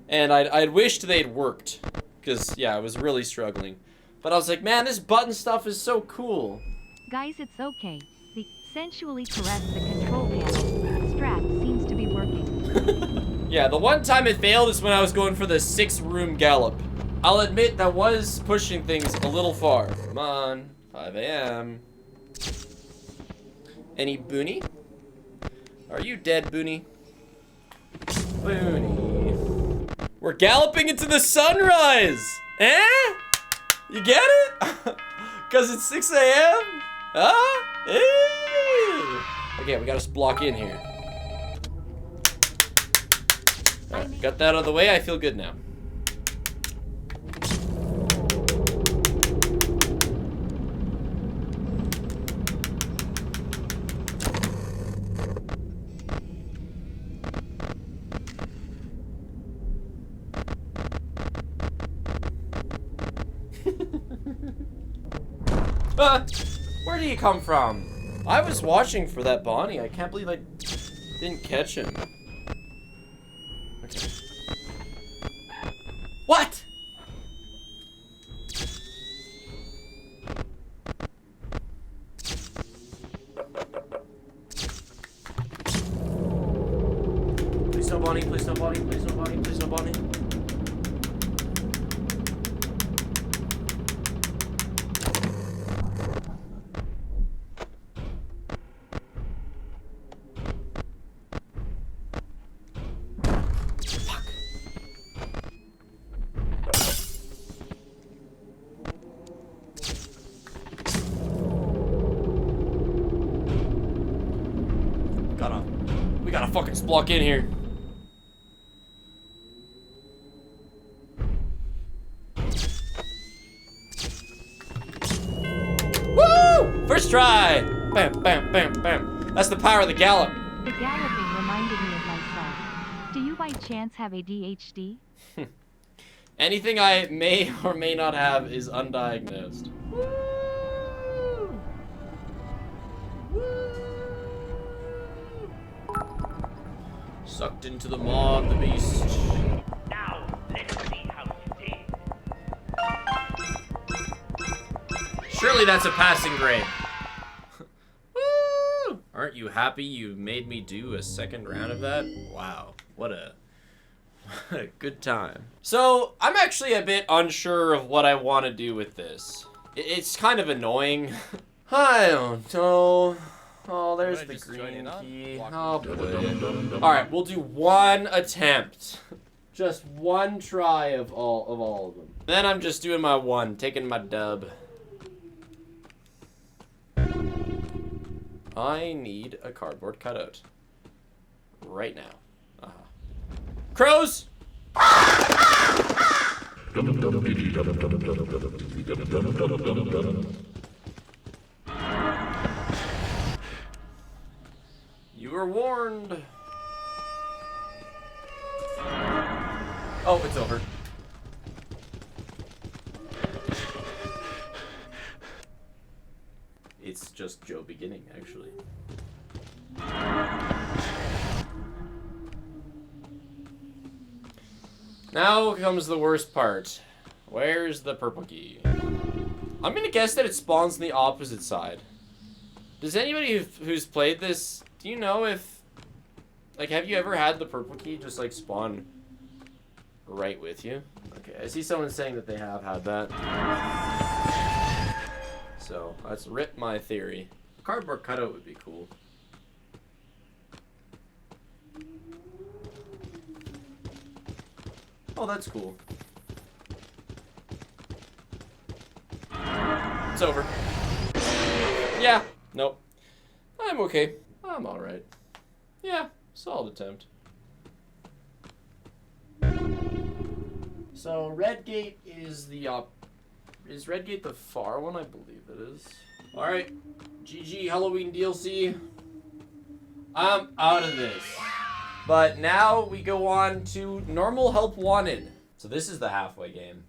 Speaker 1: And I'd wished they'd worked. Because, yeah, I was really struggling. But I was like, man, this button stuff is so cool.
Speaker 2: Guys, it's okay. The sensually caress the control panel. Strap seems to be working.
Speaker 1: Yeah, the one time it failed is when I was going for the 6-room gallop. I'll admit that was pushing things a little far. Come on, 5 a.m. Any Booney? Are you dead, Booney? Booney. We're galloping into the sunrise! Eh? You get it? Cause it's 6 a.m.? Huh? Hey! Okay, we gotta block in here. Right, got that out of the way, I feel good now. Where do you come from? I was watching for that Bonnie. I can't believe I didn't catch him. Okay. What? Please no Bonnie, please no Bonnie, please no Bonnie, please no Bonnie. We gotta fucking block in here. Woo! First try! Bam, bam, bam, bam. That's the power of the gallop.
Speaker 2: The galloping reminded me of myself. Do you by chance have ADHD?
Speaker 1: Anything I may or may not have is undiagnosed. Sucked into the maw of the beast.
Speaker 14: Now, let's see how you did.
Speaker 1: Surely that's a passing grade. Woo! Aren't you happy you made me do a second round of that? Wow, what a good time. So, I'm actually a bit unsure of what I want to do with this. It's kind of annoying. I don't know. Oh, there's the green key. Oh, boy. Alright, we'll do one attempt. Just one try of all of them. Then I'm just doing my one, taking my dub. I need a cardboard cutout. Right now. Crows! You were warned. Oh, it's over. beginning, actually. Now comes the worst part. Where's the purple key? I'm gonna guess that it spawns on the opposite side. Does anybody who's played this, do you know if, like, have you ever had the purple key just, like, spawn right with you? Okay, I see someone saying that they have had that. So, let's rip my theory. A cardboard cutout would be cool. Oh, that's cool. It's over. Yeah. Nope. I'm okay. I'm alright. Yeah. Solid attempt. So, Redgate is the is Redgate the far one? I believe it is. Alright. GG Halloween DLC. I'm out of this. But now we go on to Normal Help Wanted. So this is the halfway game.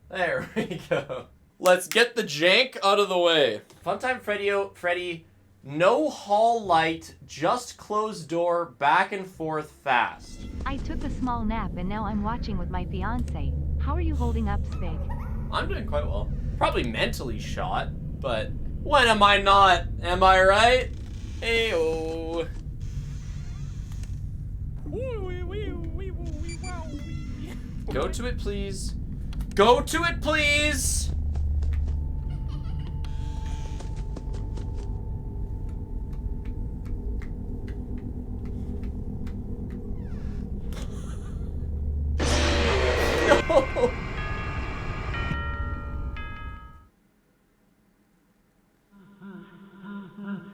Speaker 1: There we go. Let's get the jank out of the way. Funtime Freddy, no hall light, just closed door, back and forth fast.
Speaker 2: I took a small nap and now I'm watching with my fiance. How are you holding up, Spig?
Speaker 1: I'm doing quite well. Probably mentally shot, but when am I not? Am I right? Ayo. Go to it, please. Go to it, please! No!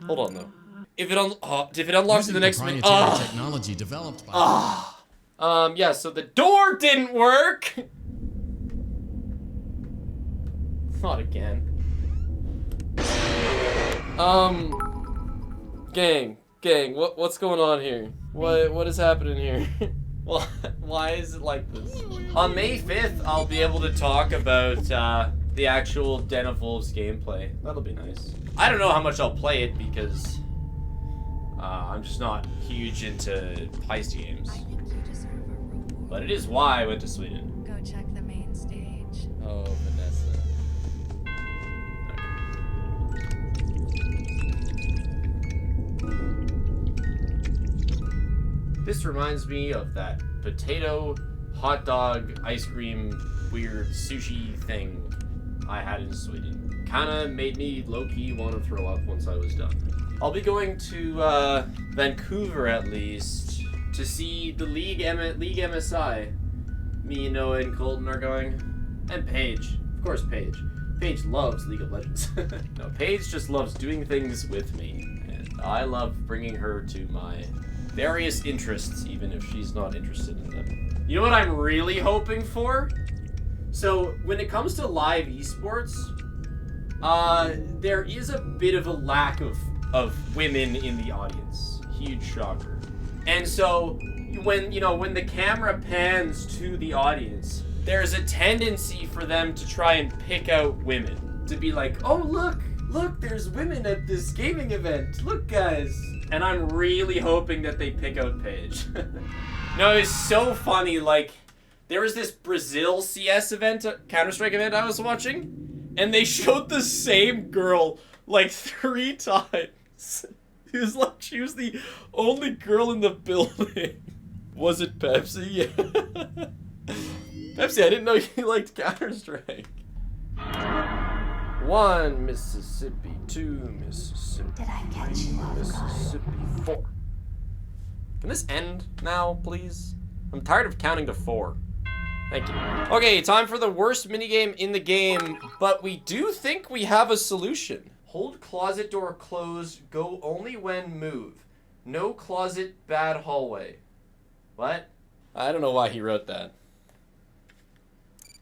Speaker 1: Hold on, though. If it unlocks in the next minute.
Speaker 13: Technology developed by
Speaker 1: Yeah, so the door didn't work! Not again. Gang, what's going on here? What is happening here? Why is it like this? On May 5th, I'll be able to talk about the actual Den of Wolves gameplay. That'll be nice. I don't know how much I'll play it because I'm just not huge into heist games. But it is why I went to Sweden.
Speaker 15: Go check the main stage.
Speaker 1: Oh, Vanessa. This reminds me of that potato, hot dog, ice cream, weird sushi thing I had in Sweden. Kinda made me low-key want to throw up once I was done. I'll be going to Vancouver at least to see the League MSI. Me, Noah, and Colton are going. And Paige. Of course, Paige. Paige loves League of Legends. No, Paige just loves doing things with me. And I love bringing her to my various interests, even if she's not interested in them. You know what I'm really hoping for? So, when it comes to live esports, there is a bit of a lack of women in the audience. Huge shocker. And so, when the camera pans to the audience, there's a tendency for them to try and pick out women. To be like, oh look, there's women at this gaming event. Look, guys. And I'm really hoping that they pick out Paige. No, it's so funny, like, there was this Brazil CS event, Counter-Strike event I was watching, and they showed the same girl, like, 3 times. It was like she was the only girl in the building. Was it Pepsi? Yeah. Pepsi, I didn't know you liked Counter-Strike. 1 Mississippi, 2 Mississippi,
Speaker 9: Did I catch you off
Speaker 1: Mississippi, 4. Can this end now, please? I'm tired of counting to 4. Thank you. Okay, time for the worst minigame in the game, but we do think we have a solution. Hold closet door closed, go only when move. No closet, bad hallway. What? I don't know why he wrote that.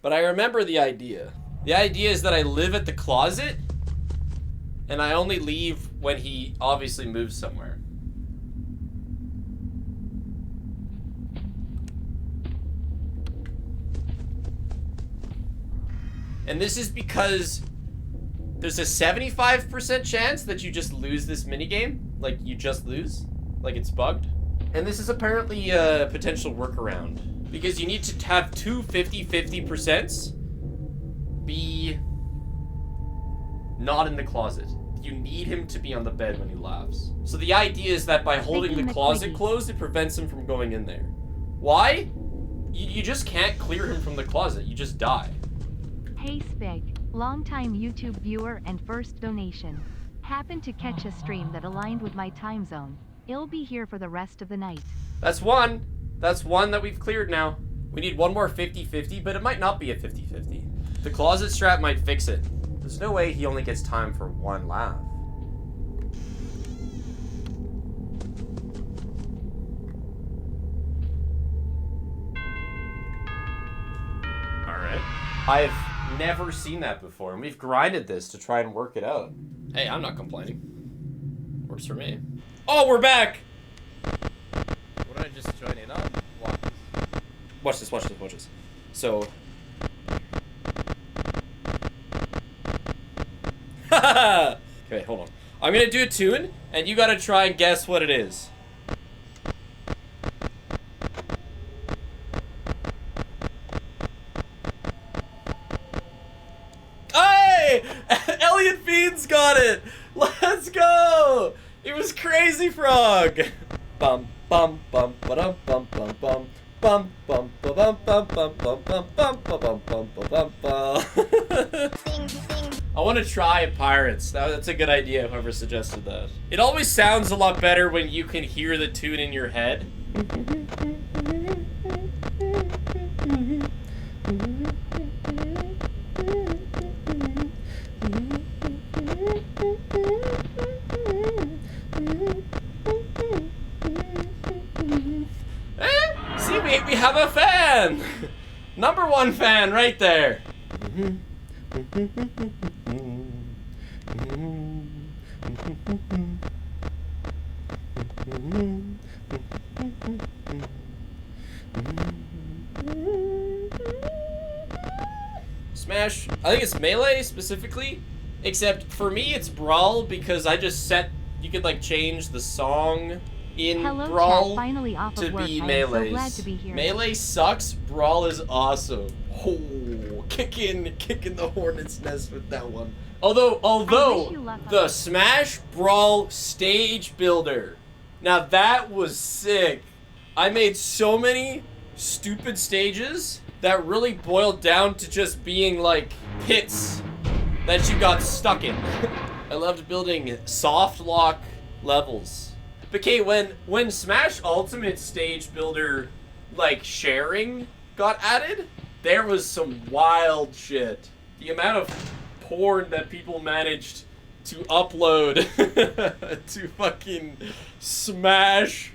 Speaker 1: But I remember the idea. The idea is that I live at the closet, and I only leave when he obviously moves somewhere. And this is because There's a 75% chance that you just lose this minigame. Like, you just lose. Like, it's bugged. And this is apparently a potential workaround. Because you need to have two 50-50% be not in the closet. You need him to be on the bed when he laughs. So the idea is that by holding the closet closed, it prevents him from going in there. Why? You just can't clear him from the closet. You just die.
Speaker 2: Hey Spig, longtime YouTube viewer and first donation. Happened to catch a stream that aligned with my time zone. I'll be here for the rest of the night.
Speaker 1: That's one. That's one that we've cleared now. We need one more 50-50, but it might not be a 50-50. The closet strap might fix it. There's no way he only gets time for one laugh. Alright. I've never seen that before, and we've grinded this to try and work it out. Hey, I'm not complaining. Works for me. Oh, we're back! What did I just join in on? Watch this, watch this, watch this. So... Okay, hold on. I'm gonna do a tune, and you gotta try and guess what it is. Hey! Elliot Fiend's got it! Let's go! It was Crazy Frog! Bum bum bum ba-dum bum bum bum bum bum ba-bum bum bum bum bum bum ba-bum bum ba-bum bum. I want to try Pirates. That's a good idea, whoever suggested that. It always sounds a lot better when you can hear the tune in your head. See, we have a fan! Number one fan right there. Smash, I think it's Melee specifically, except for me it's Brawl because I just set, you could like change the song in Brawl
Speaker 2: finally off
Speaker 1: to
Speaker 2: of work.
Speaker 1: be
Speaker 2: I am
Speaker 1: Melee's.
Speaker 2: so glad to be here.
Speaker 1: Melee sucks, Brawl is awesome. Oh, kicking the hornet's nest with that one. Although the Smash Brawl stage builder, now that was sick. I made so many stupid stages that really boiled down to just being like pits that you got stuck in. I loved building soft lock levels. But okay, when Smash Ultimate Stage Builder like sharing got added, there was some wild shit. The amount of porn that people managed to upload to fucking Smash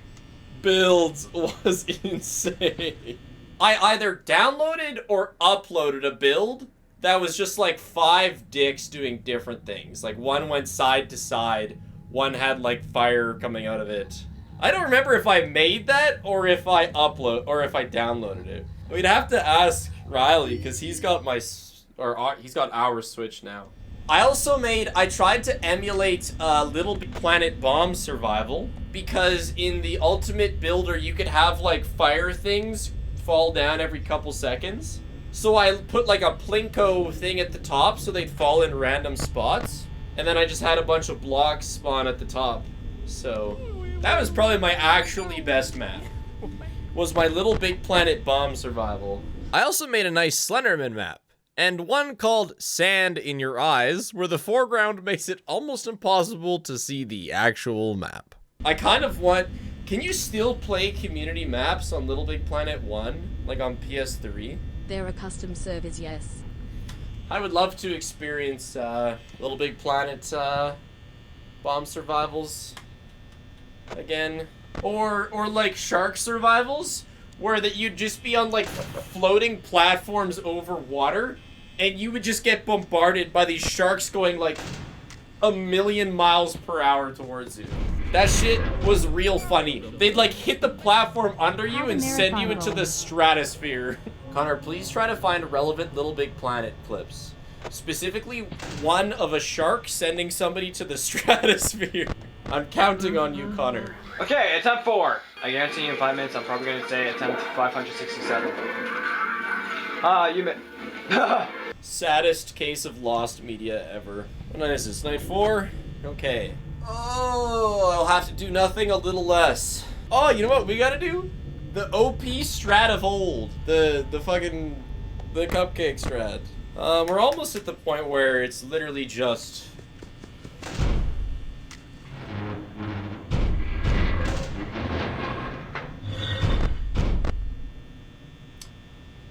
Speaker 1: builds was insane. I either downloaded or uploaded a build that was just like 5 dicks doing different things. Like one went side to side, one had like fire coming out of it. I don't remember if I made that or if I downloaded it. We'd have to ask Riley because he's got he's got our Switch now. I tried to emulate Little Big Planet Bomb Survival because in the Ultimate Builder you could have like fire things fall down every couple seconds. So I put like a plinko thing at the top so they'd fall in random spots. And then I just had a bunch of blocks spawn at the top. So that was probably my actually best map. Was my Little Big Planet Bomb Survival. I also made a nice Slenderman map. And one called Sand in Your Eyes, where the foreground makes it almost impossible to see the actual map. I kind of want... Can you still play community maps on Little Big Planet 1? Like on PS3?
Speaker 3: There are custom servers, yes.
Speaker 1: I would love to experience Little Big Planet bomb survivals again. Or like shark survivals, where that you'd just be on like floating platforms over water, and you would just get bombarded by these sharks going like 1,000,000 miles per hour towards you. That shit was real funny. They'd like hit the platform under you and send you into the stratosphere. Connor, please try to find relevant Little Big Planet clips. Specifically, one of a shark sending somebody to the stratosphere. I'm counting on you, Connor.
Speaker 16: Okay, attempt 4. I guarantee you in 5 minutes I'm probably going to say attempt 567. You
Speaker 1: Saddest case of lost media ever. What night is this? Night 4? Okay. Oh, I'll have to do nothing a little less. Oh, you know what we gotta do? The OP strat of old. The cupcake strat. We're almost at the point where it's literally just...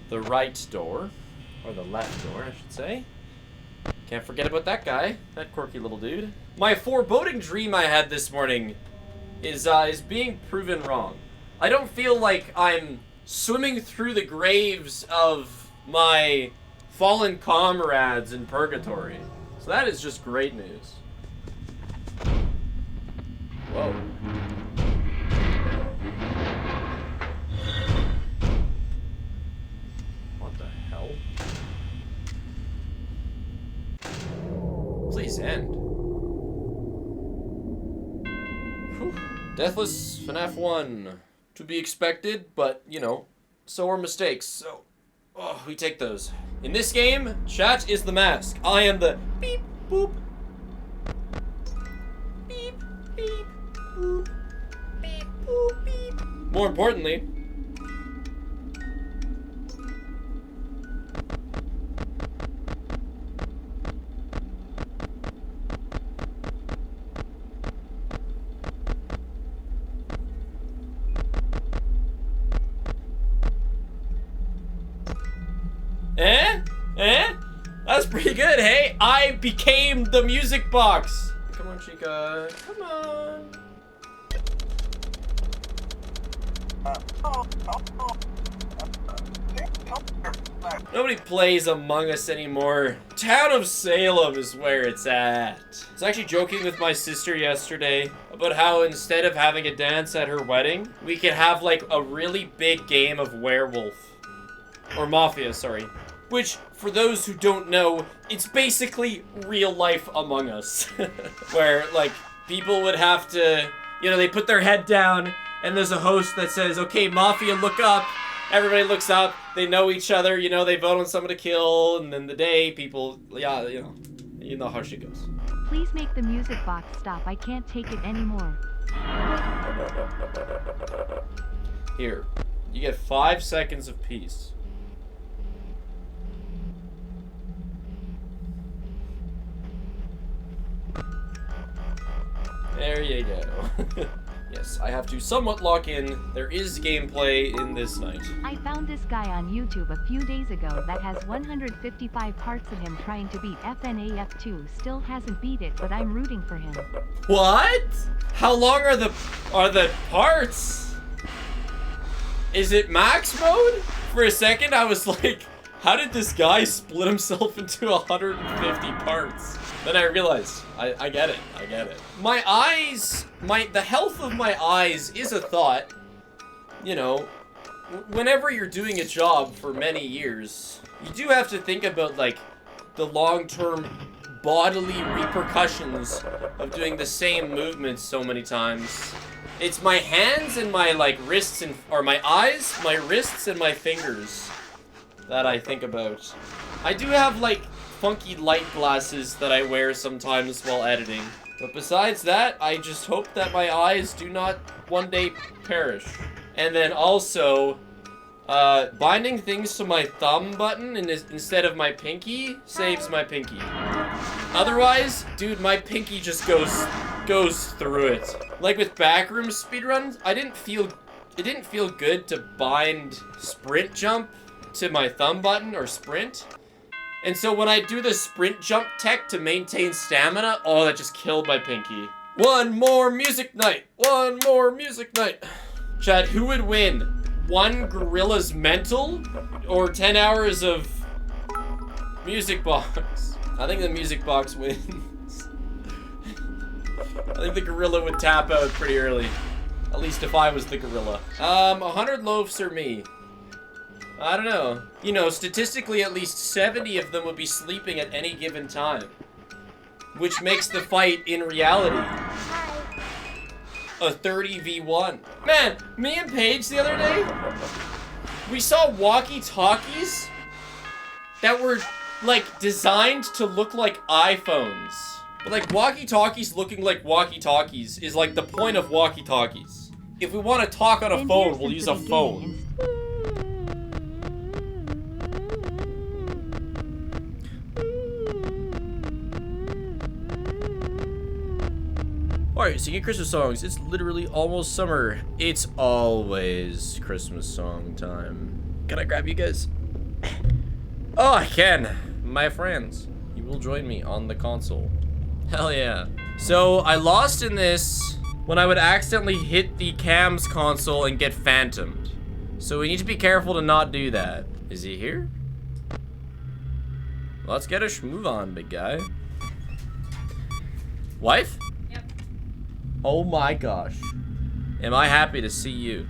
Speaker 1: the right door. Or the left door, I should say. Can't forget about that guy. That quirky little dude. My foreboding dream I had this morning is being proven wrong. I don't feel like I'm swimming through the graves of my fallen comrades in purgatory. So that is just great news. Whoa. What the hell? Please end. Whew. Deathless FNAF 1. To be expected, but, you know, so are mistakes. So, oh, we take those. In this game, chat is the mask. I am the beep, boop. Beep, beep, boop. Beep, boop, beep. More importantly, that's pretty good, hey? I became the music box. Come on, Chica. Come on. Nobody plays Among Us anymore. Town of Salem is where it's at. I was actually joking with my sister yesterday about how instead of having a dance at her wedding, we could have like a really big game of werewolf. Or Mafia, sorry. Which, for those who don't know, it's basically real life Among Us. Where, like, people would have to, you know, they put their head down, and there's a host that says, okay, Mafia, look up. Everybody looks up, they know each other, you know, they vote on someone to kill, and then the day, people, yeah, you know how she goes.
Speaker 2: Please make the music box stop, I can't take it anymore.
Speaker 1: Here, you get 5 seconds of peace. There you go. Yes, I have to somewhat lock in. There is gameplay in this night.
Speaker 2: I found this guy on YouTube a few days ago that has 155 parts of him trying to beat FNAF 2. Still hasn't beat it, but I'm rooting for him.
Speaker 1: What? How long are the parts? Is it max mode? For a second, I was like, how did this guy split himself into 150 parts? Then I realized, I get it, I get it. My eyes, the health of my eyes is a thought. You know, whenever you're doing a job for many years, you do have to think about, like, the long-term bodily repercussions of doing the same movements so many times. It's my hands and my, like, wrists and, or my eyes, my wrists and my fingers that I think about. I do have, like, funky light glasses that I wear sometimes while editing. But besides that, I just hope that my eyes do not one day perish. And then also, binding things to my thumb button instead of my pinky saves my pinky. Otherwise, dude, my pinky just goes through it. Like with backroom speedruns, it didn't feel good to bind sprint jump to my thumb button or sprint. And so when I do the sprint jump tech to maintain stamina, oh, that just killed my pinky. One more music night. One more music night. Chad, who would win? 1 gorilla's mental or 10 hours of music box? I think the music box wins. I think the gorilla would tap out pretty early. At least if I was the gorilla. 100 loaves or me? I don't know. You know, statistically, at least 70 of them would be sleeping at any given time. Which makes the fight, in reality, a 30v1. Man, me and Paige the other day, we saw walkie-talkies that were, like, designed to look like iPhones. But, like, walkie-talkies looking like walkie-talkies is, like, the point of walkie-talkies. If we want to talk on a phone, we'll use a phone. Alright, singing Christmas songs. It's literally almost summer. It's always Christmas song time. Can I grab you guys? Oh, I can. My friends, you will join me on the console. Hell yeah. So, I lost in this when I would accidentally hit the cams console and get phantomed. So we need to be careful to not do that. Is he here? Let's get a schmove on, big guy. Wife? Yep. Oh my gosh. Am I happy to see you.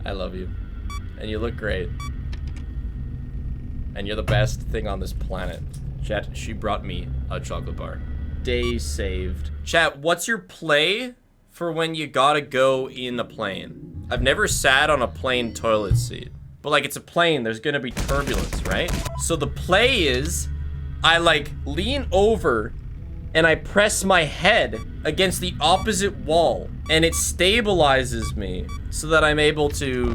Speaker 1: I love you. And you look great. And you're the best thing on this planet. Chat, she brought me a chocolate bar. Day saved. Chat, what's your play for when you gotta go in the plane? I've never sat on a plane toilet seat. But like, it's a plane, there's gonna be turbulence, right? So the play is, I like lean over and I press my head against the opposite wall and it stabilizes me so that I'm able to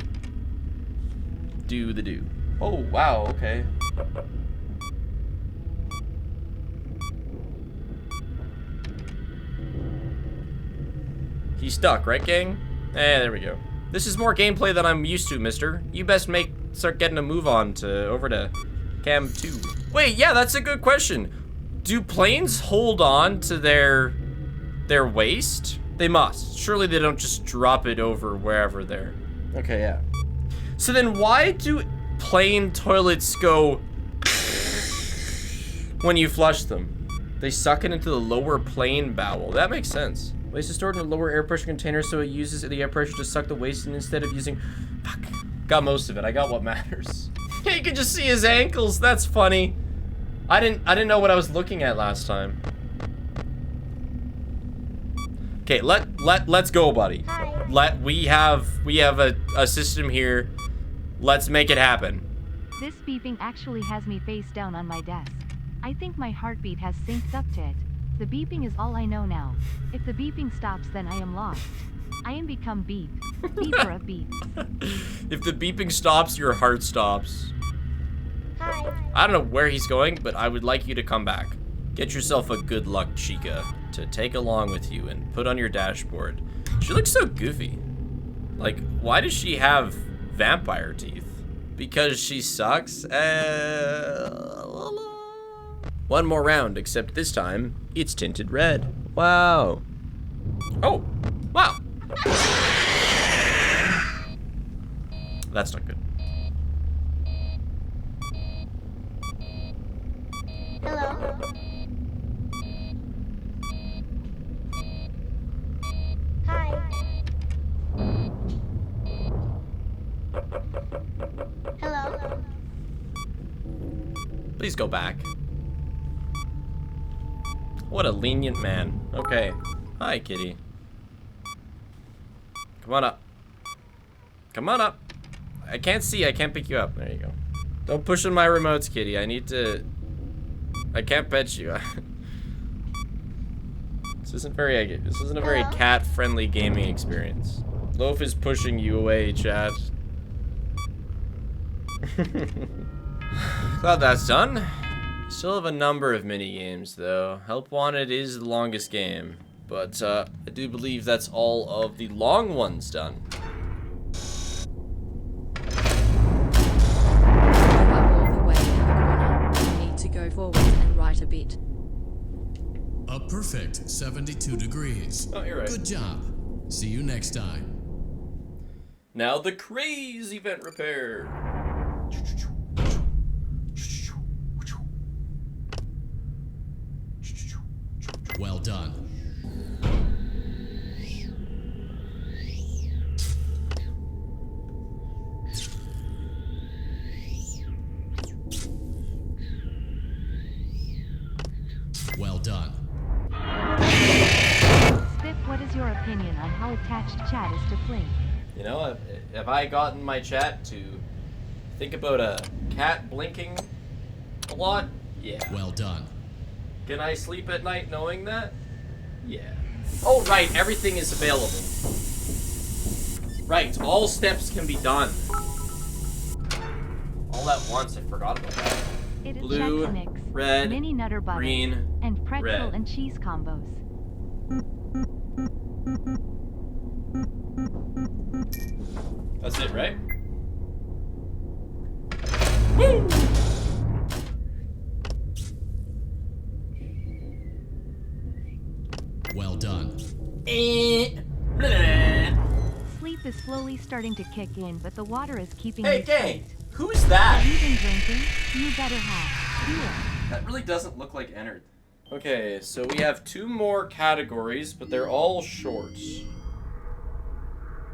Speaker 1: do the do. Oh, wow, okay. He's stuck, right, gang? Eh, there we go. This is more gameplay than I'm used to, mister. You best start getting a move on over to Cam 2. Wait, yeah, that's a good question. Do planes hold on to their waist? They must. Surely they don't just drop it over wherever they're... Okay, yeah. So then why do plane toilets go when you flush them? They suck it into the lower plane bowel. That makes sense. Waste is stored in a lower air pressure container, so it uses the air pressure to suck the waste in instead of using... Fuck. Got most of it. I got what matters. You can just see his ankles. That's funny. I didn't know what I was looking at last time. Okay, let's go, buddy.
Speaker 2: Hi.
Speaker 1: We have a system here. Let's make it happen.
Speaker 2: This beeping actually has me face down on my desk. I think my heartbeat has synced up to it. The beeping is all I know now. If the beeping stops, then I am lost. I am become beep. Beeper of beeps.
Speaker 1: If the beeping stops, your heart stops.
Speaker 10: Hi.
Speaker 1: I don't know where he's going, but I would like you to come back. Get yourself a good luck Chica to take along with you and put on your dashboard. She looks so goofy. Like, why does she have vampire teeth? Because she sucks? One more round, except this time, it's tinted red. Wow. Oh, wow. That's not good.
Speaker 10: Hello. Hi. Hello.
Speaker 1: Please go back. What a lenient man. Okay. Hi, kitty. Come on up. Come on up. I can't see. I can't pick you up. There you go. Don't push on my remotes, kitty. I need to... I can't pet you. This isn't a very cat-friendly gaming experience. Loaf is pushing you away, chat. Glad that's done. Still have a number of mini games though. Help Wanted is the longest game, but I do believe that's all of the long ones done.
Speaker 3: To go forward and right a bit.
Speaker 13: A perfect 72 degrees.
Speaker 1: Oh, you're right.
Speaker 13: Good job. See you next time.
Speaker 1: Now the crazy vent repair.
Speaker 13: Well done.
Speaker 2: is your opinion on how attached chat is to Flynn?
Speaker 1: You know, have I gotten my chat to think about a cat blinking a lot? Yeah.
Speaker 13: Well done.
Speaker 1: Can I sleep at night knowing that? Yeah. Oh, right, everything is available. Right, all steps can be done. All at once, I forgot about that.
Speaker 2: It is
Speaker 1: Blue,
Speaker 2: Chex Mix,
Speaker 1: red,
Speaker 2: mini Nutter Butter,
Speaker 1: green,
Speaker 2: and pretzel
Speaker 1: red.
Speaker 2: and cheese combos.
Speaker 1: That's it, right? Woo!
Speaker 13: Well done.
Speaker 2: Sleep is slowly starting to kick in, but the water is keeping
Speaker 1: Hey,
Speaker 2: me
Speaker 1: gang!
Speaker 2: straight.
Speaker 1: Who's that?
Speaker 2: Have you been drinking? You better have. Here.
Speaker 1: That really doesn't look like Ennard. Okay, so we have 2 more categories, but they're all shorts.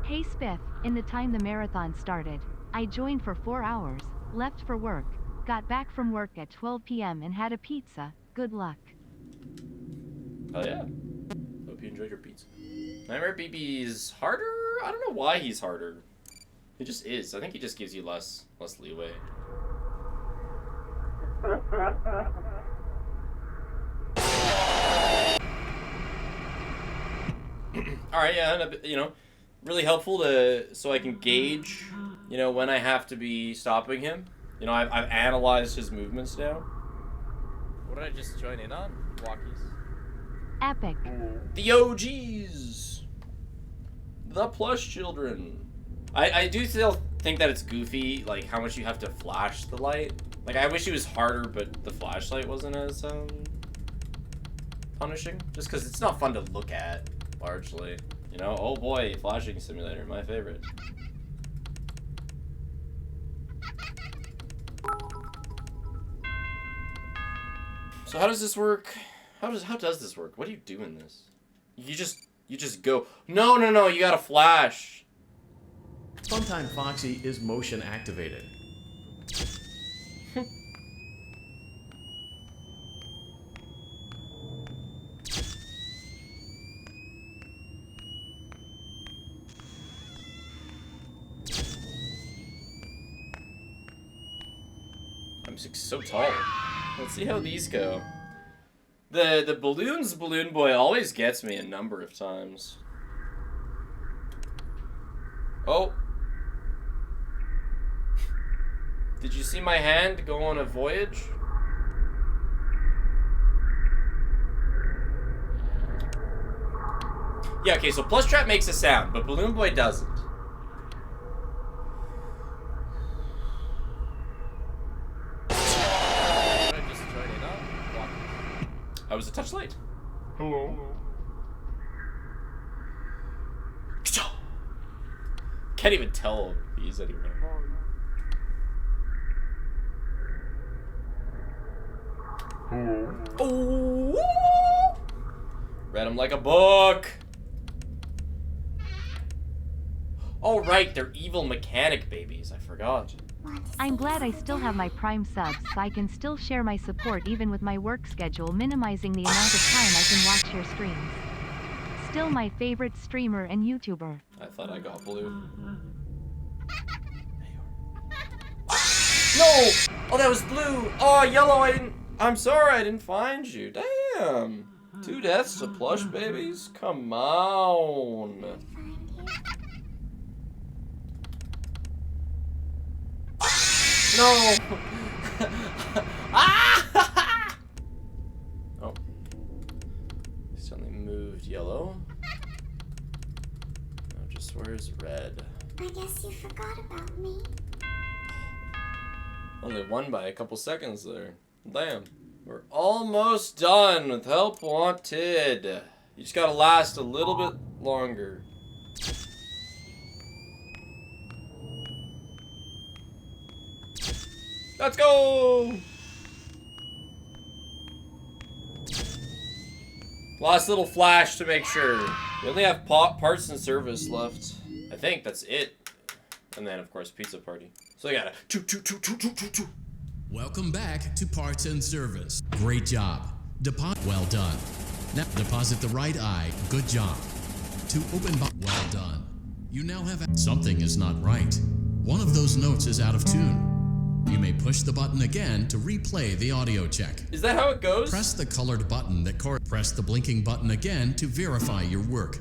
Speaker 2: Hey Spiff, in the time the marathon started, I joined for 4 hours, left for work, got back from work at 12 p.m. and had a pizza. Good luck.
Speaker 1: Oh yeah. Hope you enjoyed your pizza. Nightmare BB's harder? I don't know why he's harder. He just is. I think he just gives you less leeway. Alright, yeah, and you know, really helpful so I can gauge, you know, when I have to be stopping him. You know, I've analyzed his movements now. What did I just join in on? Walkies.
Speaker 2: Epic.
Speaker 1: The OGs. The plush children. I do still think that it's goofy, like, how much you have to flash the light. Like, I wish it was harder, but the flashlight wasn't as, punishing. Just because it's not fun to look at, largely. You know? Oh boy, flashing simulator, my favorite. So how does this work? How does this work? What do you do in this? You just go. No, you gotta flash.
Speaker 7: Funtime Foxy is motion activated.
Speaker 1: I'm so tall. Let's see how these go. The balloon boy always gets me a number of times. Oh. Did you see my hand go on a voyage? Yeah, okay, so Plush Trap makes a sound, but Balloon Boy doesn't. I was a touch late. Hello. Can't even tell these anymore. Oh! Read them like a book. Oh right, they're evil mechanic babies. I forgot.
Speaker 2: I'm glad I still have my Prime subs so I can still share my support even with my work schedule, minimizing the amount of time I can watch your streams. Still my favorite streamer and YouTuber.
Speaker 1: I thought I got blue. No! Oh, that was blue! Oh, yellow, I'm sorry, I didn't find you. Damn! 2 deaths to plush babies? Come on. No! Ah! Oh. Suddenly moved yellow. Now just where's red?
Speaker 9: I guess you forgot about me.
Speaker 1: Only won by a couple seconds there. Damn. We're almost done with Help Wanted. You just gotta last a little bit longer. Let's go! Last little flash to make sure. We only have parts and service left. I think that's it. And then, of course, pizza party. So I gotta two.
Speaker 13: Welcome back to Parts and Service. Great job. Well done. Now deposit the right eye. Good job. to open well done. You now have something is not right. One of those notes is out of tune. You may push the button again to replay the audio check.
Speaker 1: Is that how it goes?
Speaker 13: Press the colored button that press the blinking button again to verify your work.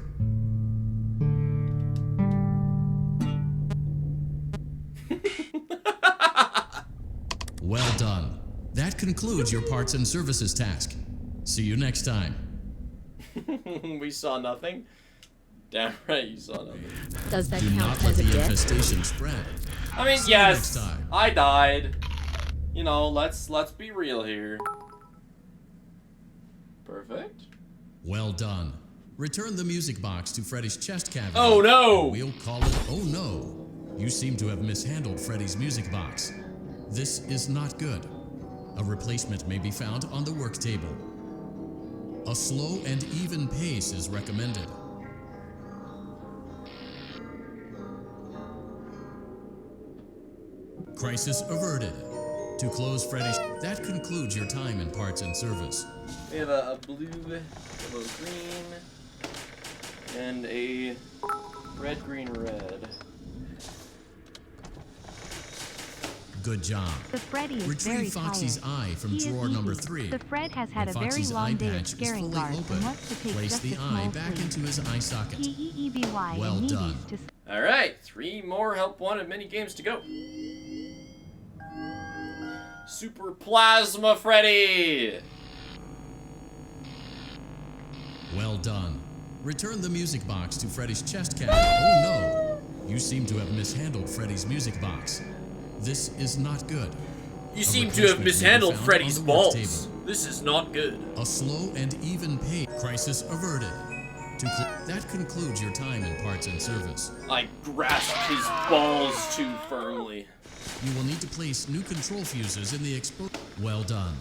Speaker 13: Well done. That concludes your parts and services task. See you next time.
Speaker 1: We saw nothing. Damn right, you saw nothing.
Speaker 3: Does that
Speaker 13: Do
Speaker 3: count
Speaker 13: not let
Speaker 3: as a
Speaker 13: the
Speaker 3: death?
Speaker 13: infestation spread.
Speaker 1: I mean,
Speaker 13: See you
Speaker 1: yes,
Speaker 13: next time.
Speaker 1: I died. You know, let's be real here. Perfect.
Speaker 13: Well done. Return the music box to Freddy's chest cavity.
Speaker 1: Oh no!
Speaker 13: We'll call it Oh No. You seem to have mishandled Freddy's music box. This is not good. A replacement may be found on the work table. A slow and even pace is recommended. Crisis averted. To close Freddy's, that concludes your time in parts and service.
Speaker 1: We have a blue, a little green, and a red, green, red.
Speaker 13: Good job.
Speaker 2: The Freddy is
Speaker 13: Retrieve
Speaker 2: very
Speaker 13: Foxy's
Speaker 2: tired.
Speaker 13: eye from
Speaker 2: He is
Speaker 13: drawer number
Speaker 2: eating.
Speaker 13: 3.
Speaker 2: The Fred has had
Speaker 13: When
Speaker 2: a very
Speaker 13: Foxy's
Speaker 2: long
Speaker 13: eye
Speaker 2: day of
Speaker 13: patch is
Speaker 2: scaring
Speaker 13: fully
Speaker 2: guards
Speaker 13: open,
Speaker 2: and wants to take
Speaker 13: place
Speaker 2: just
Speaker 13: the
Speaker 2: a
Speaker 13: eye
Speaker 2: small
Speaker 13: back
Speaker 2: sleep.
Speaker 13: into his eye socket.
Speaker 2: P-E-E-B-Y
Speaker 13: Well
Speaker 2: and
Speaker 13: done.
Speaker 2: needy to
Speaker 1: All right, 3 more help wanted mini games to go. Super Plasma Freddy.
Speaker 13: Well done. Return the music box to Freddy's chest cavity. Oh no! You seem to have mishandled Freddy's music box. This is not good.
Speaker 1: You
Speaker 13: A
Speaker 1: seem to have
Speaker 13: replacement may be
Speaker 1: mishandled
Speaker 13: found
Speaker 1: Freddy's
Speaker 13: on the work
Speaker 1: balls.
Speaker 13: table.
Speaker 1: This is not good.
Speaker 13: A slow and even pace. Crisis averted. That concludes your time in parts and service.
Speaker 1: I grasped his balls too firmly.
Speaker 13: You will need to place new control fuses in the Well done.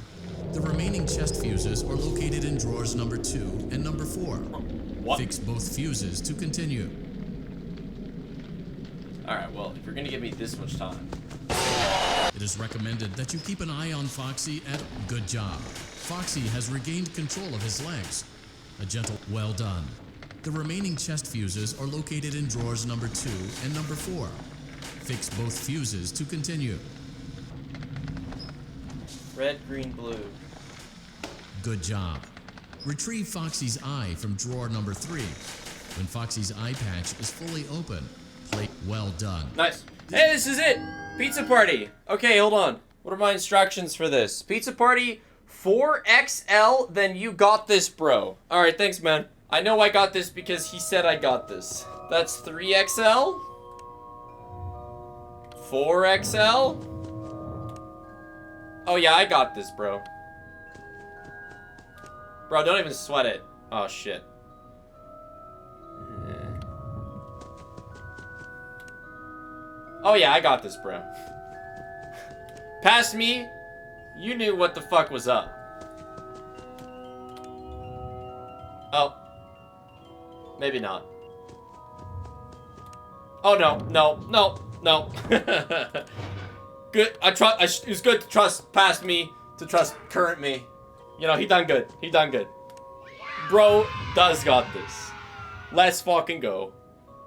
Speaker 13: The remaining chest fuses are located in drawers number 2 and number 4.
Speaker 1: What?
Speaker 13: Fix both fuses to continue.
Speaker 1: Alright, well, if you're gonna give me this much time.
Speaker 13: It is recommended that you keep an eye on Foxy at good job. Foxy has regained control of his legs. A gentle well done. The remaining chest fuses are located in drawers number 2 and number 4. Fix both fuses to continue.
Speaker 1: Red, green, blue.
Speaker 13: Good job. Retrieve Foxy's eye from drawer number 3. When Foxy's eye patch is fully open, play well done.
Speaker 1: Nice. Hey, this is it! Pizza party! Okay, hold on. What are my instructions for this? Pizza party 4XL, then you got this, bro. Alright, thanks, man. I know I got this because he said I got this. That's 3XL? 4XL? Oh yeah, I got this, bro. Bro, don't even sweat it. Oh, shit. Oh yeah, I got this, bro. Past me, you knew what the fuck was up. Oh. Maybe not. Oh no, no, no, no. Good, it was good to trust past me, to trust current me. You know, he done good, he done good. Bro does got this. Let's fucking go.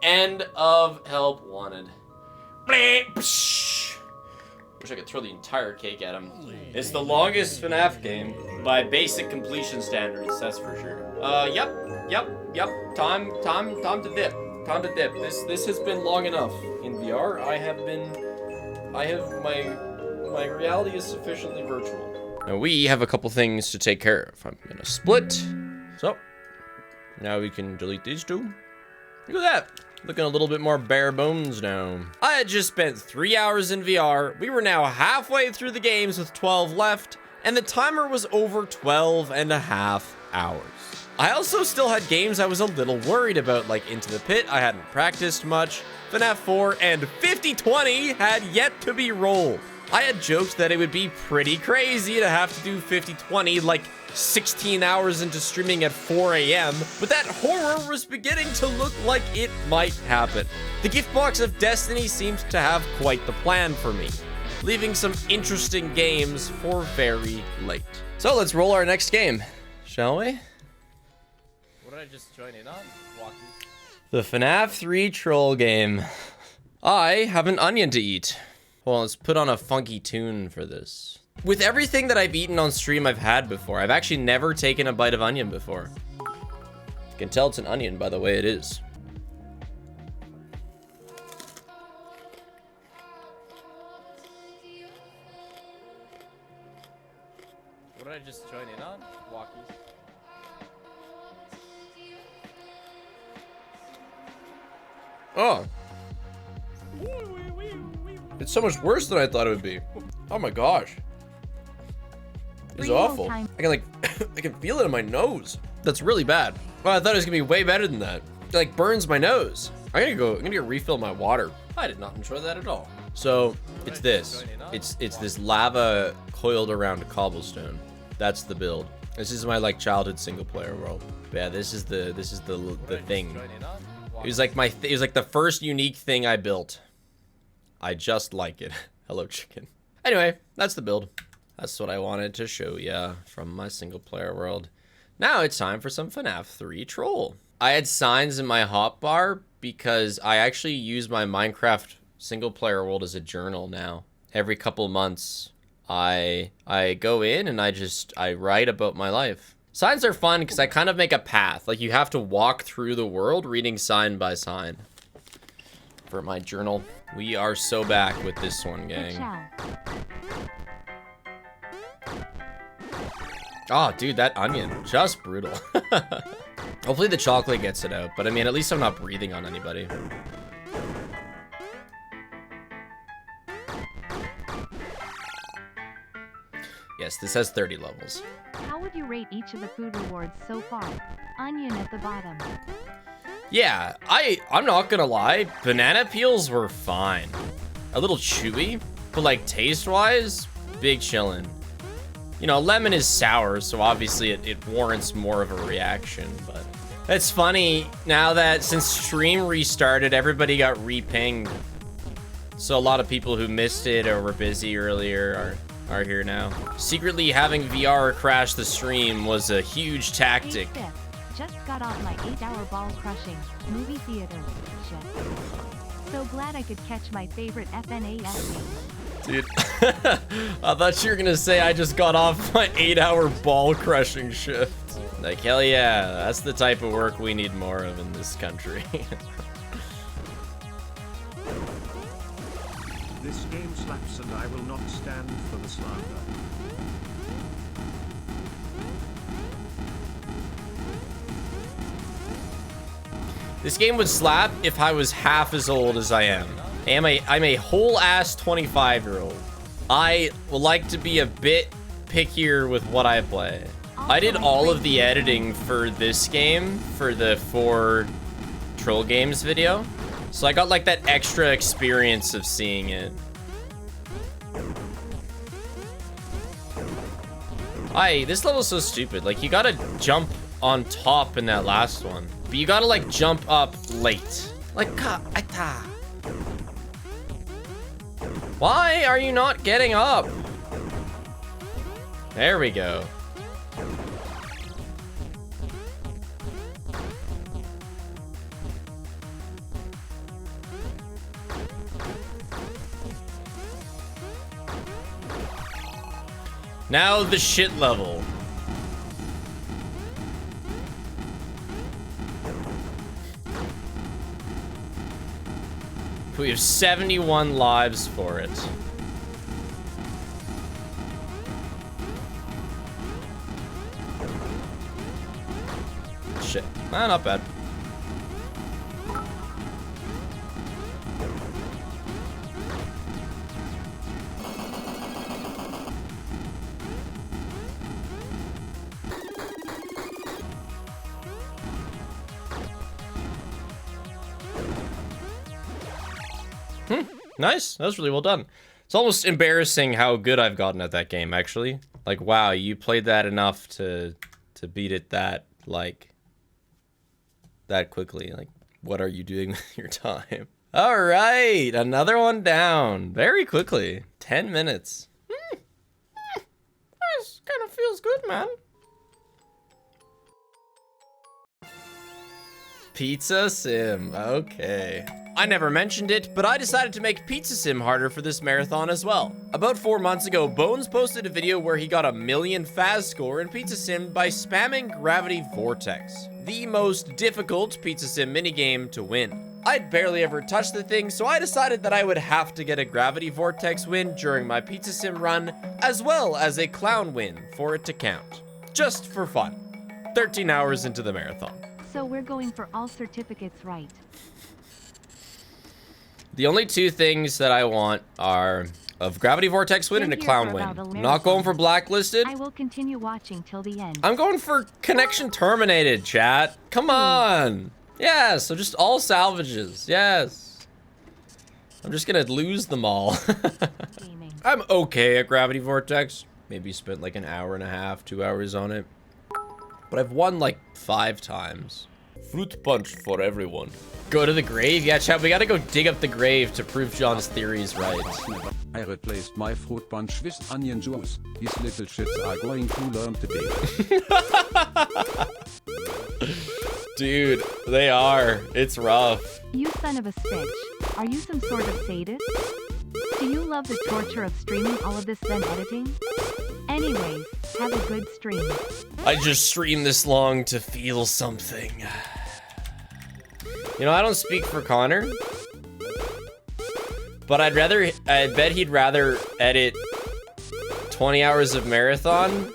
Speaker 1: End of help wanted. Wish I could throw the entire cake at him. It's the longest FNAF game by basic completion standards, that's for sure. Yep. Time to dip. Time to dip. This has been long enough in VR. My reality is sufficiently virtual. Now we have a couple things to take care of. I'm gonna split. So now we can delete these two. Look at that. Looking a little bit more bare bones now. I had just spent 3 hours in VR. We were now halfway through the games with 12 left, and the timer was over 12 and a half hours. I also still had games I was a little worried about, like Into the Pit. I hadn't practiced much. FNAF 4 and 5020 had yet to be rolled. I had joked that it would be pretty crazy to have to do 5020 like 16 hours into streaming at 4 AM, but that horror was beginning to look like it might happen. The gift box of Destiny seemed to have quite the plan for me, leaving some interesting games for very late. So let's roll our next game, shall we? What did I just join in on? Walkies. The FNAF 3 troll game. I have an onion to eat. Well, let's put on a funky tune for this. With everything that I've eaten on stream I've had before, I've actually never taken a bite of onion before. You can tell it's an onion by the way it is. What did I just join in on? Walkies. Oh. It's so much worse than I thought it would be. Oh my gosh. It's awful. I can like, I can feel it in my nose. That's really bad. Well, I thought it was gonna be way better than that. It like burns my nose. I'm gonna refill my water. I did not enjoy that at all. So it's this. It's this lava coiled around a cobblestone. That's the build. This is my like childhood single player world. But yeah, this is the thing. It was like it was like the first unique thing I built. I just like it. Hello, chicken. Anyway, that's the build. That's what I wanted to show ya from my single player world. Now it's time for some FNAF 3 troll. I had signs in my hotbar because I actually use my Minecraft single player world as a journal now. Every couple months, I go in and I write about my life. Signs are fun because I kind of make a path. Like you have to walk through the world reading sign by sign. For my journal. We are so back with this one, gang. Oh, dude, that onion. Just brutal. Hopefully the chocolate gets it out. But I mean, at least I'm not breathing on anybody. Yes, this has 30 levels.
Speaker 2: How would you rate each of the food rewards so far? Onion at the bottom.
Speaker 1: Yeah, I'm not gonna lie, banana peels were fine. A little chewy, but like taste-wise, big chillin'. You know, lemon is sour, so obviously it warrants more of a reaction, but... It's funny, now that since stream restarted, everybody got re-pinged. So a lot of people who missed it or were busy earlier are here now. Secretly having VR crash the stream was a huge tactic.
Speaker 2: Just got off my 8-hour ball-crushing movie theater shift. So glad I could catch my favorite FNAF game.
Speaker 1: Dude, I thought you were gonna say I just got off my 8-hour ball-crushing shift. Like, hell yeah, that's the type of work we need more of in this country.
Speaker 4: This game slaps and I will not stand for the slander.
Speaker 1: This game would slap if I was half as old as I am. I'm a whole-ass 25-year-old. I would like to be a bit pickier with what I play. I did all of the editing for this game for the 4 troll games video. So I got like that extra experience of seeing it. This level's so stupid. Like, you gotta jump on top in that last one. But you gotta, like, jump up late. Like, why are you not getting up? There we go. Now the shit level. We have 71 lives for it. Shit. Ah, not bad. Nice. That was really well done. It's almost embarrassing how good I've gotten at that game, actually. Like, wow, you played that enough to beat it that quickly. Like, what are you doing with your time? All right, another one down very quickly. 10 minutes. This kind of feels good, man. Pizza Sim, okay. I never mentioned it, but I decided to make Pizza Sim harder for this marathon as well. About 4 months ago, Bones posted a video where he got a 1,000,000 Faz score in Pizza Sim by spamming Gravity Vortex, the most difficult Pizza Sim minigame to win. I'd barely ever touched the thing, so I decided that I would have to get a Gravity Vortex win during my Pizza Sim run, as well as a clown win for it to count. Just for fun. 13 hours into the marathon.
Speaker 2: So we're going for all certificates, right?
Speaker 1: The only two things that I want are a Gravity Vortex win and a clown win. I'm not going for Blacklisted.
Speaker 2: I will continue watching till the end.
Speaker 1: I'm going for Connection Terminated, chat. Come on. Yeah, so just all salvages. Yes. I'm just gonna lose them all. I'm okay at Gravity Vortex. Maybe spent like an hour and a half, 2 hours on it. But I've won like 5 times. Fruit punch for everyone. Go to the grave? Yeah, chat, we gotta go dig up the grave to prove John's theories right.
Speaker 17: I replaced my fruit punch with onion juice. These little shits are going to learn today.
Speaker 1: Dude, they are. It's rough.
Speaker 2: You son of a bitch. Are you some sort of sadist? Do you love the torture of streaming all of this then editing? Anyways, have a good stream.
Speaker 1: I just streamed this long to feel something. You know, I don't speak for Connor, but I bet he'd rather edit 20 hours of Marathon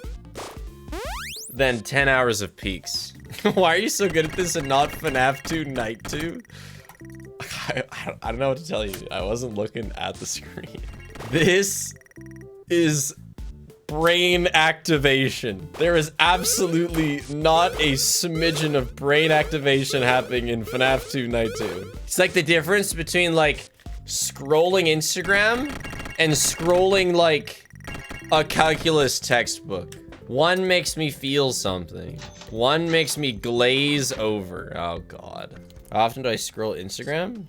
Speaker 1: than 10 hours of Peaks. Why are you so good at this and not FNAF 2 Night 2? I don't know what to tell you. I wasn't looking at the screen. This is brain activation. There is absolutely not a smidgen of brain activation happening in FNAF 2 Night 2. It's like the difference between like scrolling Instagram and scrolling like a calculus textbook. One makes me feel something. One makes me glaze over. Oh God. How often do I scroll Instagram?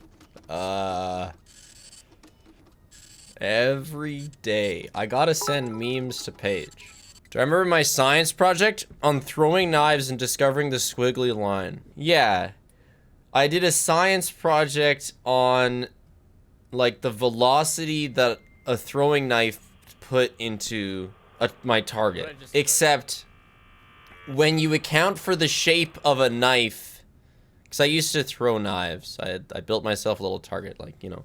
Speaker 1: Every day. I gotta send memes to Paige. Do I remember my science project on throwing knives and discovering the squiggly line? Yeah. I did a science project on like the velocity that a throwing knife put into my target. Except when you account for the shape of a knife, because I used to throw knives. I built myself a little target, like, you know.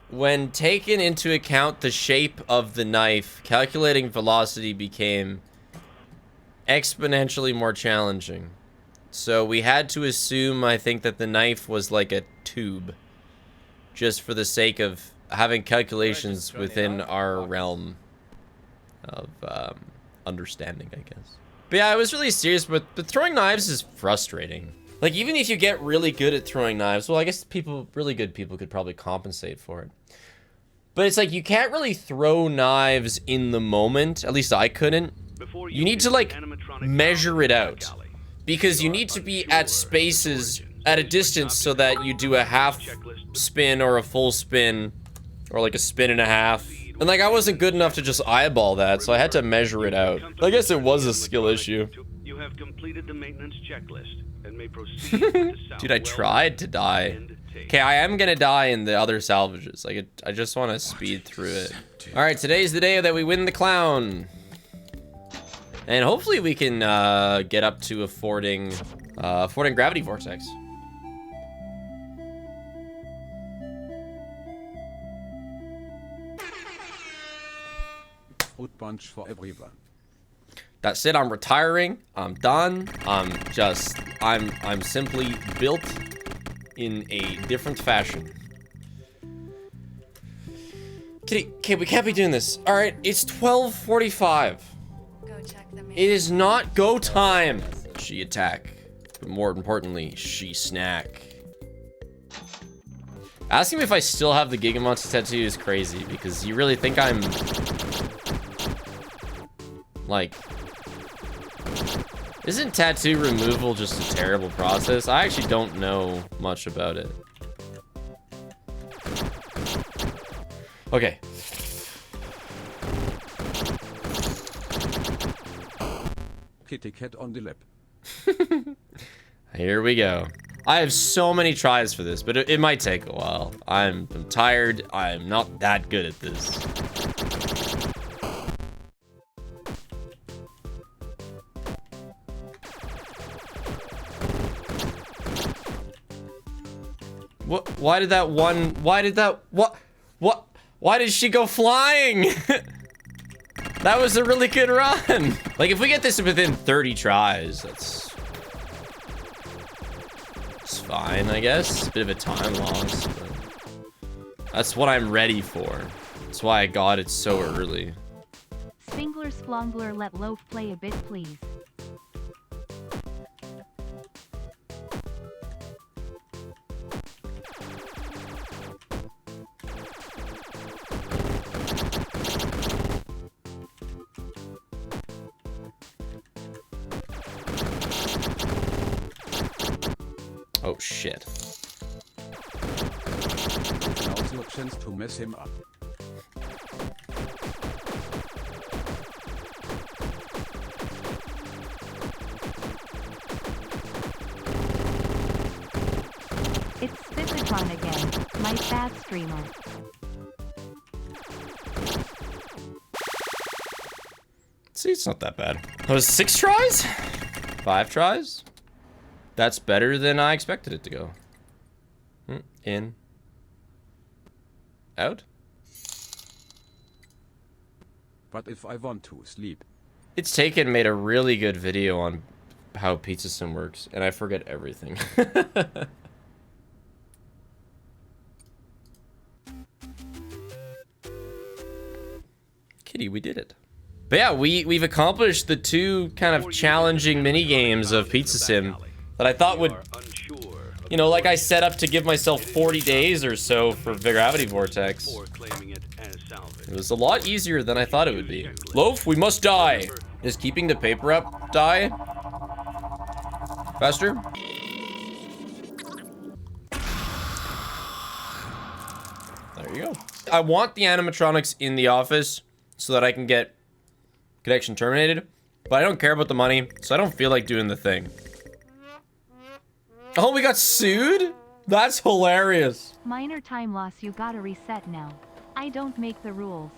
Speaker 1: When taken into account the shape of the knife, calculating velocity became exponentially more challenging. So we had to assume, I think, that the knife was like a tube, just for the sake of having calculations within our realm of understanding, I guess. But yeah, I was really serious, but throwing knives is frustrating. Like, even if you get really good at throwing knives, well, I guess really good people could probably compensate for it. But it's like, you can't really throw knives in the moment. At least I couldn't. You need to, like, measure it out. Because you need to be at spaces at a distance so that you do a half spin or a full spin, or like a spin and a half. And like, I wasn't good enough to just eyeball that, so I had to measure it out. I guess it was a skill issue.
Speaker 18: You have completed the maintenance checklist and may proceed with the
Speaker 1: Dude, I tried to die. Okay, I am gonna die in the other salvages. Like, I just want to speed through it. All right, today's the day that we win the clown. And hopefully we can get up to affording Gravity Vortex.
Speaker 17: Fruit punch for everyone.
Speaker 1: That's it, I'm retiring, I'm done. I'm simply built in a different fashion. Okay, we can't be doing this. All right, it's 12:45. It is not go time. She attack, but more importantly, she snack. Asking me if I still have the Giga Monster tattoo is crazy, because you really think I'm like, isn't tattoo removal just a terrible process? I actually don't know much about it. Okay.
Speaker 17: Kitty cat on the lip.
Speaker 1: Here we go. I have so many tries for this, but it might take a while. I'm tired. I'm not that good at this. What? Why did that one? Why did that? What? Why did she go flying? That was a really good run. Like, if we get this within 30 tries, that's fine, I guess. Bit of a time loss, but that's what I'm ready for. That's why I got it so early.
Speaker 2: Spingler Splongler, let Loaf play a bit, please.
Speaker 1: Oh shit.
Speaker 17: Now's your chance to mess him up.
Speaker 2: It's Spiffitron again, my bad streamer.
Speaker 1: See, it's not that bad. That was 6 tries? 5 tries? That's better than I expected it to go. In. Out?
Speaker 17: But if I want to sleep.
Speaker 1: It's Taken made a really good video on how Pizza Sim works, and I forget everything. Kitty, we did it. But yeah, we've accomplished the 2 kind of challenging mini games of Pizza Sim that I thought would, you know, like I set up to give myself 40 days or so for Gravity Vortex. It was a lot easier than I thought it would be. Loaf, we must die. Is keeping the paper up die? Faster? There you go. I want the animatronics in the office so that I can get connection terminated, but I don't care about the money, so I don't feel like doing the thing. Oh, we got sued? That's hilarious.
Speaker 2: Minor time loss, you gotta reset now. I don't make the rules.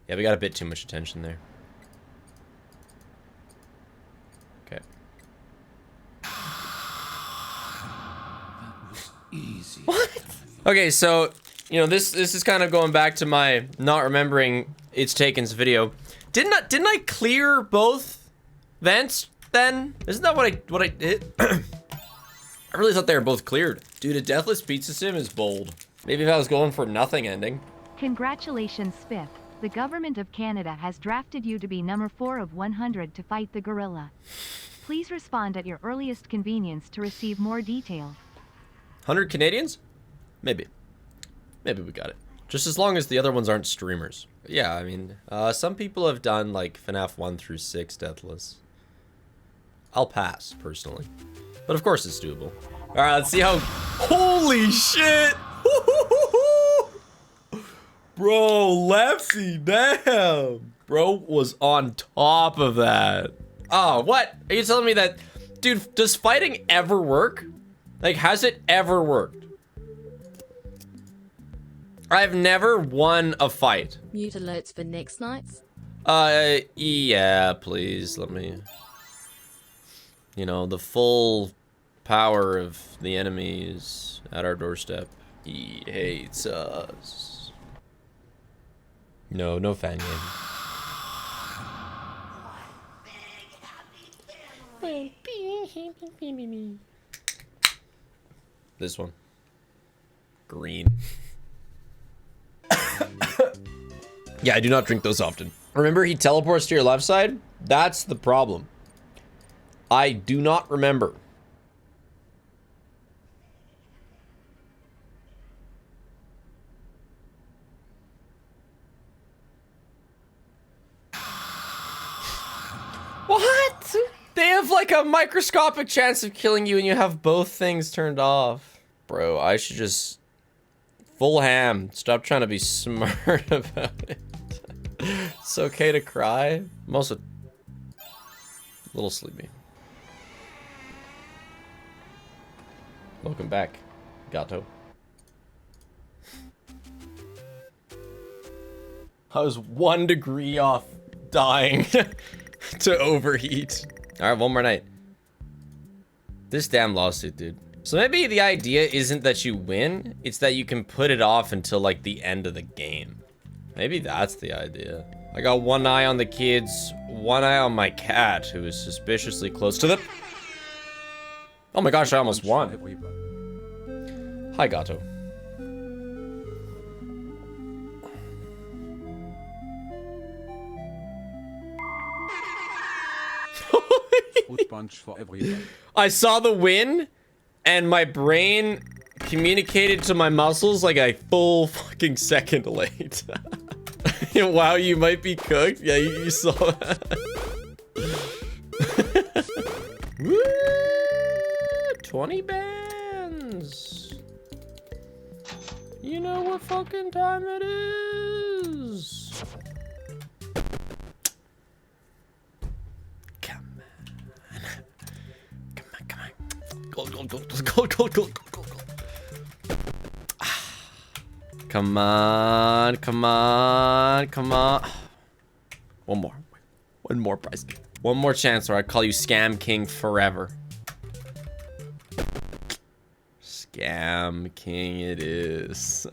Speaker 1: Yeah, we got a bit too much attention there. Okay.
Speaker 8: That was easy.
Speaker 1: What? Okay, so you know, this is kind of going back to my not remembering It's Taken's video. Didn't I clear both vents then? Isn't that what I did? I really thought they were both cleared. Dude, a Deathless Pizza Sim is bold. Maybe if I was going for nothing ending.
Speaker 2: Congratulations, Spiff. The government of Canada has drafted you to be number 4 of 100 to fight the gorilla. Please respond at your earliest convenience to receive more details.
Speaker 1: 100 Canadians? Maybe. Maybe we got it. Just as long as the other ones aren't streamers. Yeah, I mean, some people have done like FNAF 1 through 6 Deathless. I'll pass, personally. But of course it's doable. Alright, let's see how... Holy shit! Bro, Lefty, damn! Bro was on top of that. Oh, what? Are you telling me that... Dude, does fighting ever work? Like, has it ever worked? I've never won a fight.
Speaker 3: Mute alerts for next nights?
Speaker 1: Yeah, please, let me... You know, the full power of the enemy is at our doorstep. He hates us. No fan game. This one. Green. Yeah, I do not drink those often. Remember, he teleports to your left side? That's the problem. I do not remember. What? They have like a microscopic chance of killing you and you have both things turned off. Bro, I should just Full ham. Stop trying to be smart about it. It's okay to cry. I'm also a little sleepy. Welcome back, Gato. I was 1 degree off dying to overheat. All right, one more night. This damn lawsuit, dude. So maybe the idea isn't that you win, it's that you can put it off until like the end of the game. Maybe that's the idea. I got one eye on the kids, one eye on my cat, who is suspiciously close to the... Oh my gosh, I almost won. Hi, Gato.
Speaker 17: Fruit punch for everyone.
Speaker 1: I saw the win, and my brain communicated to my muscles like a full fucking second late. Wow, you might be cooked. Yeah, you saw that. Woo! 20 bands. You know what fucking time it is. Come on. Come on, come on. Gold, gold, gold, gold, gold, gold, gold, gold. Come on, come on, come on. One more prize. One more chance or I call you Scam King forever. Scam King it is.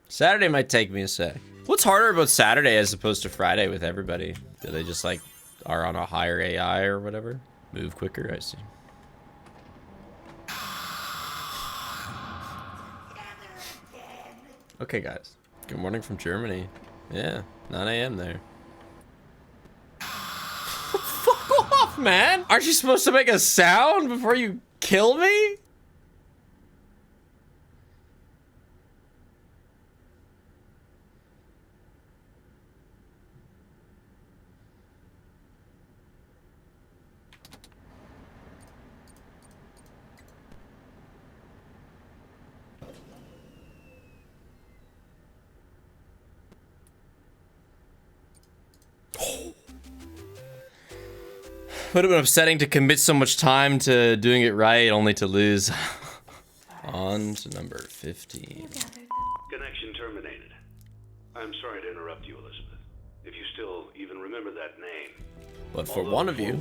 Speaker 1: Saturday might take me a sec. What's harder about Saturday as opposed to Friday with everybody? Do they just like are on a higher AI or whatever? Move quicker, I see. Okay, guys. Good morning from Germany. Yeah, 9 AM there. Fuck off, man! Aren't you supposed to make a sound before you kill me? Would have been upsetting to commit so much time to doing it right, only to lose. On to number 15.
Speaker 18: Connection terminated. I'm sorry to interrupt you, Elizabeth. If you still even remember that name.
Speaker 1: But for one of you,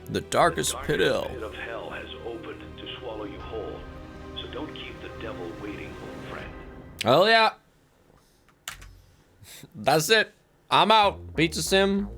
Speaker 1: the darkest pit
Speaker 18: of hell has opened to swallow you whole. So don't keep the devil waiting, old friend.
Speaker 1: Oh yeah. That's it. I'm out. Pizza Sim,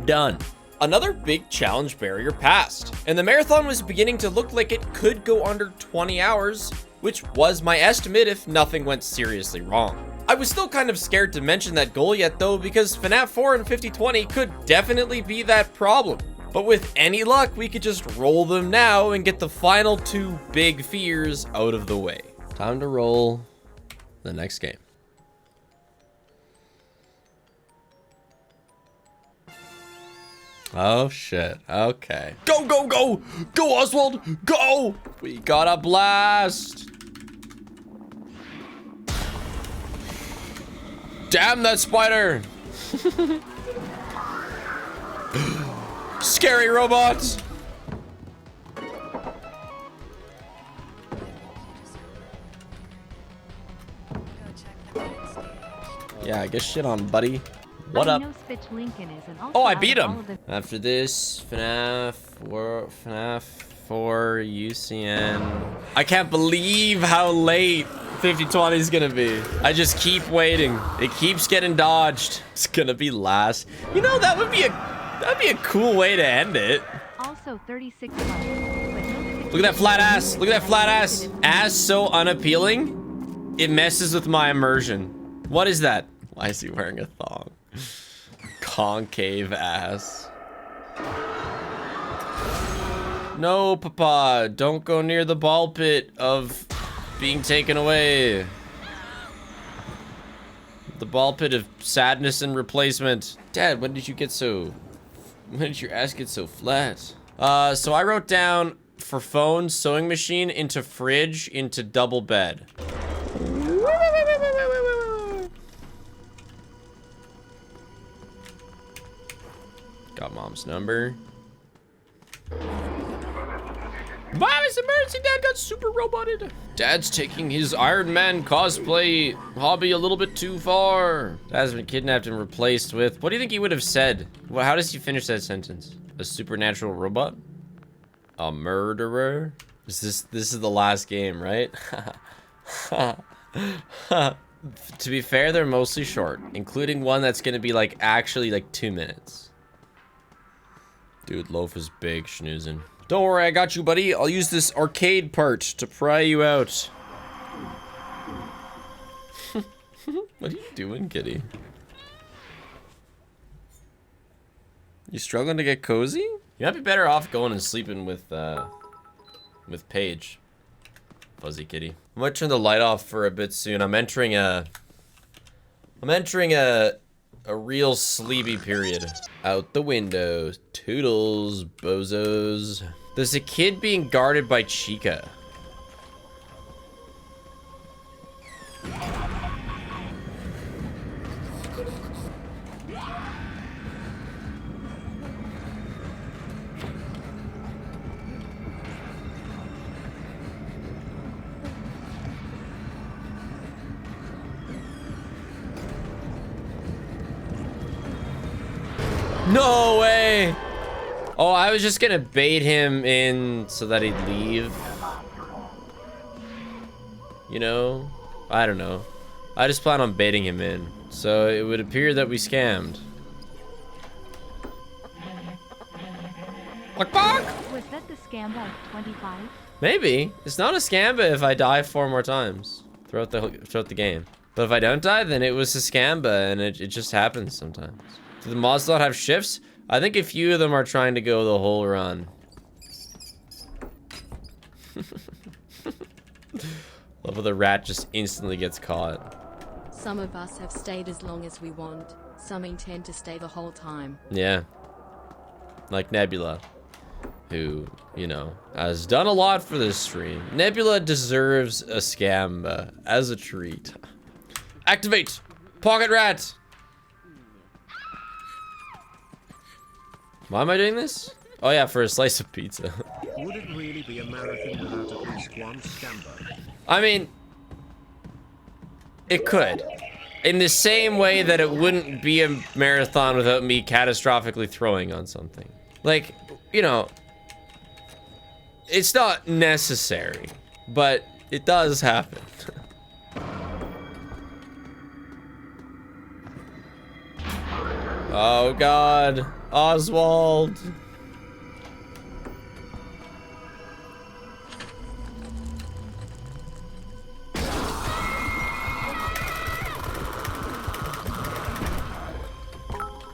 Speaker 1: done. Another big challenge barrier passed, and the marathon was beginning to look like it could go under 20 hours, which was my estimate if nothing went seriously wrong. I was still kind of scared to mention that goal yet though, because FNAF 4 and 5020 could definitely be that problem. But with any luck, we could just roll them now and get the final 2 big fears out of the way. Time to roll the next game. Oh shit, okay. Go, go, go! Go, Oswald! Go! We got a blast! Damn that spider! Scary robots! Yeah, get shit on, buddy. What up? Oh, I beat him. After this, FNAF 4 UCN. I can't believe how late 5020 is gonna be. I just keep waiting. It keeps getting dodged. It's gonna be last. You know, that'd be a cool way to end it.
Speaker 2: Also 36
Speaker 1: Look at that flat ass. Look at that flat ass. Ass so unappealing, it messes with my immersion. What is that? Why is he wearing a thong? Concave ass. No, Papa, don't go near the ball pit of being taken away. The ball pit of sadness and replacement. Dad, when did you get so When did your ass get so flat? So I wrote down for phone, sewing machine, into fridge, into double bed. Got mom's number. Mom, it's emergency. Dad got super roboted. Dad's taking his Iron Man cosplay hobby a little bit too far. Dad's been kidnapped and replaced with. What do you think he would have said? Well, how does he finish that sentence? A supernatural robot? A murderer? This is the last game, right? To be fair, they're mostly short, including one that's gonna be like actually like 2 minutes. Dude, loaf is big, schnoozing. Don't worry, I got you, buddy. I'll use this arcade part to pry you out. What are you doing, kitty? You struggling to get cozy? You might be better off going and sleeping with Paige. Fuzzy kitty. I might turn the light off for a bit soon. I'm entering a real sleepy period. Out the window. Toodles, bozos. There's a kid being guarded by Chica. No way! Oh, I was just gonna bait him in so that he'd leave. You know? I don't know. I just plan on baiting him in. So it would appear that we scammed.
Speaker 2: Was that the Scamba of 25?
Speaker 1: Maybe. It's not a Scamba if I die 4 more times throughout the game. But if I don't die, then it was a Scamba, and it just happens sometimes. Do the mods not have shifts? I think a few of them are trying to go the whole run. Love how the rat just instantly gets caught.
Speaker 3: Some of us have stayed as long as we want. Some intend to stay the whole time.
Speaker 1: Yeah. Like Nebula, who, you know, has done a lot for this stream. Nebula deserves a Scamba as a treat. Activate! Pocket rat! Why am I doing this? Oh yeah, for a slice of pizza.
Speaker 4: Would it really be a marathon without at least one Scamba?
Speaker 1: I mean, it could. In the same way that it wouldn't be a marathon without me catastrophically throwing on something. Like, you know, it's not necessary, but it does happen. Oh God, Oswald.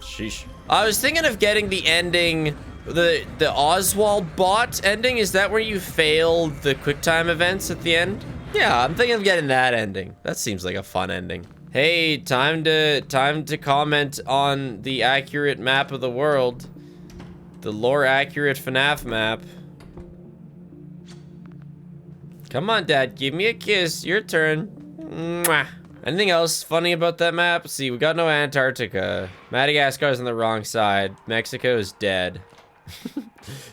Speaker 1: Sheesh. I was thinking of getting the ending, the Oswald bot ending. Is that where you fail the QuickTime events at the end? Yeah, I'm thinking of getting that ending. That seems like a fun ending. Hey, time to comment on the accurate map of the world. The lore accurate FNAF map. Come on, Dad, give me a kiss. Your turn. Mwah. Anything else funny about that map? See, we got no Antarctica. Madagascar's on the wrong side. Mexico is dead.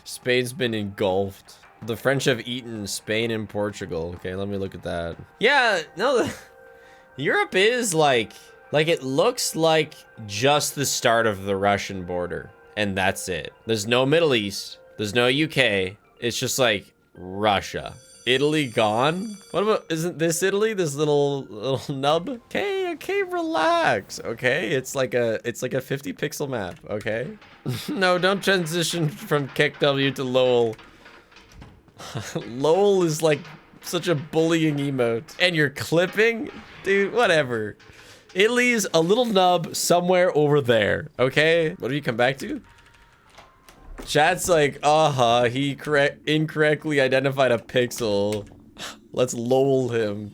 Speaker 1: Spain's been engulfed. The French have eaten Spain and Portugal. Okay, let me look at that. Yeah, no, Europe is like it looks like just the start of the Russian border. And that's it. There's no Middle East. There's no UK. It's just like Russia. Italy gone? What about, isn't this Italy? This little nub? Okay, relax. Okay, it's like a 50 pixel map, okay? No, don't transition from KEKW to Lowell. Lowell is like such a bullying emote. And you're clipping? Dude, whatever. Italy's a little nub somewhere over there, okay? What do you come back to? Chat's like, he incorrectly identified a pixel. Let's lol him.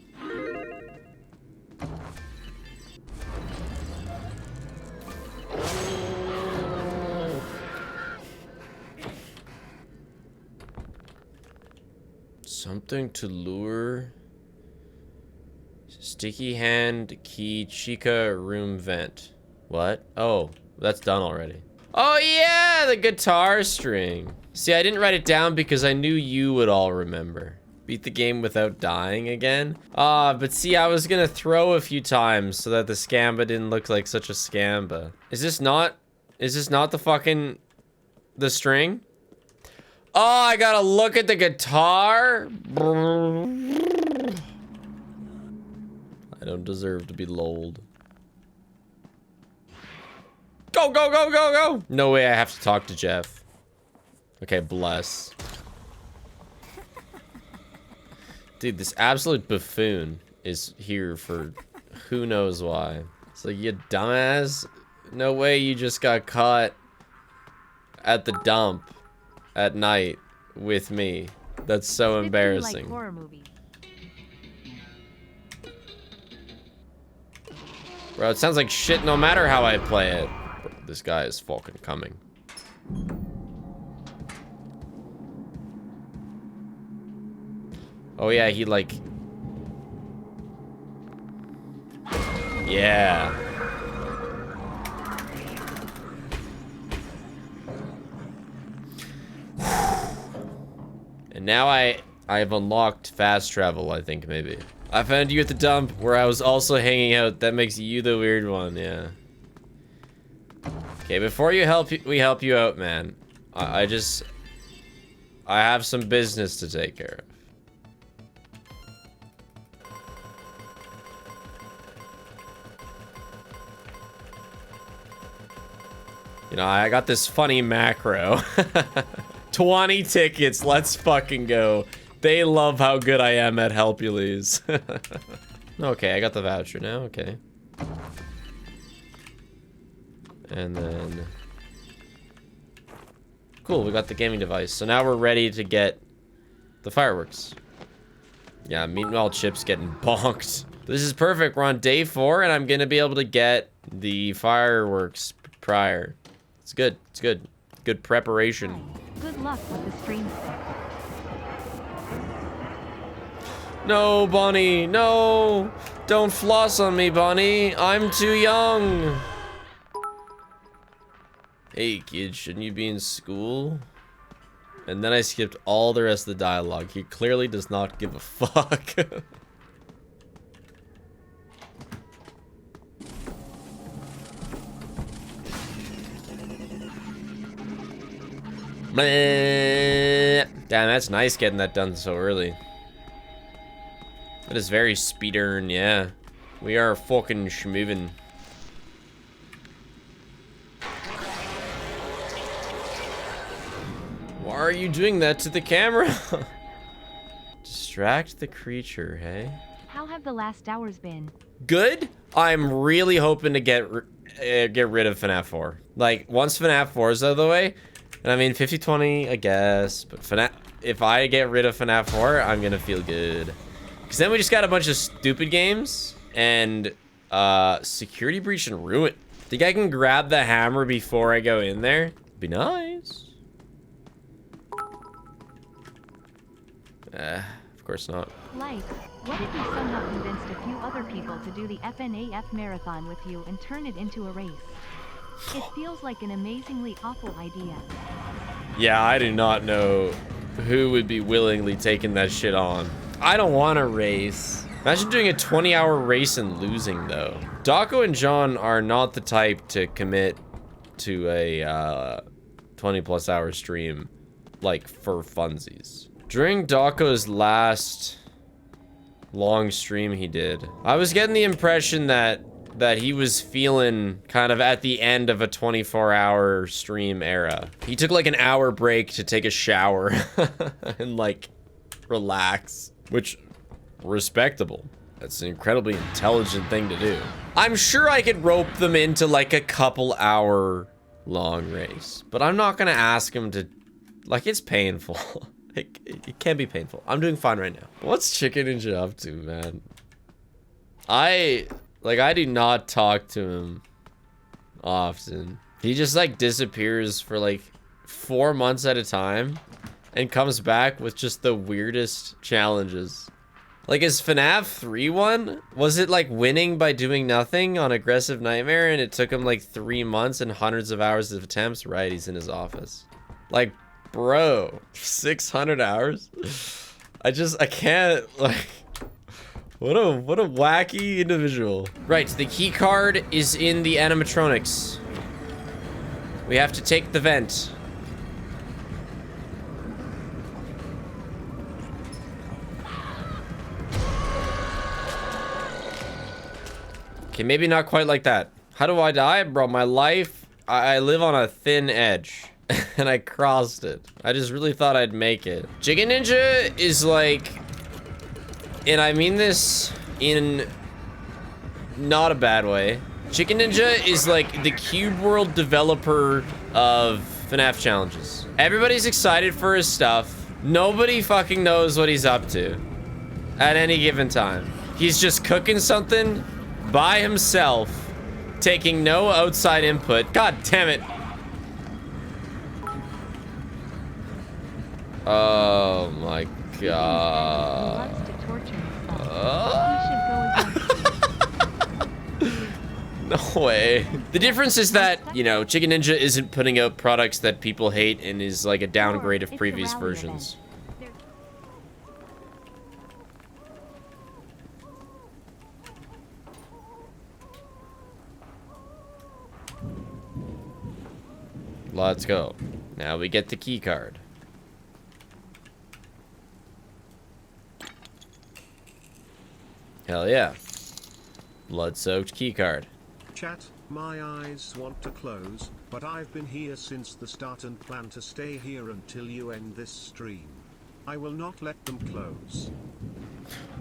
Speaker 1: Something to lure. Sticky hand, key, Chica, room vent. What? Oh, that's done already. Oh yeah, the guitar string. See, I didn't write it down because I knew you would all remember. Beat the game without dying again. But see, I was gonna throw a few times so that the Scamba didn't look like such a Scamba. Is this not the string? Oh, I gotta look at the guitar? I don't deserve to be lolled. Go, go, go, go, go! No way I have to talk to Jeff. Okay, bless. Dude, this absolute buffoon is here for who knows why. It's like, you dumbass. No way you just got caught at the dump at night with me. That's so embarrassing.
Speaker 2: Like horror movie.
Speaker 1: Bro, it sounds like shit no matter how I play it. Bro, this guy is fucking coming. Oh yeah, he like... Yeah. And now I've unlocked fast travel, I think, maybe. I found you at the dump where I was also hanging out. That makes you the weird one, yeah. Okay, before we help you out, man. I have some business to take care of. You know, I got this funny macro. 20 tickets, let's fucking go. They love how good I am at Helpules. Okay, I got the voucher now, okay. And then... Cool, we got the gaming device. So now we're ready to get the fireworks. Yeah, meanwhile Chip's getting bonked. This is perfect, we're on day 4 and I'm gonna be able to get the fireworks prior. It's good, it's good. Good preparation.
Speaker 2: Good luck with the stream stick.
Speaker 1: No, Bonnie, no! Don't floss on me, Bonnie. I'm too young. Hey, kid, shouldn't you be in school? And then I skipped all the rest of the dialogue. He clearly does not give a fuck. Damn, that's nice getting that done so early. That is very speedern, yeah. We are fucking schmovin'. Why are you doing that to the camera? Distract the creature, hey?
Speaker 2: How have the last hours been?
Speaker 1: Good. I'm really hoping to get rid of FNAF 4. Like, once FNAF 4 is out of the way, and I mean 50-20, I guess, but FNAF, if I get rid of FNAF 4, I'm gonna feel good. Because then we just got a bunch of stupid games, and security breach and ruin. Think I can grab the hammer before I go in there? Be nice. Of course not.
Speaker 2: Like, what if you somehow convinced a few other people to do the FNAF Marathon with you and turn it into a race? It feels like an amazingly awful idea.
Speaker 1: Yeah, I do not know who would be willingly taking that shit on. I don't want to race. Imagine doing a 20-hour race and losing, though. Daco and John are not the type to commit to a 20-plus hour stream, like, for funsies. During Daco's last long stream he did, I was getting the impression that he was feeling kind of at the end of a 24-hour stream era. He took like an hour break to take a shower and like relax, which respectable. That's an incredibly intelligent thing to do. I'm sure I could rope them into like a couple hour long race, but I'm not gonna ask him to, like, it's painful. It can be painful. I'm doing fine right now. What's Chicken Ninja up to, man? I do not talk to him often. He just like disappears for like 4 months at a time. and comes back with just the weirdest challenges. Like, his FNAF 3 one, was it like winning by doing nothing on Aggressive Nightmare and it took him like 3 months and hundreds of hours of attempts? Right, he's in his office. Like, bro, 600 hours? I can't, like, what a wacky individual. Right, the key card is in the animatronics. We have to take the vent. Okay, maybe not quite like that. How do I die? Bro, my life, I live on a thin edge. And I crossed it. I just really thought I'd make it. Chica Ninja is like, and I mean this in not a bad way. Chica Ninja is like the Cube World developer of FNAF challenges. Everybody's excited for his stuff. Nobody fucking knows what he's up to at any given time. He's just cooking something by himself, taking no outside input. God damn it. Oh my god. No way. The difference is that, you know, Chica Ninja isn't putting out products that people hate and is like a downgrade of previous versions. Let's go. Now we get the key card. Hell yeah. Blood-soaked keycard.
Speaker 4: Chat, my eyes want to close, but I've been here since the start and plan to stay here until you end this stream. I will not let them close.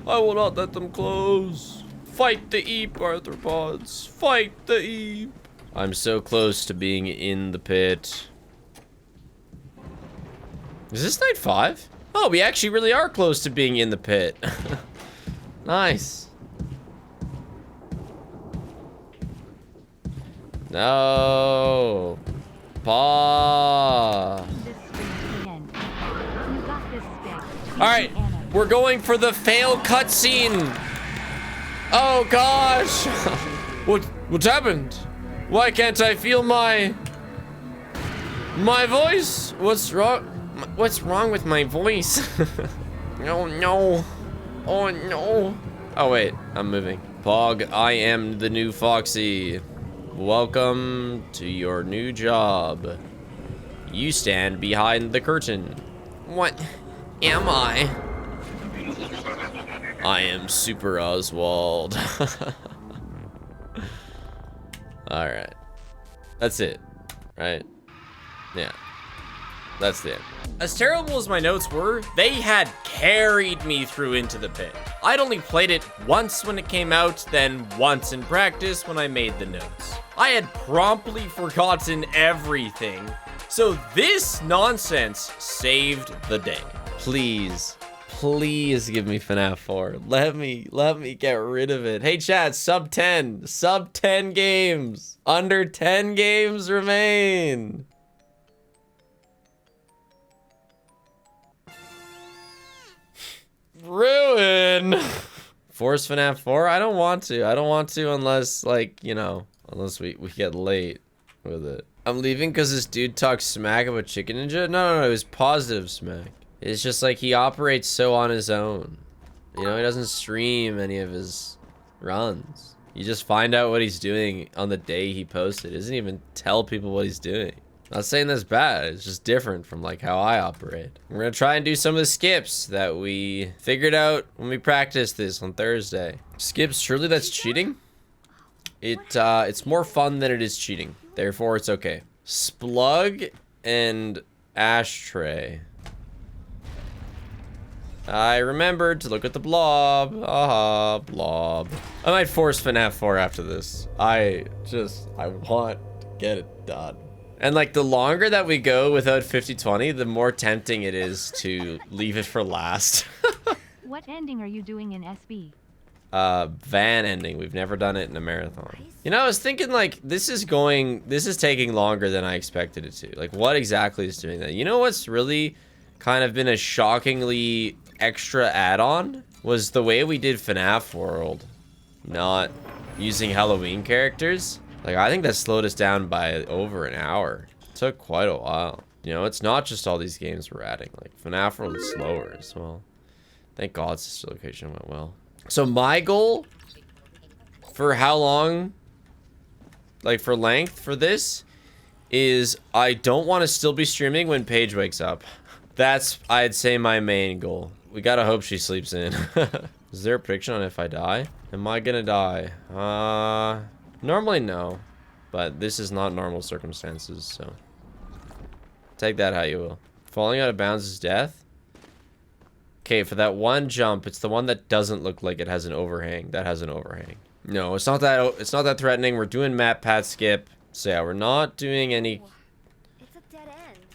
Speaker 1: I will not let them close. Fight the Eep, arthropods. Fight the Eep. I'm so close to being in the pit. Is this night 5? Oh, we actually really are close to being in the pit. Nice. No. Paw. Alright, we're going for the fail cutscene. Oh gosh. What's happened? Why can't I feel my voice? What's wrong? What's wrong with my voice? Oh no. Oh no. Oh wait, I'm moving. Pog, I am the new Foxy. Welcome to your new job. You stand behind the curtain. What am I? I am Super Oswald. Alright. That's it. Right? Yeah. That's it. As terrible as my notes were, they had carried me through into the pit. I'd only played it once when it came out, then once in practice when I made the notes. I had promptly forgotten everything, so this nonsense saved the day. Please, please give me FNAF 4. Let me get rid of it. Hey chat, sub 10 games. Under 10 games remain. Ruin. Force FNAF 4? I don't want to. I don't want to unless, like, you know, unless we get late with it. I'm leaving because this dude talks smack about Chica Ninja? No, it was positive smack. It's just like he operates so on his own. You know, he doesn't stream any of his runs. You just find out what he's doing on the day he posted. He doesn't even tell people what he's doing. Not saying that's bad, it's just different from like how I operate. We're gonna try and do some of the skips that we figured out when we practiced this on Thursday. Skips, surely that's cheating? It's more fun than it is cheating. Therefore, it's okay. Splug and ashtray. I remembered to look at the blob. Aha, blob. I might force FNAF 4 after this. I want to get it done. And like the longer that we go without 50/20, the more tempting it is to leave it for last.
Speaker 2: What ending are you doing in SB?
Speaker 1: Van ending. We've never done it in a marathon. You know, I was thinking like this is taking longer than I expected it to. Like what exactly is doing that? You know what's really kind of been a shockingly extra add-on was the way we did FNAF World, not using Halloween characters. Like, I think that slowed us down by over an hour. It took quite a while. You know, it's not just all these games we're adding. Like, FNAF World is slower as well. Thank God Sister Location went well. So my goal for how long, like for length for this, is I don't want to still be streaming when Paige wakes up. That's, I'd say, my main goal. We gotta hope she sleeps in. Is there a prediction on if I die? Am I gonna die? Normally no, but this is not normal circumstances, so take that how you will. Falling out of bounds is death. Okay, for that one jump, it's the one that doesn't look like it has an overhang. That has an overhang. No, it's not that threatening. We're doing map path skip. So yeah, we're not doing any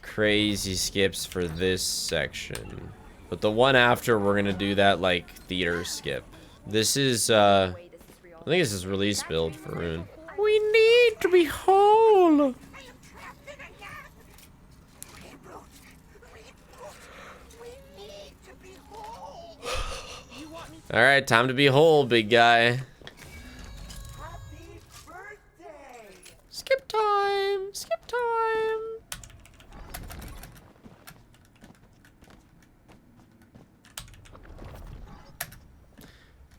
Speaker 1: crazy skips for this section. But the one after, we're gonna do that like theater skip. This is I think this is release build for Rune. We need to be whole. All right, time to be whole, big guy. Skip time. Skip time.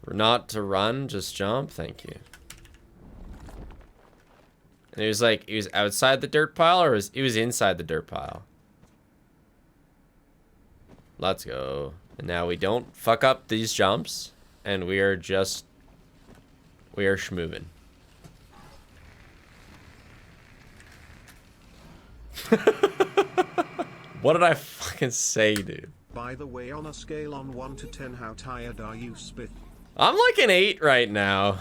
Speaker 1: We're not to run, just jump. Thank you. And he was like, he was outside the dirt pile, or he was inside the dirt pile? Let's go. And now we don't fuck up these jumps, and we are schmoving. What did I fucking say, dude?
Speaker 4: By the way, on a scale on 1 to 10, how tired are you, Spiff?
Speaker 1: I'm like an 8 right now,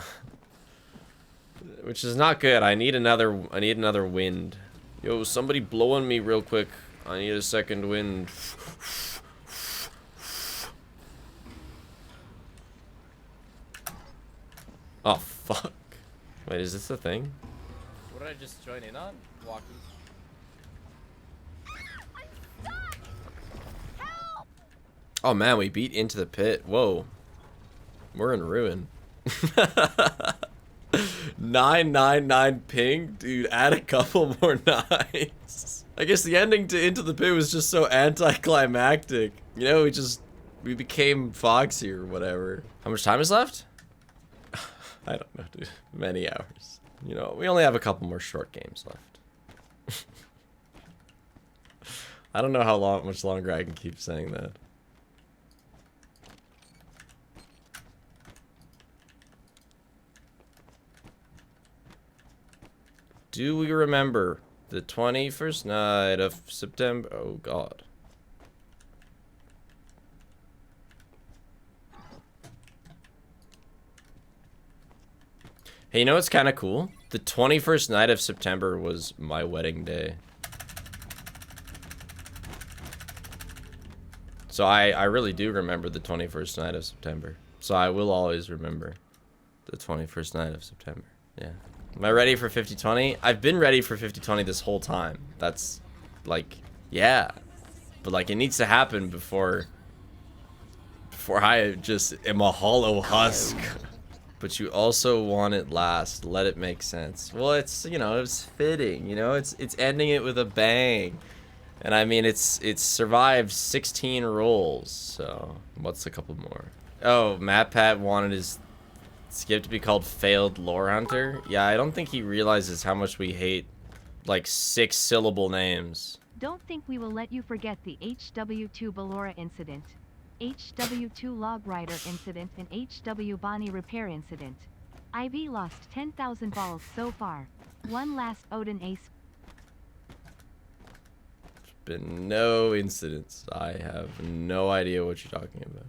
Speaker 1: which is not good. I need another wind. Yo, somebody blowing me real quick. I need a second wind. Oh fuck! Wait, is this a thing? What did I just join in on? Walking. Oh man, we beat Into the Pit. Whoa. We're in ruin. 999 ping? Dude, add a couple more nines. I guess the ending to Into the Pit was just so anticlimactic. You know, we became Foxy or whatever. How much time is left? I don't know, dude. Many hours. You know, we only have a couple more short games left. I don't know how much longer I can keep saying that. Do we remember the 21st night of September? Oh, God. Hey, you know what's kind of cool? The 21st night of September was my wedding day. So I really do remember the 21st night of September. So I will always remember the 21st night of September. Yeah. Am I ready for 50-20? I've been ready for 50-20 this whole time. That's like, yeah. But like, it needs to happen before I just am a hollow husk. But you also want it last. Let it make sense. Well, it's, you know, it's fitting, you know, it's ending it with a bang. And I mean, it's survived 16 rolls. So what's a couple more? Oh, MatPat wanted his skip to be called Failed Lore Hunter. Yeah, I don't think he realizes how much we hate like 6-syllable names.
Speaker 2: Don't think we will let you forget the HW2 Ballora incident, HW2 Log Rider incident, and HW Bonnie repair incident. IV lost 10,000 balls so far. One last Odin ace.
Speaker 1: Been no incidents. I have no idea what you're talking about.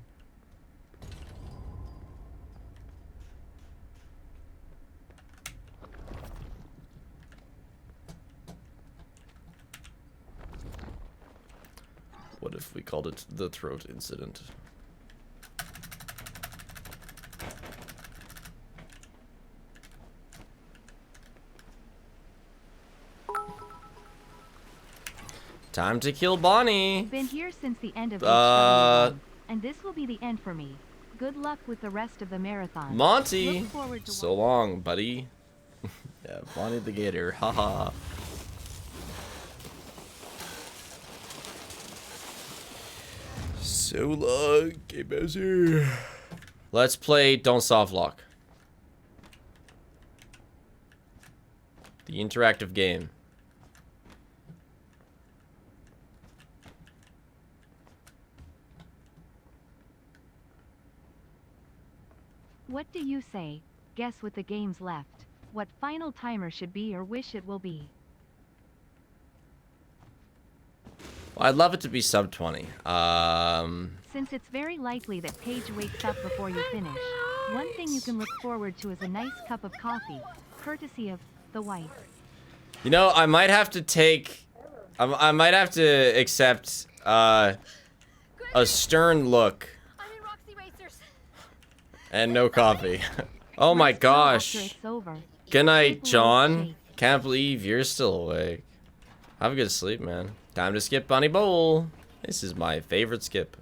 Speaker 1: What if we called it the throat incident? Time to kill Bonnie.
Speaker 2: Been here since the end of HELIX, and this will be the end for me. Good luck with the rest of the marathon.
Speaker 1: Monty,
Speaker 2: Look forward to
Speaker 1: so long, buddy. Yeah, Bonnie the Gator, haha. So long, Game Master. Let's play Don't Soft Lock. The interactive game.
Speaker 2: What do you say? Guess with the games left, what final timer should be or wish it will be.
Speaker 1: Well, I'd love it to be sub 20.
Speaker 2: Since it's very likely that Paige wakes up before you finish, one thing you can look forward to is a nice cup of coffee, courtesy of the wife.
Speaker 1: You know, I might have to take... I might have to accept a stern look. And no coffee. Oh my gosh. Good night, John. Can't believe you're still awake. Have a good sleep, man. Time to skip Bunny Bowl. This is my favorite skip.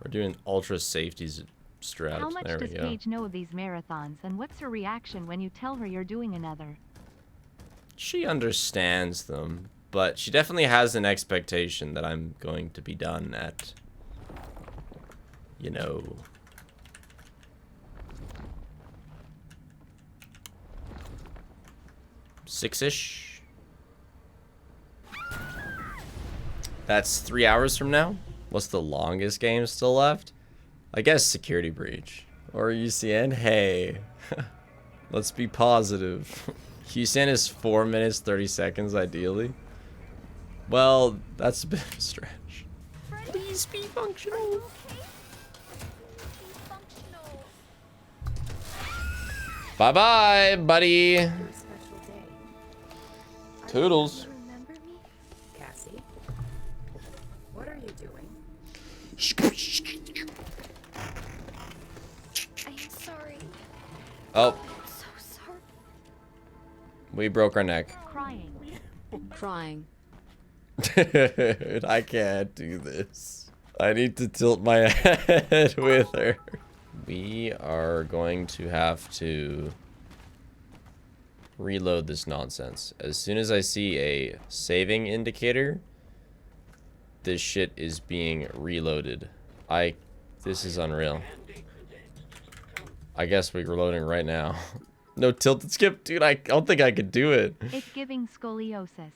Speaker 1: We're doing ultra safeties strat.
Speaker 2: How much
Speaker 1: there
Speaker 2: does
Speaker 1: we go.
Speaker 2: Paige know of these marathons, and what's her reaction when you tell her you're doing another?
Speaker 1: She understands them, but she definitely has an expectation that I'm going to be done at, you know, six-ish. That's 3 hours from now. What's the longest game still left? I guess Security Breach or UCN. Hey, let's be positive. UCN is 4 minutes 30 seconds ideally. Well, that's a bit of a stretch. Please be functional. Bye bye, buddy. Toodles.
Speaker 15: Remember me? Cassie? What are you doing? I am sorry.
Speaker 1: Oh.
Speaker 15: I'm so sorry.
Speaker 1: We broke our neck.
Speaker 2: Crying.
Speaker 3: Crying.
Speaker 1: Dude, I can't do this. I need to tilt my head with her. We are going to have to reload this nonsense. As soon as I see a saving indicator, this shit is being reloaded. This is unreal. I guess we're reloading right now. No tilted skip? Dude, I don't think I could do it.
Speaker 2: It's giving scoliosis.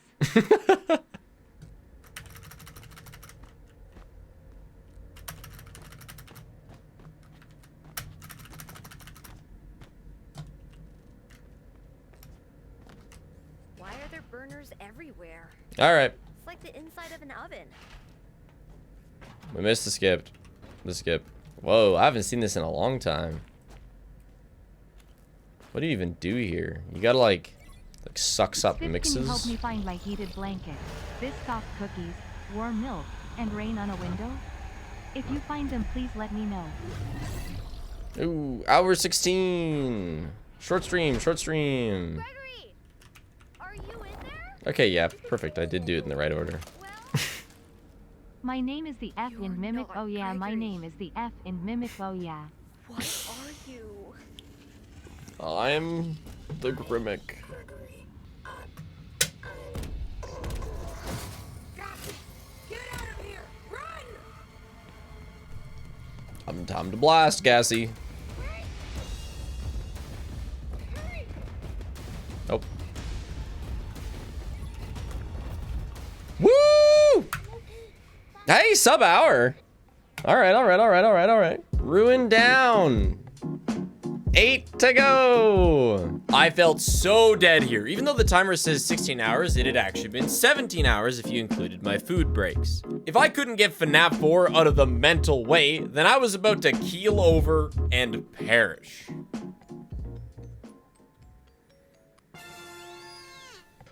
Speaker 10: Why are there burners everywhere?
Speaker 1: All right.
Speaker 10: It's like the inside of an oven.
Speaker 1: We missed the skip. The skip. Whoa, I haven't seen this in a long time. What do you even do here? You gotta like sucks up
Speaker 2: Spiff
Speaker 1: mixes.
Speaker 2: Can you help me find my heated blanket, Biscoff cookies, warm milk, and rain on a window? If you find them, please let me know.
Speaker 1: Ooh, hour 16. Short stream, short stream.
Speaker 10: Gregory, are you in there?
Speaker 1: Okay, yeah, perfect. I did do it in the right order.
Speaker 2: My name is the F in Mimic. Oh yeah, my name is the F in Mimic. Oh yeah.
Speaker 10: What are you?
Speaker 1: I'm the Grimmick. I'm time to blast, Gassy. Oh. Woo! Hey, sub hour. All right. Ruin down. 8 to go. I felt so dead here. Even though the timer says 16 hours, it had actually been 17 hours if you included my food breaks. If I couldn't get FNAF 4 out of the mental way, then I was about to keel over and perish.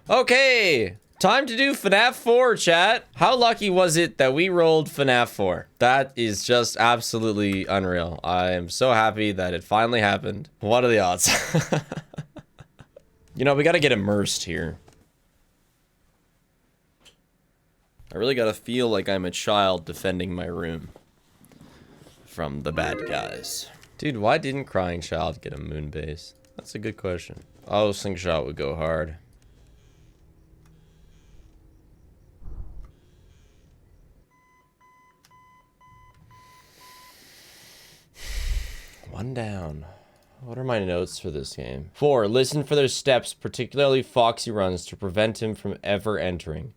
Speaker 1: Okay, time to do FNAF 4, chat. How lucky was it that we rolled FNAF 4? That is just absolutely unreal. I am so happy that it finally happened. What are the odds? You know, we gotta get immersed here. I really gotta feel like I'm a child defending my room from the bad guys. Dude, why didn't Crying Child get a moon base? That's a good question. Oh, Slingshot would go hard. One down. What are my notes for this game? 4. Listen for their steps, particularly Foxy runs, to prevent him from ever entering.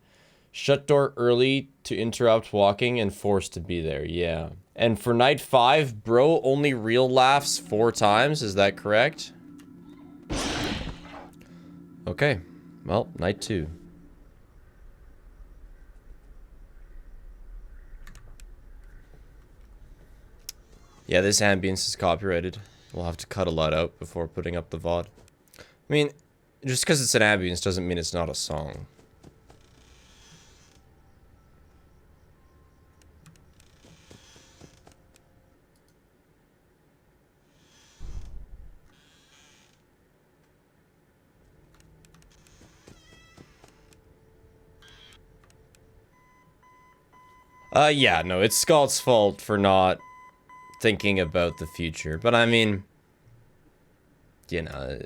Speaker 1: Shut door early to interrupt walking and force to be there. Yeah. And for night 5, bro only real laughs 4 times. Is that correct? Okay. Well, night 2. Yeah, this ambience is copyrighted. We'll have to cut a lot out before putting up the VOD. I mean, just because it's an ambience doesn't mean it's not a song. Yeah, no, it's Scalt's fault for not thinking about the future. But I mean, you know,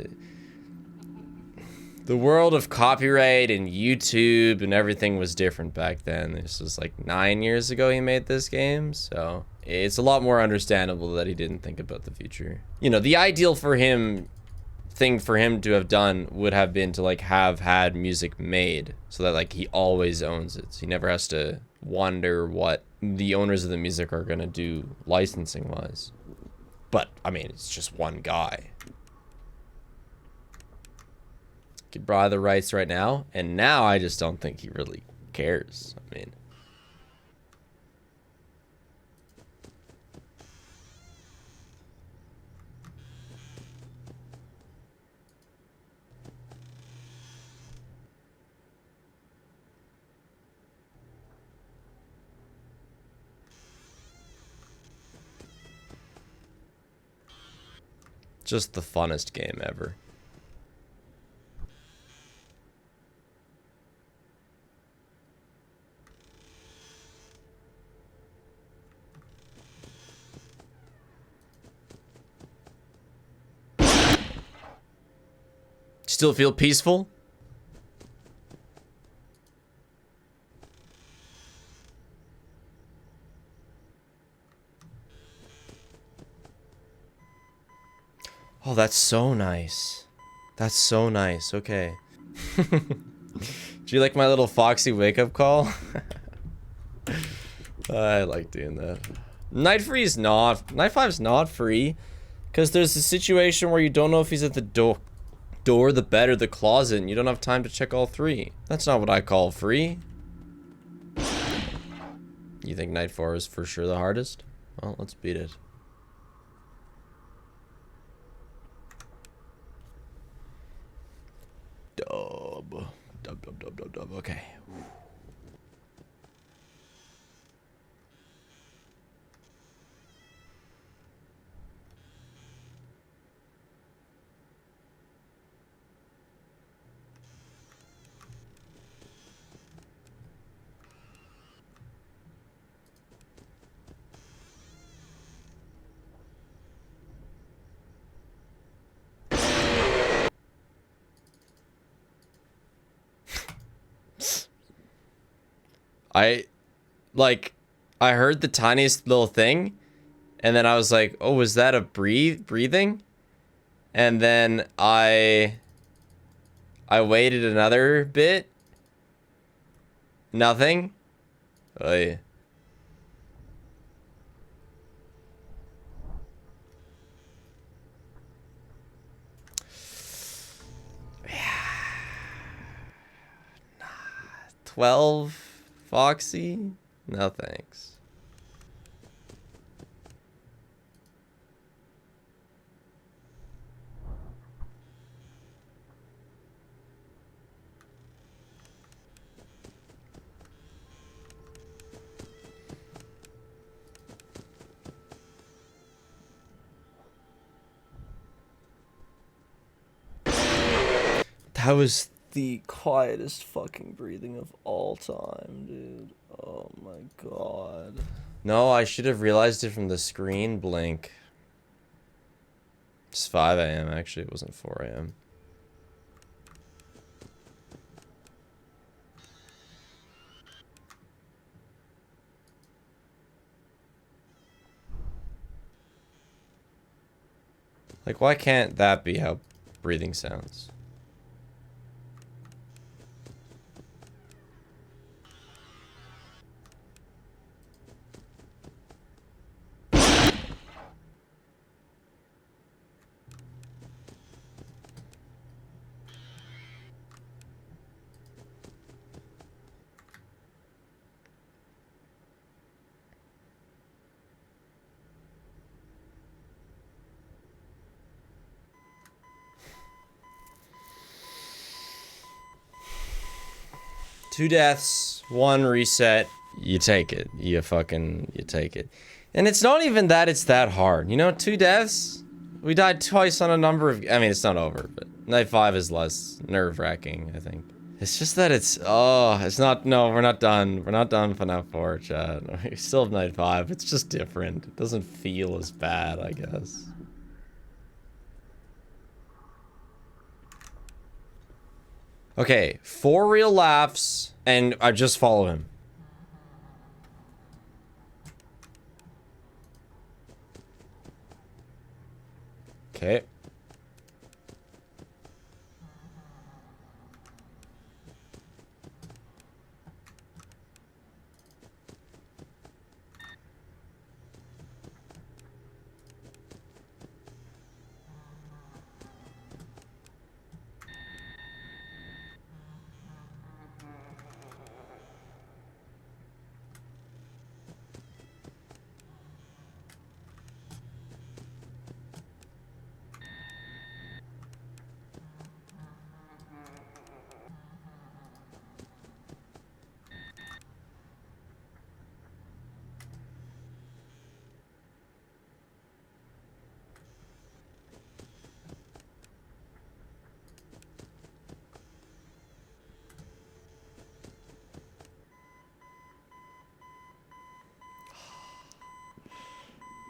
Speaker 1: the world of copyright and YouTube and everything was different back then. This was like 9 years ago he made this game, so it's a lot more understandable that he didn't think about the future. You know, the ideal for him thing for him to have done would have been to like have had music made so that like he always owns it, so he never has to wonder what the owners of the music are gonna do licensing wise. But I mean, it's just one guy. Could buy the rights right now, and now I just don't think he really cares. I mean, just the funnest game ever. Still feel peaceful? Oh, that's so nice. That's so nice. Okay. Do you like my little Foxy wake-up call? I like doing that. Night 5's not free, because there's a situation where you don't know if he's at the door, the bed, or the closet, and you don't have time to check all 3. That's not what I call free. You think night 4 is for sure the hardest? Well, let's beat it. Dub. Okay. I heard the tiniest little thing, and then I was like, oh, was that a breathing? And then I waited another bit. Nothing. Oh yeah. Nah. 12 Foxy? No thanks. That was the quietest fucking breathing of all time, dude. Oh my god. No, I should have realized it from the screen blink. It's 5 a.m. actually, it wasn't 4 a.m. Like, why can't that be how breathing sounds? Two deaths, one reset. You take it. You take it. And it's not even that it's that hard. You know, 2 deaths? We died twice on a number of... I mean, it's not over, but night 5 is less nerve-wracking, I think. It's just that it's... Oh, it's not... No, we're not done. We're not done FNAF 4, chat. We still have night 5. It's just different. It doesn't feel as bad, I guess. Okay, 4 real laughs, and I just follow him. Okay.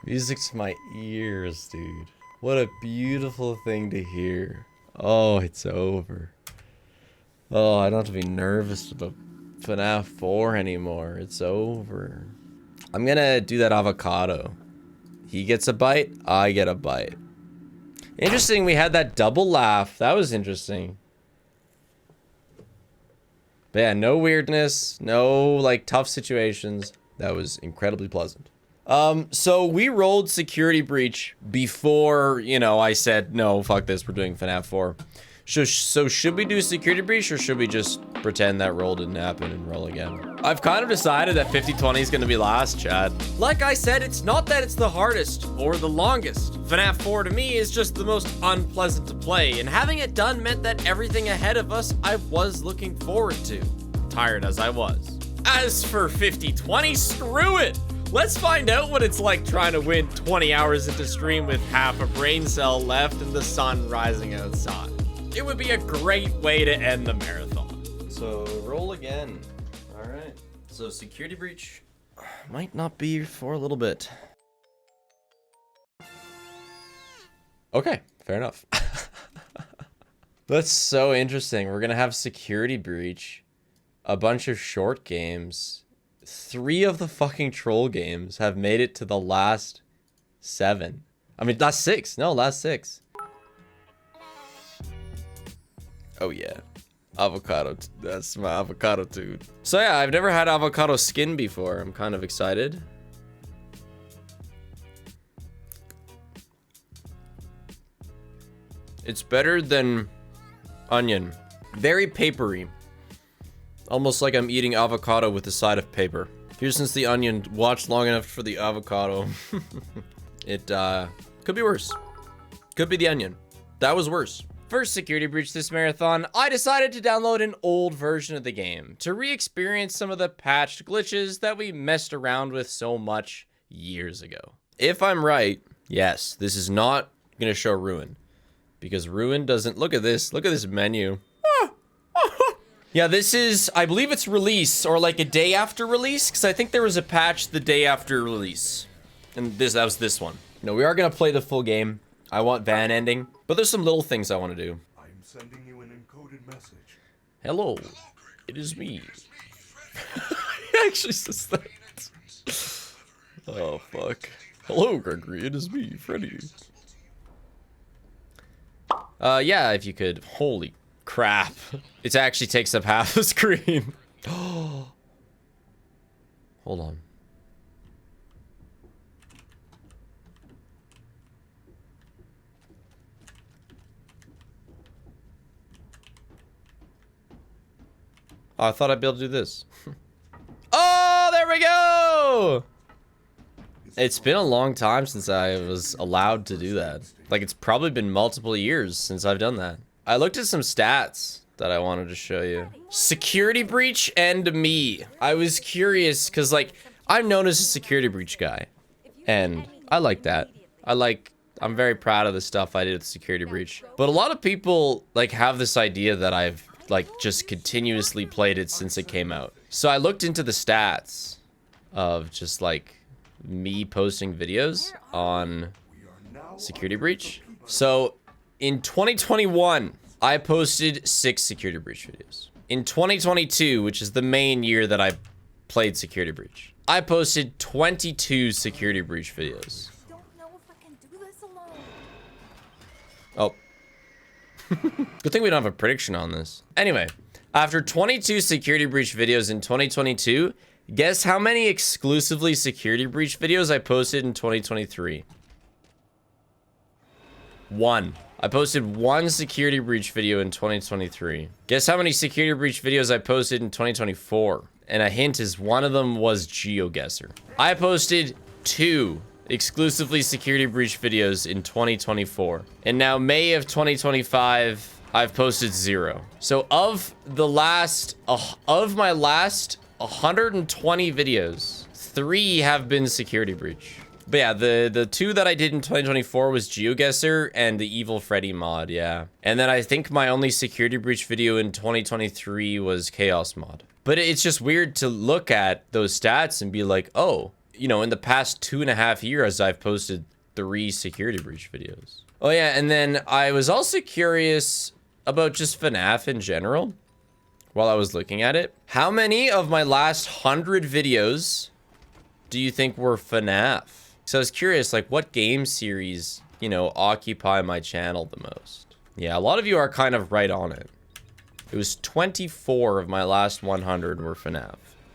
Speaker 1: Music to my ears, dude. What a beautiful thing to hear. Oh, it's over. Oh, I don't have to be nervous about FNAF 4 anymore. It's over. I'm gonna do that avocado. He gets a bite, I get a bite. Interesting, we had that double laugh. That was interesting. But yeah, no weirdness, no like tough situations. That was incredibly pleasant. So we rolled security breach before, you know, I said, no, fuck this, we're doing FNAF 4. So should we do security breach or should we just pretend that roll didn't happen and roll again? I've kind of decided that 50-20 is going to be last, chat. Like I said, it's not that it's the hardest or the longest. FNAF 4 to me is just the most unpleasant to play, and having it done meant that everything ahead of us I was looking forward to, tired as I was. As for 50-20, screw it! Let's find out what it's like trying to win 20 hours into stream with half a brain cell left and the sun rising outside. It would be a great way to end the marathon. So roll again. All right. So security breach might not be for a little bit. Okay, fair enough. That's so interesting. We're gonna have security breach, a bunch of short games. 3 of the fucking troll games have made it to the last 7. I mean, last 6. No, last 6. Oh, yeah. Avocado. That's my avocado, dude. So, yeah, I've never had avocado skin before. I'm kind of excited. It's better than onion. Very papery. Almost like I'm eating avocado with a side of paper. Here, since the onion watched long enough for the avocado. It could be worse. Could be the onion. That was worse. First security breach this marathon, I decided to download an old version of the game to re-experience some of the patched glitches that we messed around with so much years ago. If I'm right, yes, this is not gonna show Ruin. Because Ruin doesn't, look at this menu. Yeah, this is, I believe it's release or like a day after release, because I think there was a patch the day after release. And that was this one. No, we are going to play the full game. I want van ending, but there's some little things I want to do.
Speaker 19: I'm sending you an encoded message.
Speaker 1: Hello, it is me. He actually says that. Oh, fuck. Hello, Gregory, it is me, Freddy. Yeah, if you could. Holy crap. It actually takes up half the screen. Hold on. Oh, I thought I'd be able to do this. Oh, there we go! It's been a long time since I was allowed to do that. Like, it's probably been multiple years since I've done that. I looked at some stats that I wanted to show you. Security breach and me. I was curious, because, like, I'm known as a security breach guy. And I like that. I'm very proud of the stuff I did with security breach. But a lot of people, like, have this idea that I've, like, just continuously played it since it came out. So I looked into the stats of just, like, me posting videos on security breach. So in 2021, I posted 6 security breach videos. In 2022, which is the main year that I played security breach, I posted 22 security breach videos. Oh. Good thing we don't have a prediction on this. Anyway, after 22 security breach videos in 2022, guess how many exclusively security breach videos I posted in 2023? 1. I posted 1 security breach video in 2023. Guess how many security breach videos I posted in 2024? And a hint is one of them was GeoGuessr. I posted 2 exclusively security breach videos in 2024. And now May of 2025, I've posted 0. So of my last 120 videos, 3 have been security breach. But yeah, the 2 that I did in 2024 was GeoGuessr and the Evil Freddy mod, yeah. And then I think my only security breach video in 2023 was Chaos mod. But it's just weird to look at those stats and be like, oh, you know, in the past 2.5 years, I've posted 3 security breach videos. Oh yeah, and then I was also curious about just FNAF in general. While I was looking at it, how many of my last 100 videos do you think were FNAF? So I was curious, like, what game series, you know, occupy my channel the most? Yeah, a lot of you are kind of right on it. It was 24 of my last 100 were FNAF.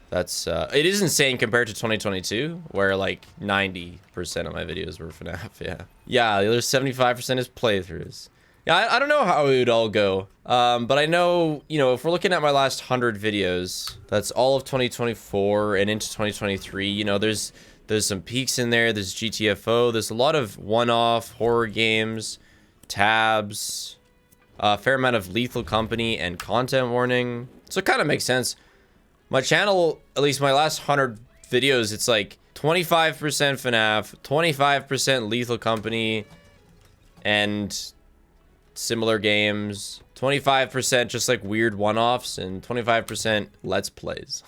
Speaker 1: That's, it is insane compared to 2022, where, like, 90% of my videos were FNAF, yeah. Yeah, the other 75% is playthroughs. Yeah, I don't know how it would all go. But I know, you know, if we're looking at my last 100 videos, that's all of 2024 and into 2023. You know, there's some peaks in there. There's GTFO. There's a lot of one-off horror games, tabs, a fair amount of Lethal Company and content warning. So it kind of makes sense. My channel, at least my last 100 videos, it's like 25% FNAF, 25% Lethal Company, and similar games, 25% just like weird one-offs, and 25% let's plays.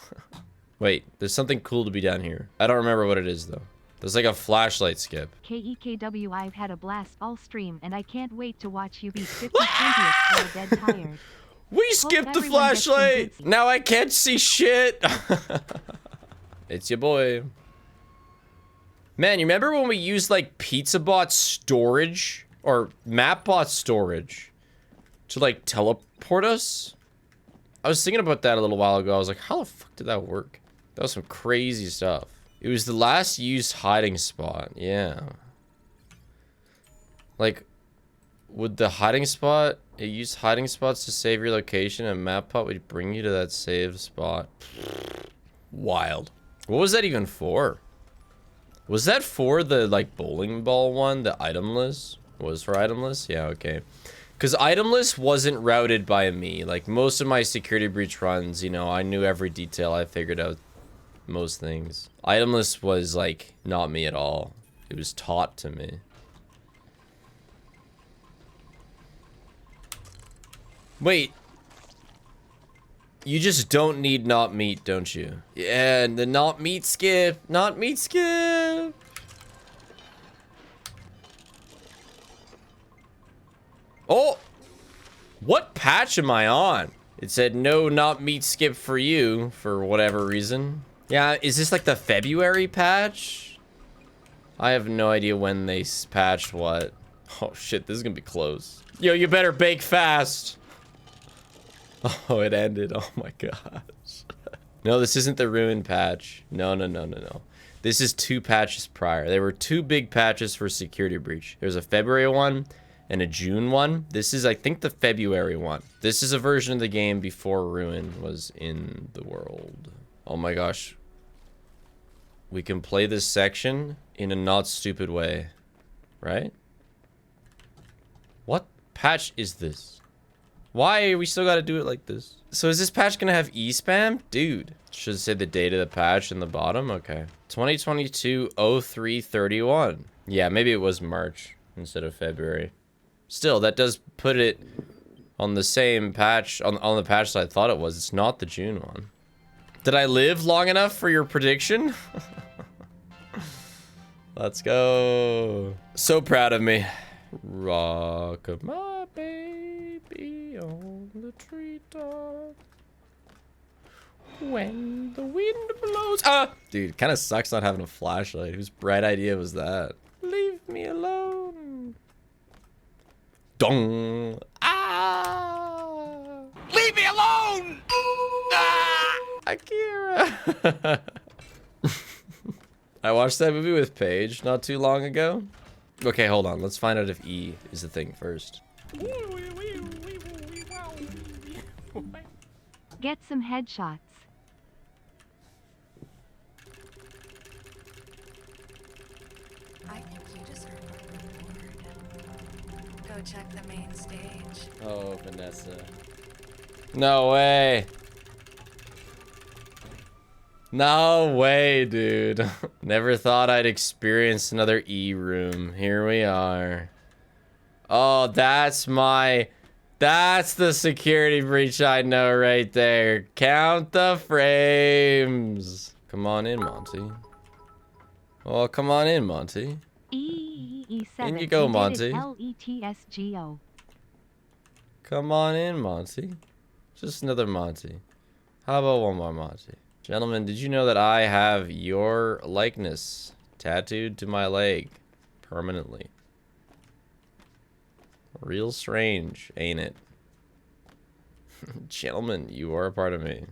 Speaker 1: Wait, there's something cool to be down here. I don't remember what it is though. There's like a flashlight skip.
Speaker 2: KEKW, I've had a blast all stream and I can't wait to watch you be 50/20th for a dead tired.
Speaker 1: We skipped the flashlight! Now I can't see shit! It's your boy. Man, you remember when we used like PizzaBot storage? Or MapBot storage to like teleport us? I was thinking about that a little while ago. I was like, how the fuck did that work? That was some crazy stuff. It was the last used hiding spot. Yeah. Like, would the hiding spot, it used hiding spots to save your location, and MapBot would bring you to that saved spot. Wild. What was that even for? Was that for the like bowling ball one, the item list? Was for itemless? Yeah, okay. Because itemless wasn't routed by me. Like, most of my security breach runs, you know, I knew every detail. I figured out most things. Itemless was, like, not me at all. It was taught to me. Wait, You just don't need not meat, don't you? Yeah, and the not meat skip. Not meat skip. Oh! What patch am I on? It said no not meat skip for you for whatever reason. Yeah, is this like the February patch? I have no idea when they patched what. Oh shit, this is gonna be close. Yo, you better bake fast. Oh, it ended. Oh my gosh. No, this isn't the ruin patch. No. This is 2 patches prior. There were 2 big patches for security breach. There's a February one and a June one. This is, I think, the February one. This is a version of the game before ruin was in the world. Oh my gosh. We can play this section in a not stupid way, right? What patch is this? Why we still gotta do it like this? So is this patch gonna have e-spam? Dude, should say the date of the patch in the bottom. Okay, 2022-03-31. Yeah, maybe it was March instead of February. Still, that does put it on the same patch, on the patch that I thought it was. It's not the June one. Did I live long enough for your prediction? Let's go. So proud of me. Rock of my baby on the treetop. When the wind blows. Ah! Dude, kind of sucks not having a flashlight. Whose bright idea was that? Leave me alone. Dong. Ah! Leave me alone! Ah! Akira. I watched that movie with Paige not too long ago. Okay, hold on. Let's find out if E is the thing first.
Speaker 2: Get some headshots.
Speaker 15: I think you deserve a reward. Go check the main stage.
Speaker 1: Oh, Vanessa. No way. No way, dude. Never thought I'd experience another E room. Here we are. Oh, that's the security breach I know right there. Count the frames. Come on in, Monty. Oh, come on in, Monty.
Speaker 2: E7.
Speaker 1: In you go, Monty.
Speaker 2: LETSGO.
Speaker 1: Come on in, Monty. Just another Monty. How about one more Monty? Gentlemen, did you know that I have your likeness tattooed to my leg permanently? Real strange, ain't it? Gentlemen, you are a part of me.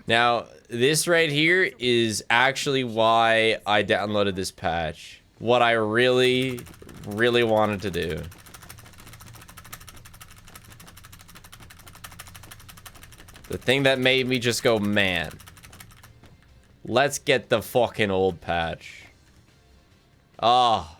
Speaker 1: Now, this right here is actually why I downloaded this patch. What I really wanted to do. The thing that made me just go, man, let's get the fucking old patch. Oh,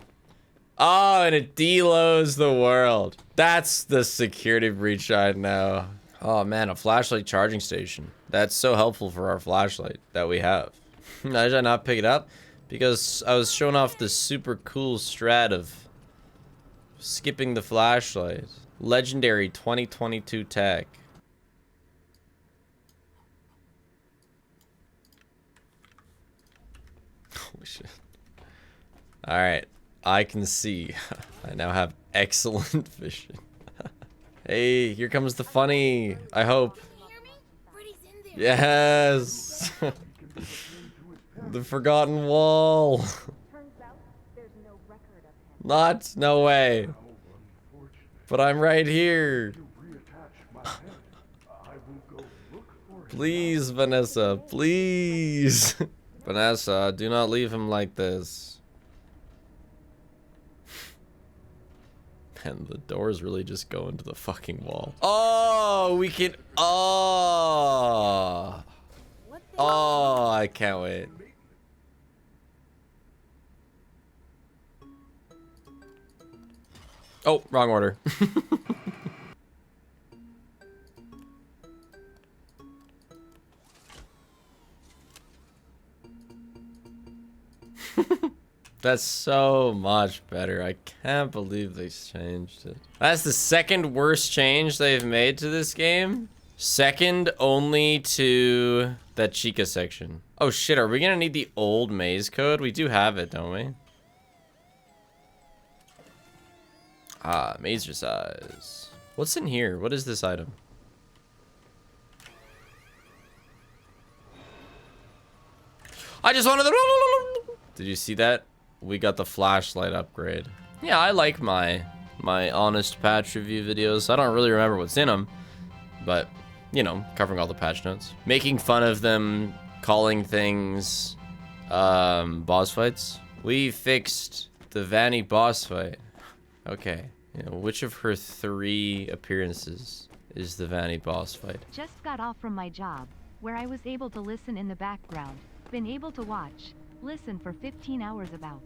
Speaker 1: and it deloads the world. That's the security breach I know. Oh man, a flashlight charging station. That's so helpful for our flashlight that we have. Why did I not pick it up? Because I was showing off the super cool strat of skipping the flashlight. Legendary 2022 tech. Holy shit. Alright, I can see. I now have excellent vision. Hey, here comes the funny. I hope. Yes! The forgotten wall. Not, no way. But I'm right here. Please, Vanessa, please. Vanessa, do not leave him like this. And the doors really just go into the fucking wall. Oh, we can. Oh, I can't wait. Oh, wrong order. That's so much better. I can't believe they changed it. That's the second worst change they've made to this game. Second only to that Chica section. Oh shit, are we gonna need the old maze code? We do have it, don't we? Ah, mazer size. What's in here? What is this item? I just wanted the... Did you see that? We got the flashlight upgrade. Yeah, I like my honest patch review videos. I don't really remember what's in them, but, you know, covering all the patch notes. Making fun of them, calling things boss fights. We fixed the Vanny boss fight. Okay. You know, which of her 3 appearances is the Vanny boss fight?
Speaker 2: Just got off from my job, where I was able to listen in the background. Been able to watch, listen for 15 hours about.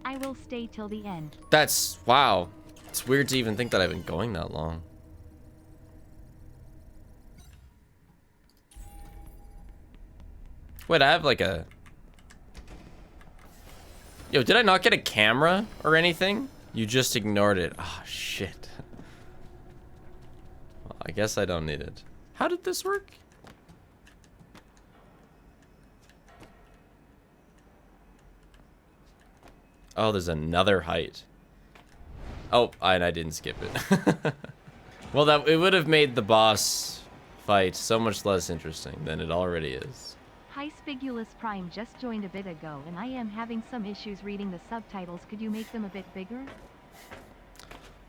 Speaker 2: I will stay till the end.
Speaker 1: That's, wow. It's weird to even think that I've been going that long. Wait, I have like a... Yo, did I not get a camera or anything? You just ignored it. Oh, shit. Well, I guess I don't need it. How did this work? Oh, there's another height. Oh, and I didn't skip it. Well, it would have made the boss fight so much less interesting than it already is.
Speaker 2: Hi, Spigulus Prime just joined a bit ago, and I am having some issues reading the subtitles. Could you make them a bit bigger?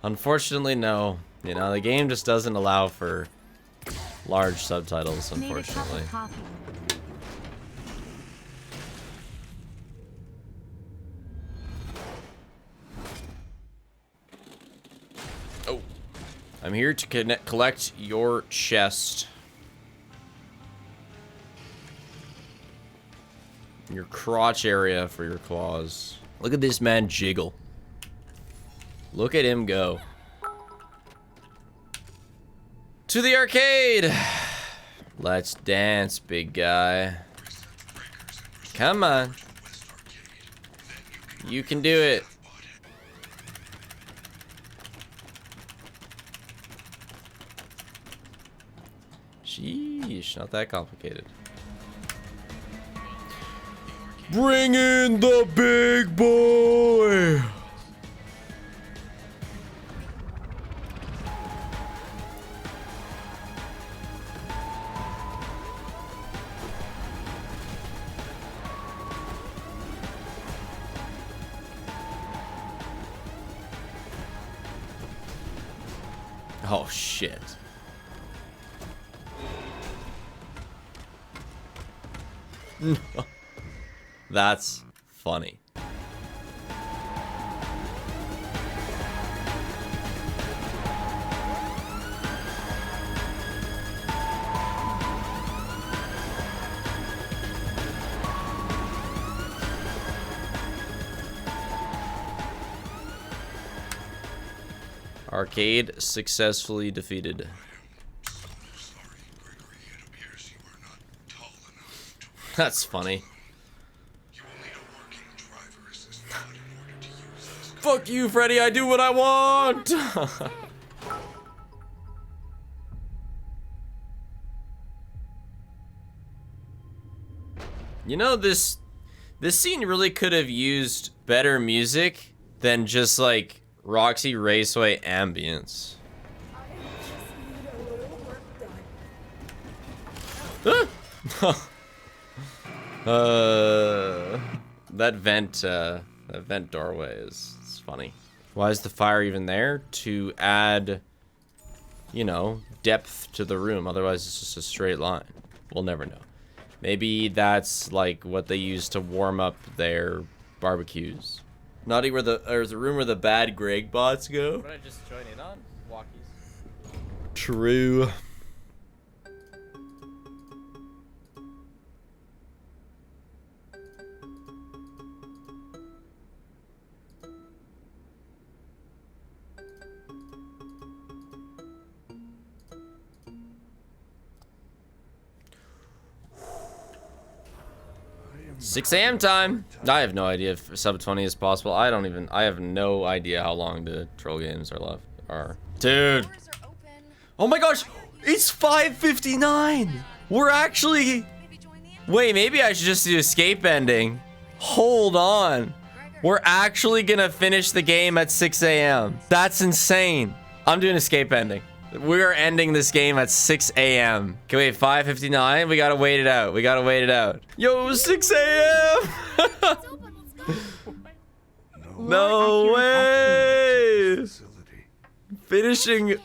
Speaker 1: Unfortunately, no. You know, the game just doesn't allow for large subtitles,
Speaker 2: Made a cup
Speaker 1: unfortunately.
Speaker 2: of coffee.
Speaker 1: Oh. I'm here to collect your chest. Your crotch area for your claws. Look at this man jiggle. Look at him go. To the arcade! Let's dance, big guy. Come on. You can do it. Sheesh, not that complicated. Bring in the big boy! Oh, shit. That's funny. Arcade successfully defeated. That's funny. Fuck you, Freddy, I do what I want! You know, this scene really could have used better music than just like Roxy Raceway ambience. That vent doorway is funny. Why is the fire even there? To add, you know, depth to the room. Otherwise, it's just a straight line. We'll never know. Maybe that's like what they use to warm up their barbecues. Naughty, where there's a room where the bad Greg bots go. What did I just join in on? Walkies. True. 6 a.m. time. I have no idea if sub 20 is possible. I have no idea how long the troll games are left. Dude. Oh my gosh, it's 5:59. We're actually, wait, maybe I should just do escape ending. Hold on. We're actually gonna finish the game at 6 a.m. That's insane. I'm doing escape ending. We're ending this game at 6 a.m. Okay, wait, 5:59. We gotta wait it out. We gotta wait it out. Yo, 6 a.m. No way. Finishing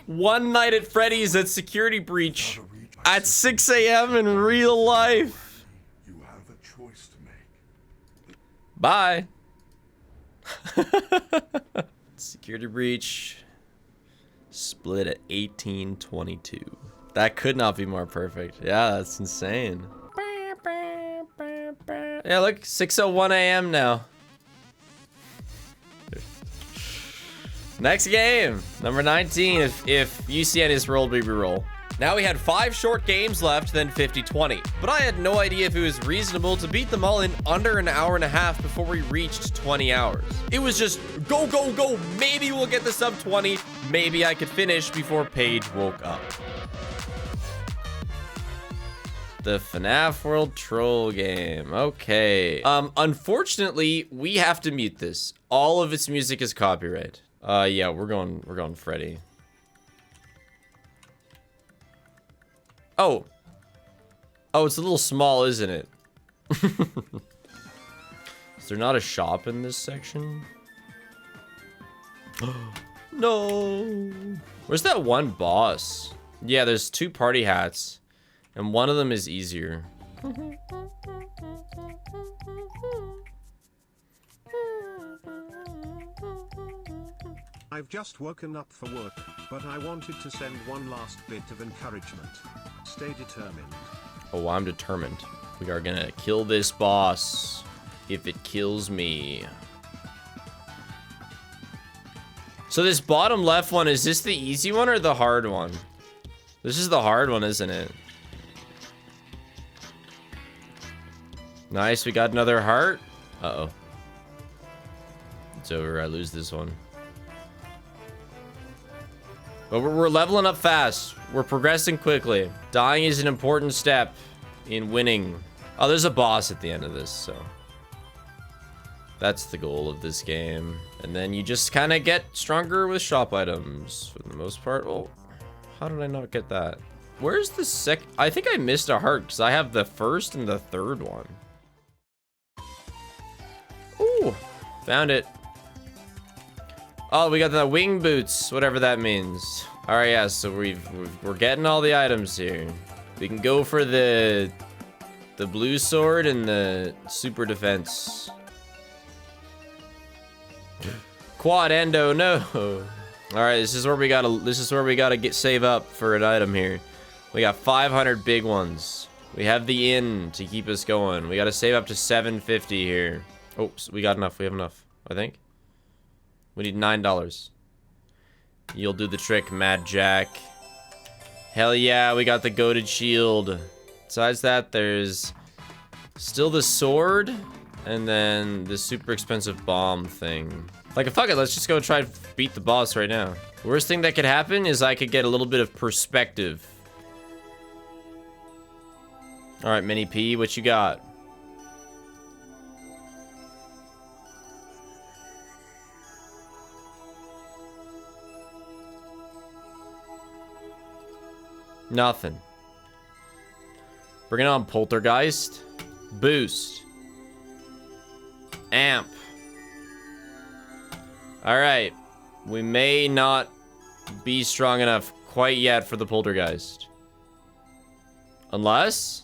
Speaker 1: one night at Freddy's at Security Breach at 6 a.m. in real life.
Speaker 19: You have a choice to make.
Speaker 1: Bye. Security Breach. Split at 18:22. That could not be more perfect. Yeah, that's insane. Yeah, look, 6:01 a.m. now. Next game, number 19. If UCN is rolled, we reroll. Now we had 5 short games left, then 50-20. But I had no idea if it was reasonable to beat them all in under an hour and a half before we reached 20 hours. It was just go, go, go. Maybe we'll get the sub 20. Maybe I could finish before Paige woke up. The FNAF World Troll game. Okay. Unfortunately, we have to mute this. All of its music is copyright. Yeah, we're going Freddy. Oh, it's a little small, isn't it? Is there not a shop in this section? No. Where's that one boss? Yeah, there's 2 party hats, and one of them is easier.
Speaker 4: I've just woken up for work, but I wanted to send one last bit of encouragement. Stay determined.
Speaker 1: Oh, I'm determined. We are gonna kill this boss if it kills me. So this bottom left one, is this the easy one or the hard one? This is the hard one, isn't it? Nice, we got another heart. Uh-oh. It's over, I lose this one. But we're leveling up fast. We're progressing quickly. Dying is an important step in winning. Oh, there's a boss at the end of this, so. That's the goal of this game. And then you just kind of get stronger with shop items for the most part. Oh, how did I not get that? Where's the second? I think I missed a heart because I have the first and the third one. Ooh, found it. Oh, we got the wing boots, whatever that means. All right, yeah, so we're getting all the items here. We can go for the blue sword and the super defense. Quad endo, no. All right, this is where we gotta get save up for an item here. We got 500 big ones. We have the inn to keep us going. We gotta save up to 750 here. Oh, so we got enough. We have enough, I think. We need $9. You'll do the trick, Mad Jack. Hell yeah, we got the goated shield. Besides that, there's still the sword and then the super expensive bomb thing. Like, fuck it, let's just go try to beat the boss right now. The worst thing that could happen is I could get a little bit of perspective. All right, Mini P, what you got? Nothing. Bring it on, Poltergeist. Boost. Amp. Alright. We may not be strong enough quite yet for the Poltergeist. Unless?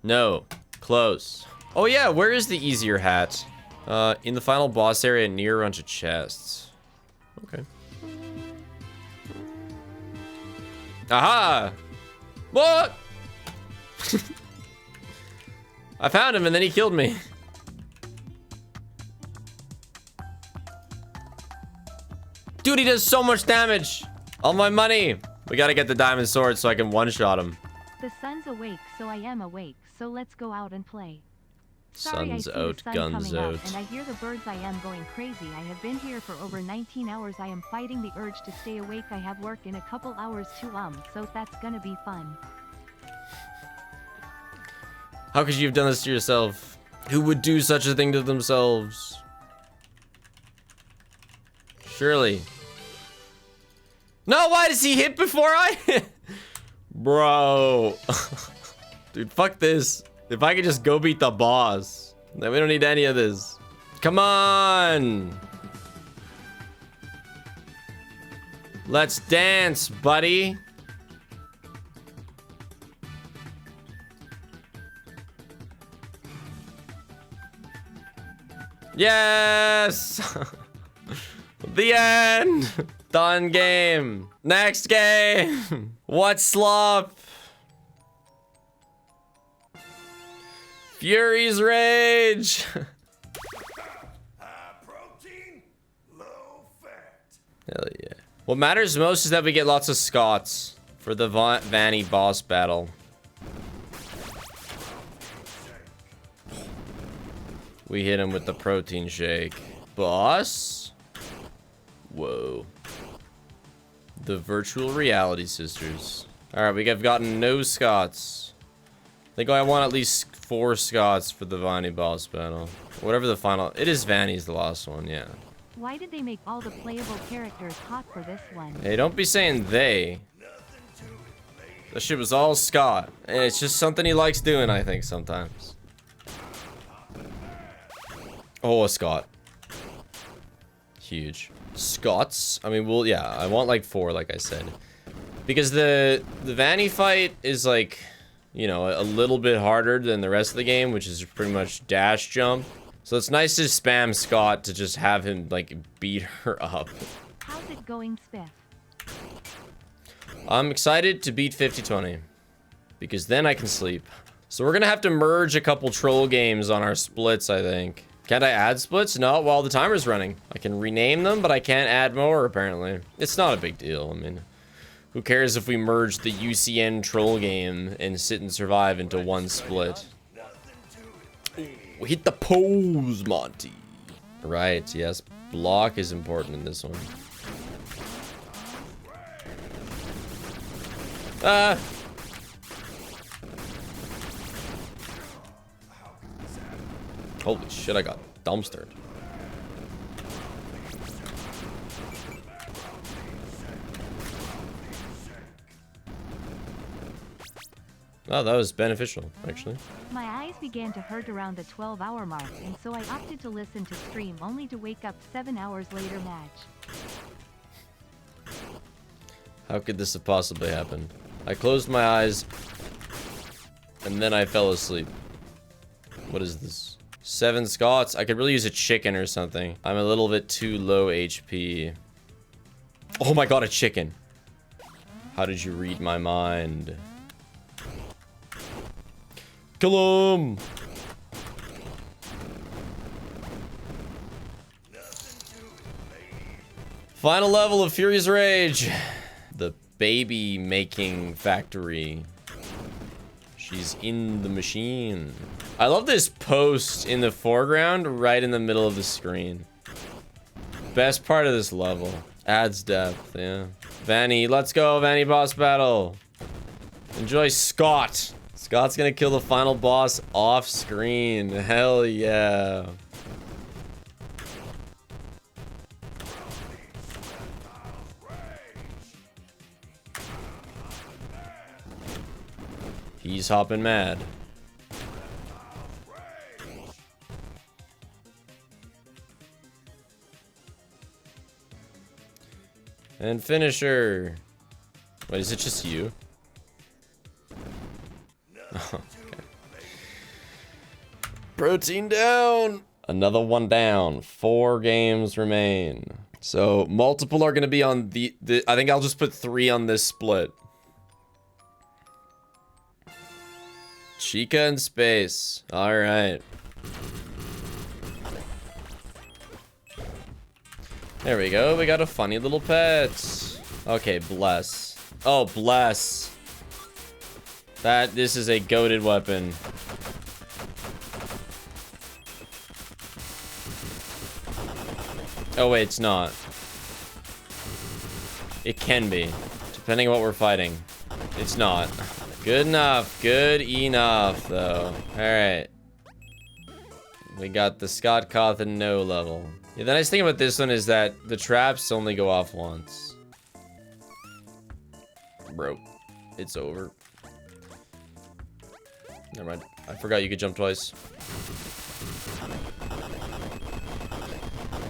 Speaker 1: No. Close. Oh yeah, where is the easier hat? In the final boss area near a bunch of chests. Okay. Aha! What? I found him and then he killed me. Dude, he does so much damage. All my money. We gotta get the diamond sword so I can one-shot him.
Speaker 2: The sun's awake, so I am awake, so let's go out and play. Sorry,
Speaker 1: Sun's
Speaker 2: I see
Speaker 1: out,
Speaker 2: the sun
Speaker 1: guns
Speaker 2: coming
Speaker 1: out.
Speaker 2: up, and I hear the birds. I am going crazy. I have been here for over 19 hours. I am fighting the urge to stay awake. I have work in a couple hours too, so that's gonna be fun.
Speaker 1: How could you have done this to yourself? Who would do such a thing to themselves? Surely. No, why does he hit before I hit? Bro. Dude, fuck this. If I could just go beat the boss, then we don't need any of this. Come on. Let's dance, buddy. Yes. The end. Done game. Next game. What slop? Fury's Rage. Hell yeah. What matters most is that we get lots of Scots for the Vanny boss battle. We hit him with the protein shake. Boss? Whoa. The virtual reality sisters. Alright, we have gotten no Scots. I think I want at least 4 Scots for the Vanny boss battle. Whatever the final... It is Vanny's the last one, yeah.
Speaker 2: Why did they make all the playable characters hot for this one?
Speaker 1: Hey, don't be saying they. That shit was all Scott. And it's just something he likes doing, I think, sometimes. Oh, a Scott. Huge. Scots? I mean, well, yeah, I want like 4, like I said. Because the Vanny fight is like, you know, a little bit harder than the rest of the game, which is pretty much dash jump. So it's nice to spam Scott to just have him, like, beat her up.
Speaker 2: How's it going, Spiff?
Speaker 1: I'm excited to beat 50-20. Because then I can sleep. So we're gonna have to merge a couple troll games on our splits, I think. Can't I add splits? No, while the timer's running. I can rename them, but I can't add more, apparently. It's not a big deal. I mean, who cares if we merge the UCN Troll game and SitNSurvive into one split? We hit the pose, Monty. Right, yes. Block is important in this one. Holy shit, I got dumpstered. Oh, that was beneficial, actually.
Speaker 2: My eyes began to hurt around the 12-hour mark, and so I opted to listen to stream only to wake up 7 hours later match.
Speaker 1: How could this have possibly happened? I closed my eyes, and then I fell asleep. What is this? 7 Scots? I could really use a chicken or something. I'm a little bit too low HP. Oh my god, a chicken. How did you read my mind? Kill him! Final level of Fury's Rage. The baby making factory. She's in the machine. I love this post in the foreground, right in the middle of the screen. Best part of this level. Adds depth, yeah. Vanny, let's go, Vanny boss battle. Enjoy Scott. Scott's gonna kill the final boss off screen. Hell yeah. He's hopping mad. And finisher. Wait, is it just you? Oh, okay. Protein down. Another one down. 4 games remain. So multiple are going to be on the I think I'll just put 3 on this split. Chica in space. All right. There we go. We got a funny little pet. Okay, bless. Oh, bless. This is a goated weapon. Oh wait, it's not. It can be, depending on what we're fighting. It's not. Good enough. Good enough, though. Alright. We got the Scott Cawthon no level. Yeah, the nice thing about this one is that the traps only go off once. Bro, it's over. Never mind. I forgot you could jump twice.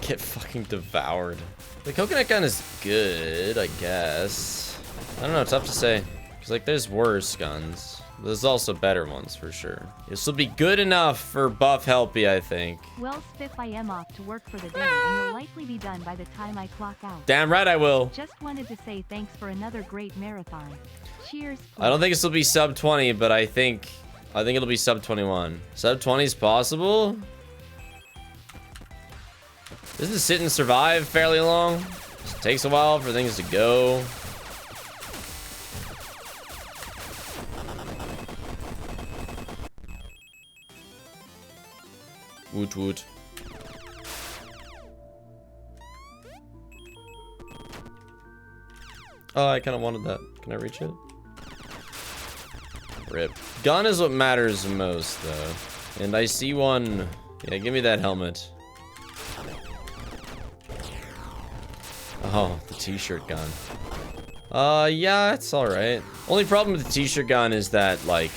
Speaker 1: Get fucking devoured. The coconut gun is good, I guess. I don't know, tough to say. Because, like, there's worse guns. There's also better ones, for sure. This will be good enough for Buff Helpy, I think.
Speaker 2: Well, Spiff, I am off to work for the day, and you'll likely be done by the time I clock out.
Speaker 1: Damn right I will.
Speaker 2: Just wanted to say thanks for another great marathon. Cheers. Please.
Speaker 1: I don't think this will be sub 20, but I think it'll be sub 21. Sub 20 is possible? Isn't the sit and survive fairly long? It takes a while for things to go. Woot woot. Oh, I kind of wanted that. Can I reach it? Rip. Gun is what matters most, though. And I see one. Yeah, give me that helmet. Oh, the t-shirt gun. Yeah, it's alright. Only problem with the t-shirt gun is that, like,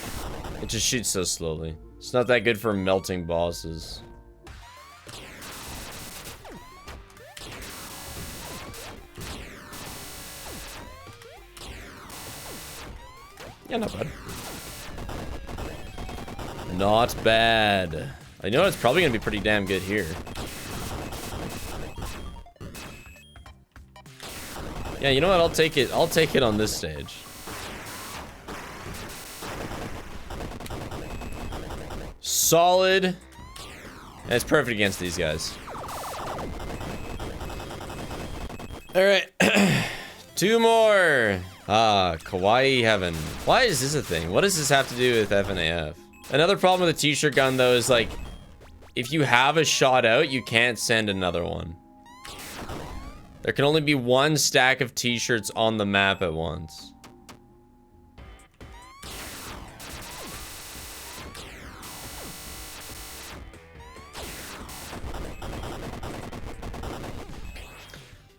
Speaker 1: it just shoots so slowly. It's not that good for melting bosses. Yeah, not bad. Not bad. I know it's probably gonna be pretty damn good here. Yeah, you know what? I'll take it. I'll take it on this stage. Solid. And it's perfect against these guys. All right. 2 more. Ah, Kawaii Heaven. Why is this a thing? What does this have to do with FNAF? Another problem with the t-shirt gun, though, is like, if you have a shot out, you can't send another one. There can only be 1 stack of t-shirts on the map at once.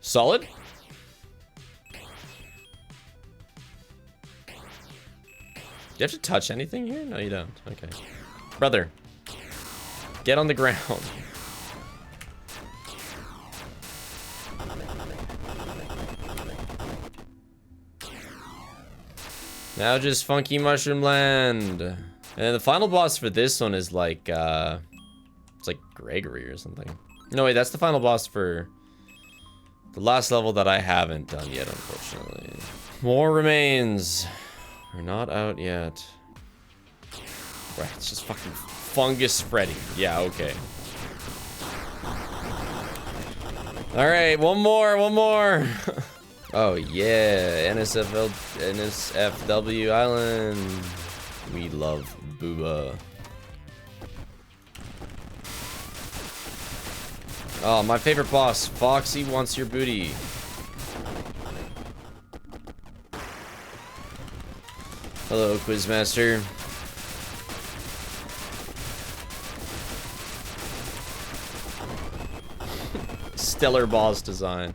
Speaker 1: Solid? Do you have to touch anything here? No, you don't. Okay. Brother. Get on the ground. Now just Funky Mushroom Land. And the final boss for this one is like, it's like Gregory or something. No, wait, that's the final boss for the last level that I haven't done yet, unfortunately. More remains. We're not out yet. Right, it's just fucking Fungus Freddy. Yeah, okay. All right, one more. Oh yeah, NSFW Island. We love Booba. Oh, my favorite boss, Foxy wants your booty. Hello, Quizmaster. Stellar boss design.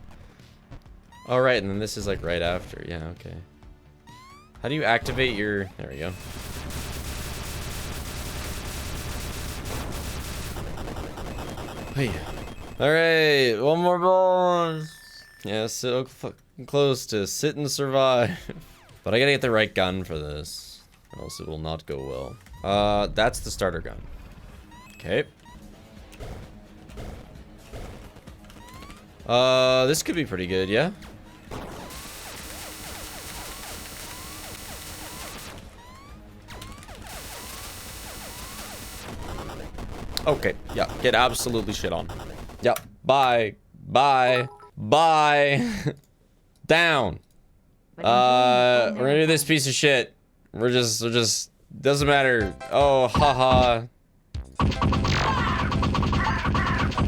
Speaker 1: All right, and then this is like right after. Yeah, okay. How do you activate your... There we go. Hey. All right, one more boss. Yeah, so fucking close to sit and survive. But I gotta get the right gun for this, or else it will not go well. That's the starter gun. Okay. This could be pretty good, yeah? Okay, yeah, get absolutely shit on. Yep, bye, bye, bye. Down. We're gonna do this piece of shit. We're just doesn't matter. Oh, haha.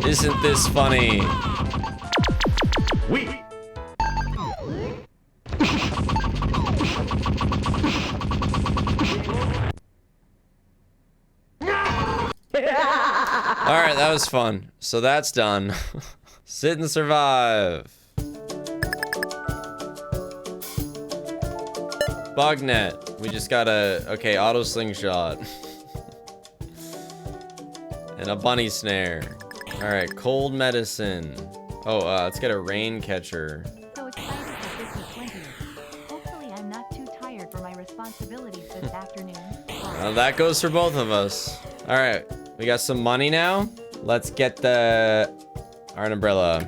Speaker 1: Isn't this funny?
Speaker 7: We.
Speaker 1: Alright, that was fun. So that's done. SitNSurvive. Bugnet. We just got a... Okay, auto slingshot. And a bunny snare. Alright, cold medicine. Oh, let's get a rain catcher.
Speaker 2: So excited that this is 20th. Hopefully I'm not too tired for my responsibilities this afternoon.
Speaker 1: Well, that goes for both of us. Alright, we got some money now. Let's get the art umbrella.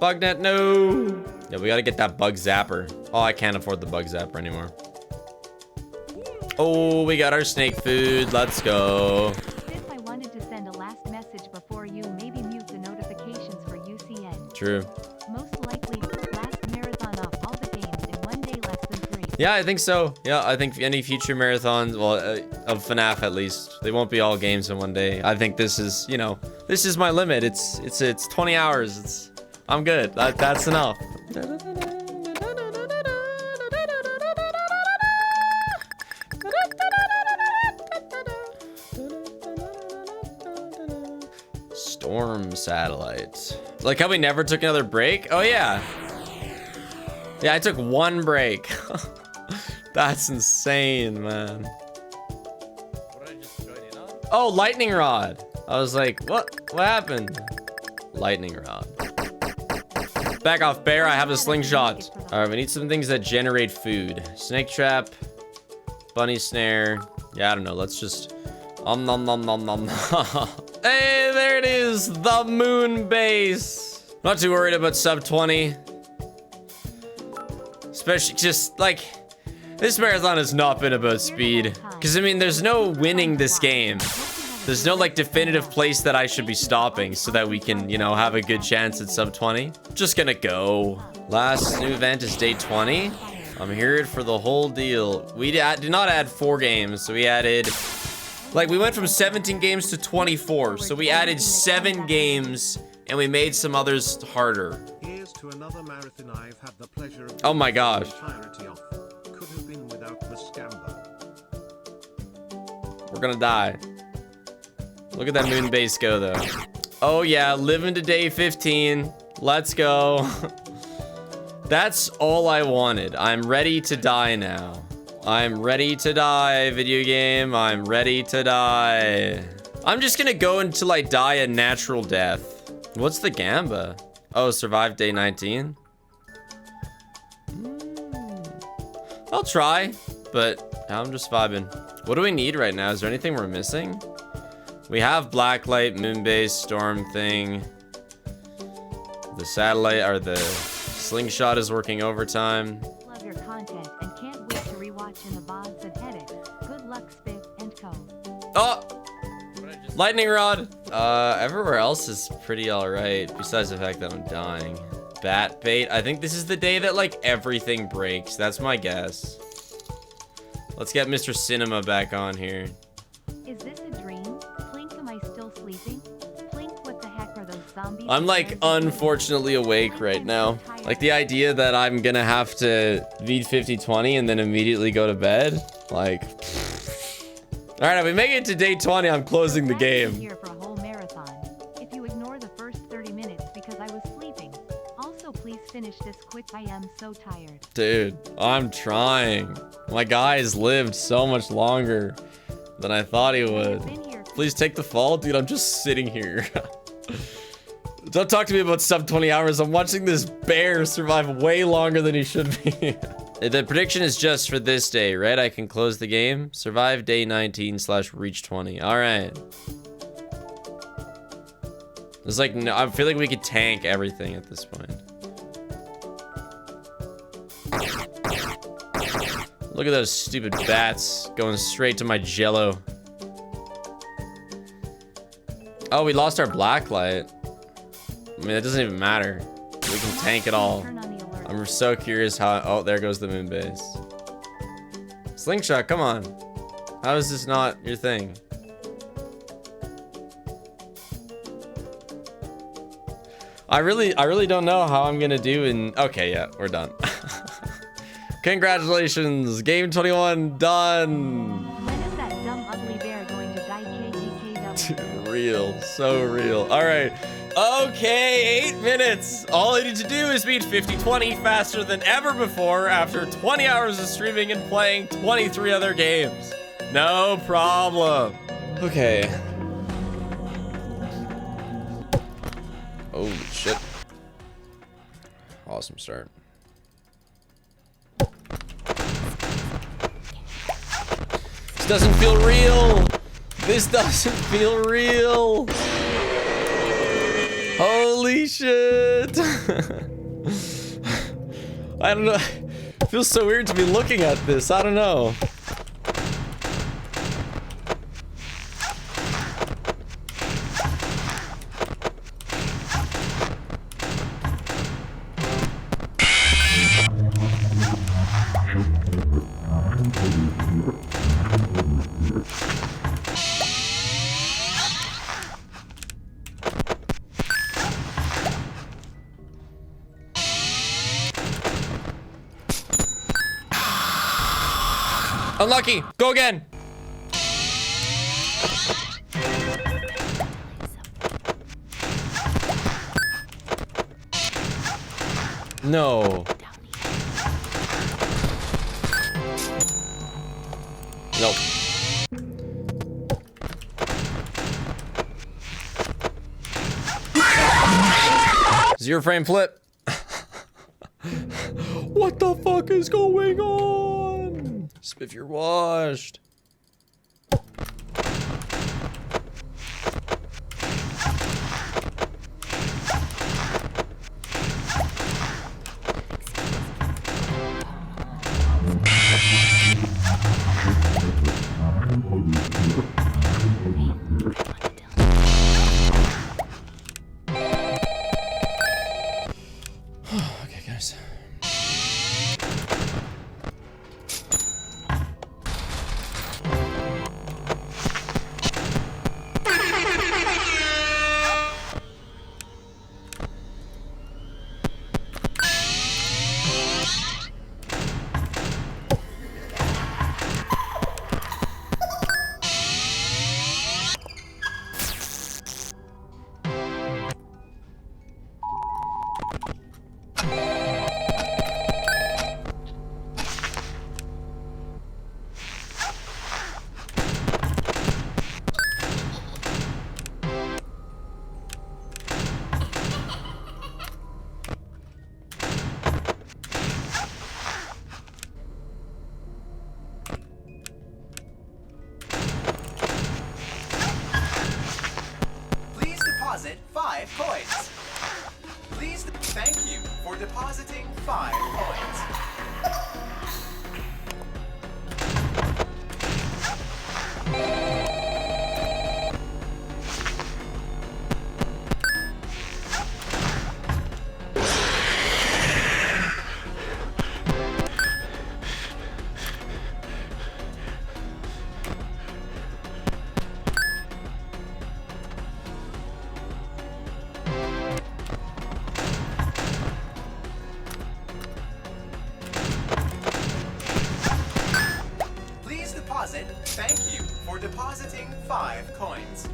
Speaker 1: Bugnet, no! Yeah, we gotta get that bug zapper. Oh, I can't afford the bug zapper anymore. Oh, we got our snake food. Let's go.
Speaker 2: If I wanted to send a last message before you, maybe mute the notifications for UCN.
Speaker 1: True.
Speaker 2: Most likely, last marathon off all the games in one day less than 3.
Speaker 1: Yeah, I think so. Yeah, I think any future marathons, well, of FNAF at least, they won't be all games in one day. I think this is, you know, this is my limit. It's 20 hours. I'm good. That's enough. Storm satellite. Like how we never took another break? Oh yeah. Yeah, I took one break. That's insane, man. What did I just join in on? Oh, lightning rod. I was like, what happened? Lightning rod. Back off, bear. I have a slingshot. All right, we need some things that generate food. Snake trap, bunny snare. Yeah, I don't know. Let's just nom nom nom nom. Hey, there it is, the moon base. Not too worried about sub 20. Especially just like, this marathon has not been about speed. Because I mean, there's no winning this game. There's no like definitive place that I should be stopping so that we can, you know, have a good chance at sub 20. Just gonna go. Last new event is day 20. I'm here for the whole deal. We did not add 4 games, so we added... Like, we went from 17 games to 24, so we added 7 games, and we made some others harder.
Speaker 4: Here's to another marathon I've had the pleasure of
Speaker 1: oh my gosh.
Speaker 4: Could have been without the scamber.
Speaker 1: We're gonna die. Look at that moon base go, though. Oh yeah, living to day 15. Let's go. That's all I wanted. I'm ready to die now. I'm ready to die, video game. I'm ready to die. I'm just gonna go until I die a natural death. What's the gamba? Oh, survive day 19. I'll try, but I'm just vibing. What do we need right now? Is there anything we're missing? We have blacklight, moonbase, storm thing. The satellite, or the slingshot is working overtime.
Speaker 2: Love your content and can't wait to rewatch in the VODs of HELIX. Good luck, Spiff and Co.
Speaker 1: Oh! Lightning rod! Everywhere else is pretty alright, besides the fact that I'm dying. Bat bait. I think this is the day that, like, everything breaks. That's my guess. Let's get Mr. Cinema back on here.
Speaker 2: Is this a dream? Plink, am I still sleeping? Plink, what the heck are those zombies?
Speaker 1: I'm, like, unfortunately awake right now. Like, the idea that I'm gonna have to beat 50-20 and then immediately go to bed. Like... Alright, if we make it to day 20, I'm closing the game.
Speaker 2: Here for a whole marathon. If you ignore the first 30 minutes because I was sleeping. Also, please finish this quick. I am so tired.
Speaker 1: Dude, I'm trying. My guy's lived so much longer than I thought he would. Please take the fall, dude. I'm just sitting here. Don't talk to me about sub 20 hours. I'm watching this bear survive way longer than he should be. The prediction is just for this day, right? I can close the game. Survive day 19/reach 20. All right. It's like, no, I feel like we could tank everything at this point. Look at those stupid bats going straight to my jello. Oh, we lost our blacklight. I mean, it doesn't even matter. We can tank it all. I'm so curious how. Oh, there goes the moon base. Slingshot, come on. How is this not your thing? I really don't know how I'm gonna do in. Okay, yeah, we're done. Congratulations, game 21 done.
Speaker 2: When is that dumb ugly bear going to die? KKKW.
Speaker 1: Real, so real. All right. Okay, 8 minutes. All I need to do is beat 50-20 faster than ever before after 20 hours of streaming and playing 23 other games. No problem. Okay. Holy shit. Awesome start. This doesn't feel real. This doesn't feel real. Holy shit. I don't know. It feels so weird to be looking at this. I don't know. Unlucky. Go again. No. Nope. Zero frame flip. What the fuck is going on? Spiff, you're washed. Okay, guys.
Speaker 20: Please deposit 5 coins. Please thank you for depositing 5 coins. Please deposit. Thank you for depositing 5 coins.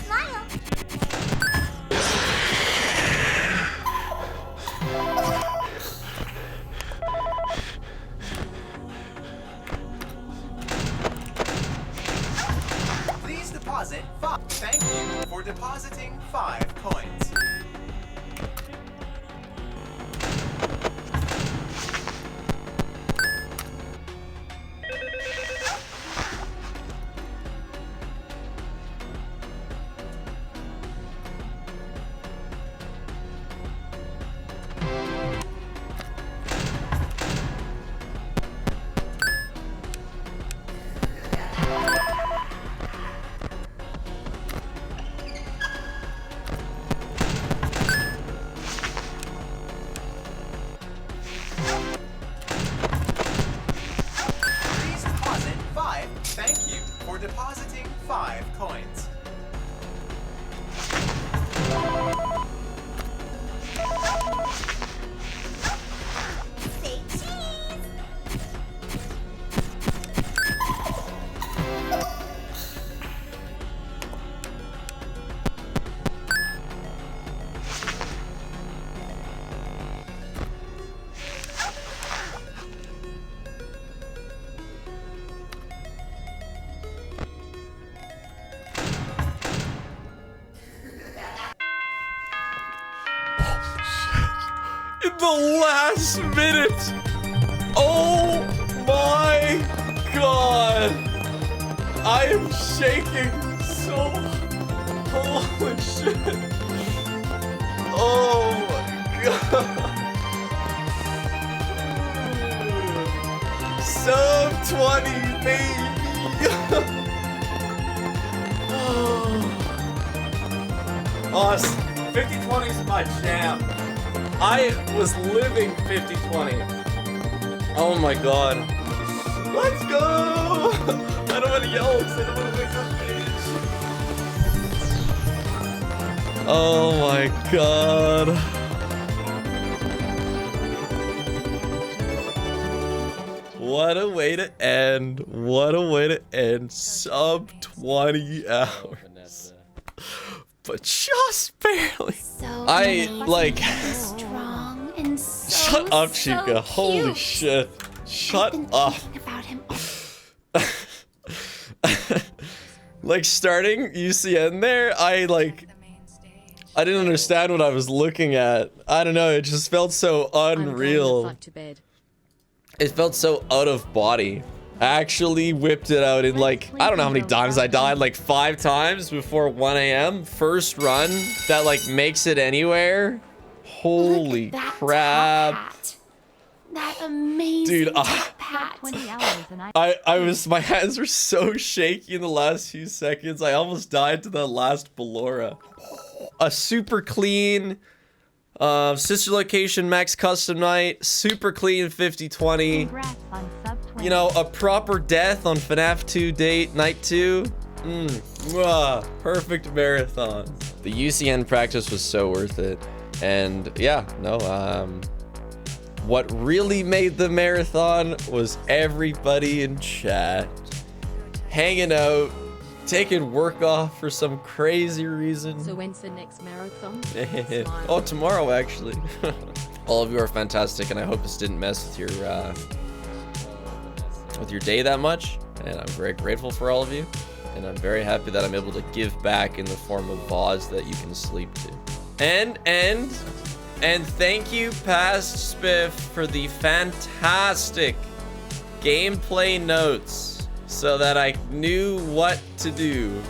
Speaker 9: Smile.
Speaker 1: the last minute. Oh my god. I am shaking so. Holy shit. Oh my god. Sub 20, baby. Awesome. 50-20 is my jam. I was living 50-20. Oh my god. Let's go! I don't want to yell because I don't want to wake up Paige. Oh my god. What a way to end. What a way to end. Sub 20 hours. But just barely.
Speaker 9: Strong and so,
Speaker 1: Shut up, Chica. Holy shit. Shut up. Like starting UCN there, I didn't understand what I was looking at. I don't know, it just felt so unreal. It felt so out of body. I actually whipped it out in I don't know how many times I died, like 5 times before 1 a.m. First run that makes it anywhere. Holy crap.
Speaker 9: That amazing
Speaker 1: dude, my hands were so shaky in the last few seconds. I almost died to the last Ballora. A super clean sister location max custom night, super clean 50-20. You know, a proper death on FNAF 2 night 2. Perfect marathon. The UCN practice was so worth it. And yeah, no, what really made the marathon was everybody in chat hanging out, taking work off for some crazy reason.
Speaker 3: So when's the next marathon?
Speaker 1: Oh, tomorrow actually. All of you are fantastic, and I hope this didn't mess with your day that much. And I'm very grateful for all of you, and I'm very happy that I'm able to give back in the form of VODs that you can sleep to. And thank you, Past Spiff, for the fantastic gameplay notes so that I knew what to do.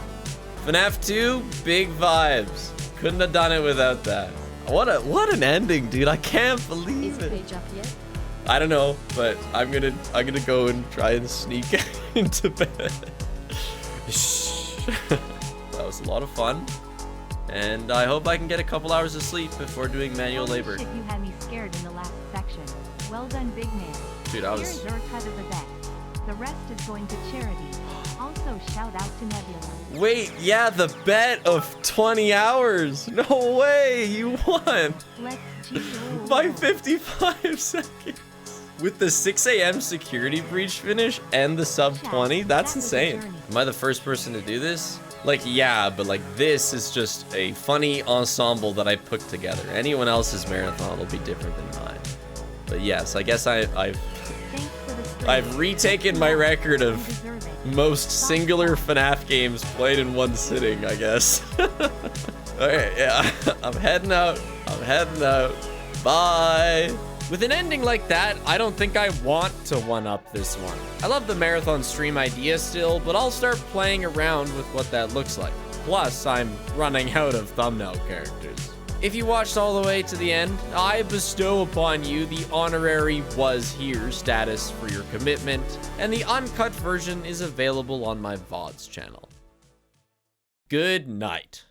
Speaker 1: FNAF 2, big vibes. Couldn't have done it without that. What an ending, dude. I can't believe it.
Speaker 3: Is Paige up yet?
Speaker 1: I don't know, but I'm gonna go and try and sneak into bed. That was a lot of fun. And I hope I can get a couple hours of sleep before doing manual labor.
Speaker 2: You had me scared in the last section. Well done, big man.
Speaker 1: Dude, I was...
Speaker 2: Here's your cut of the bet. The rest is going to charity. Also, shout out to Nebula.
Speaker 1: Wait, yeah, the bet of 20 hours. No way, you won.
Speaker 2: Let's cheat.
Speaker 1: By 55 seconds. With the 6 a.m. security breach finish and the sub 20, that's insane. Am I the first person to do this? Yeah, but this is just a funny ensemble that I put together. Anyone else's marathon will be different than mine. But yes, I guess I've retaken my record of most singular FNAF games played in one sitting, I guess. Okay, yeah, I'm heading out. Bye. With an ending like that, I don't think I want to one-up this one. I love the marathon stream idea still, but I'll start playing around with what that looks like. Plus, I'm running out of thumbnail characters. If you watched all the way to the end, I bestow upon you the honorary was here status for your commitment, and the uncut version is available on my VODs channel. Good night.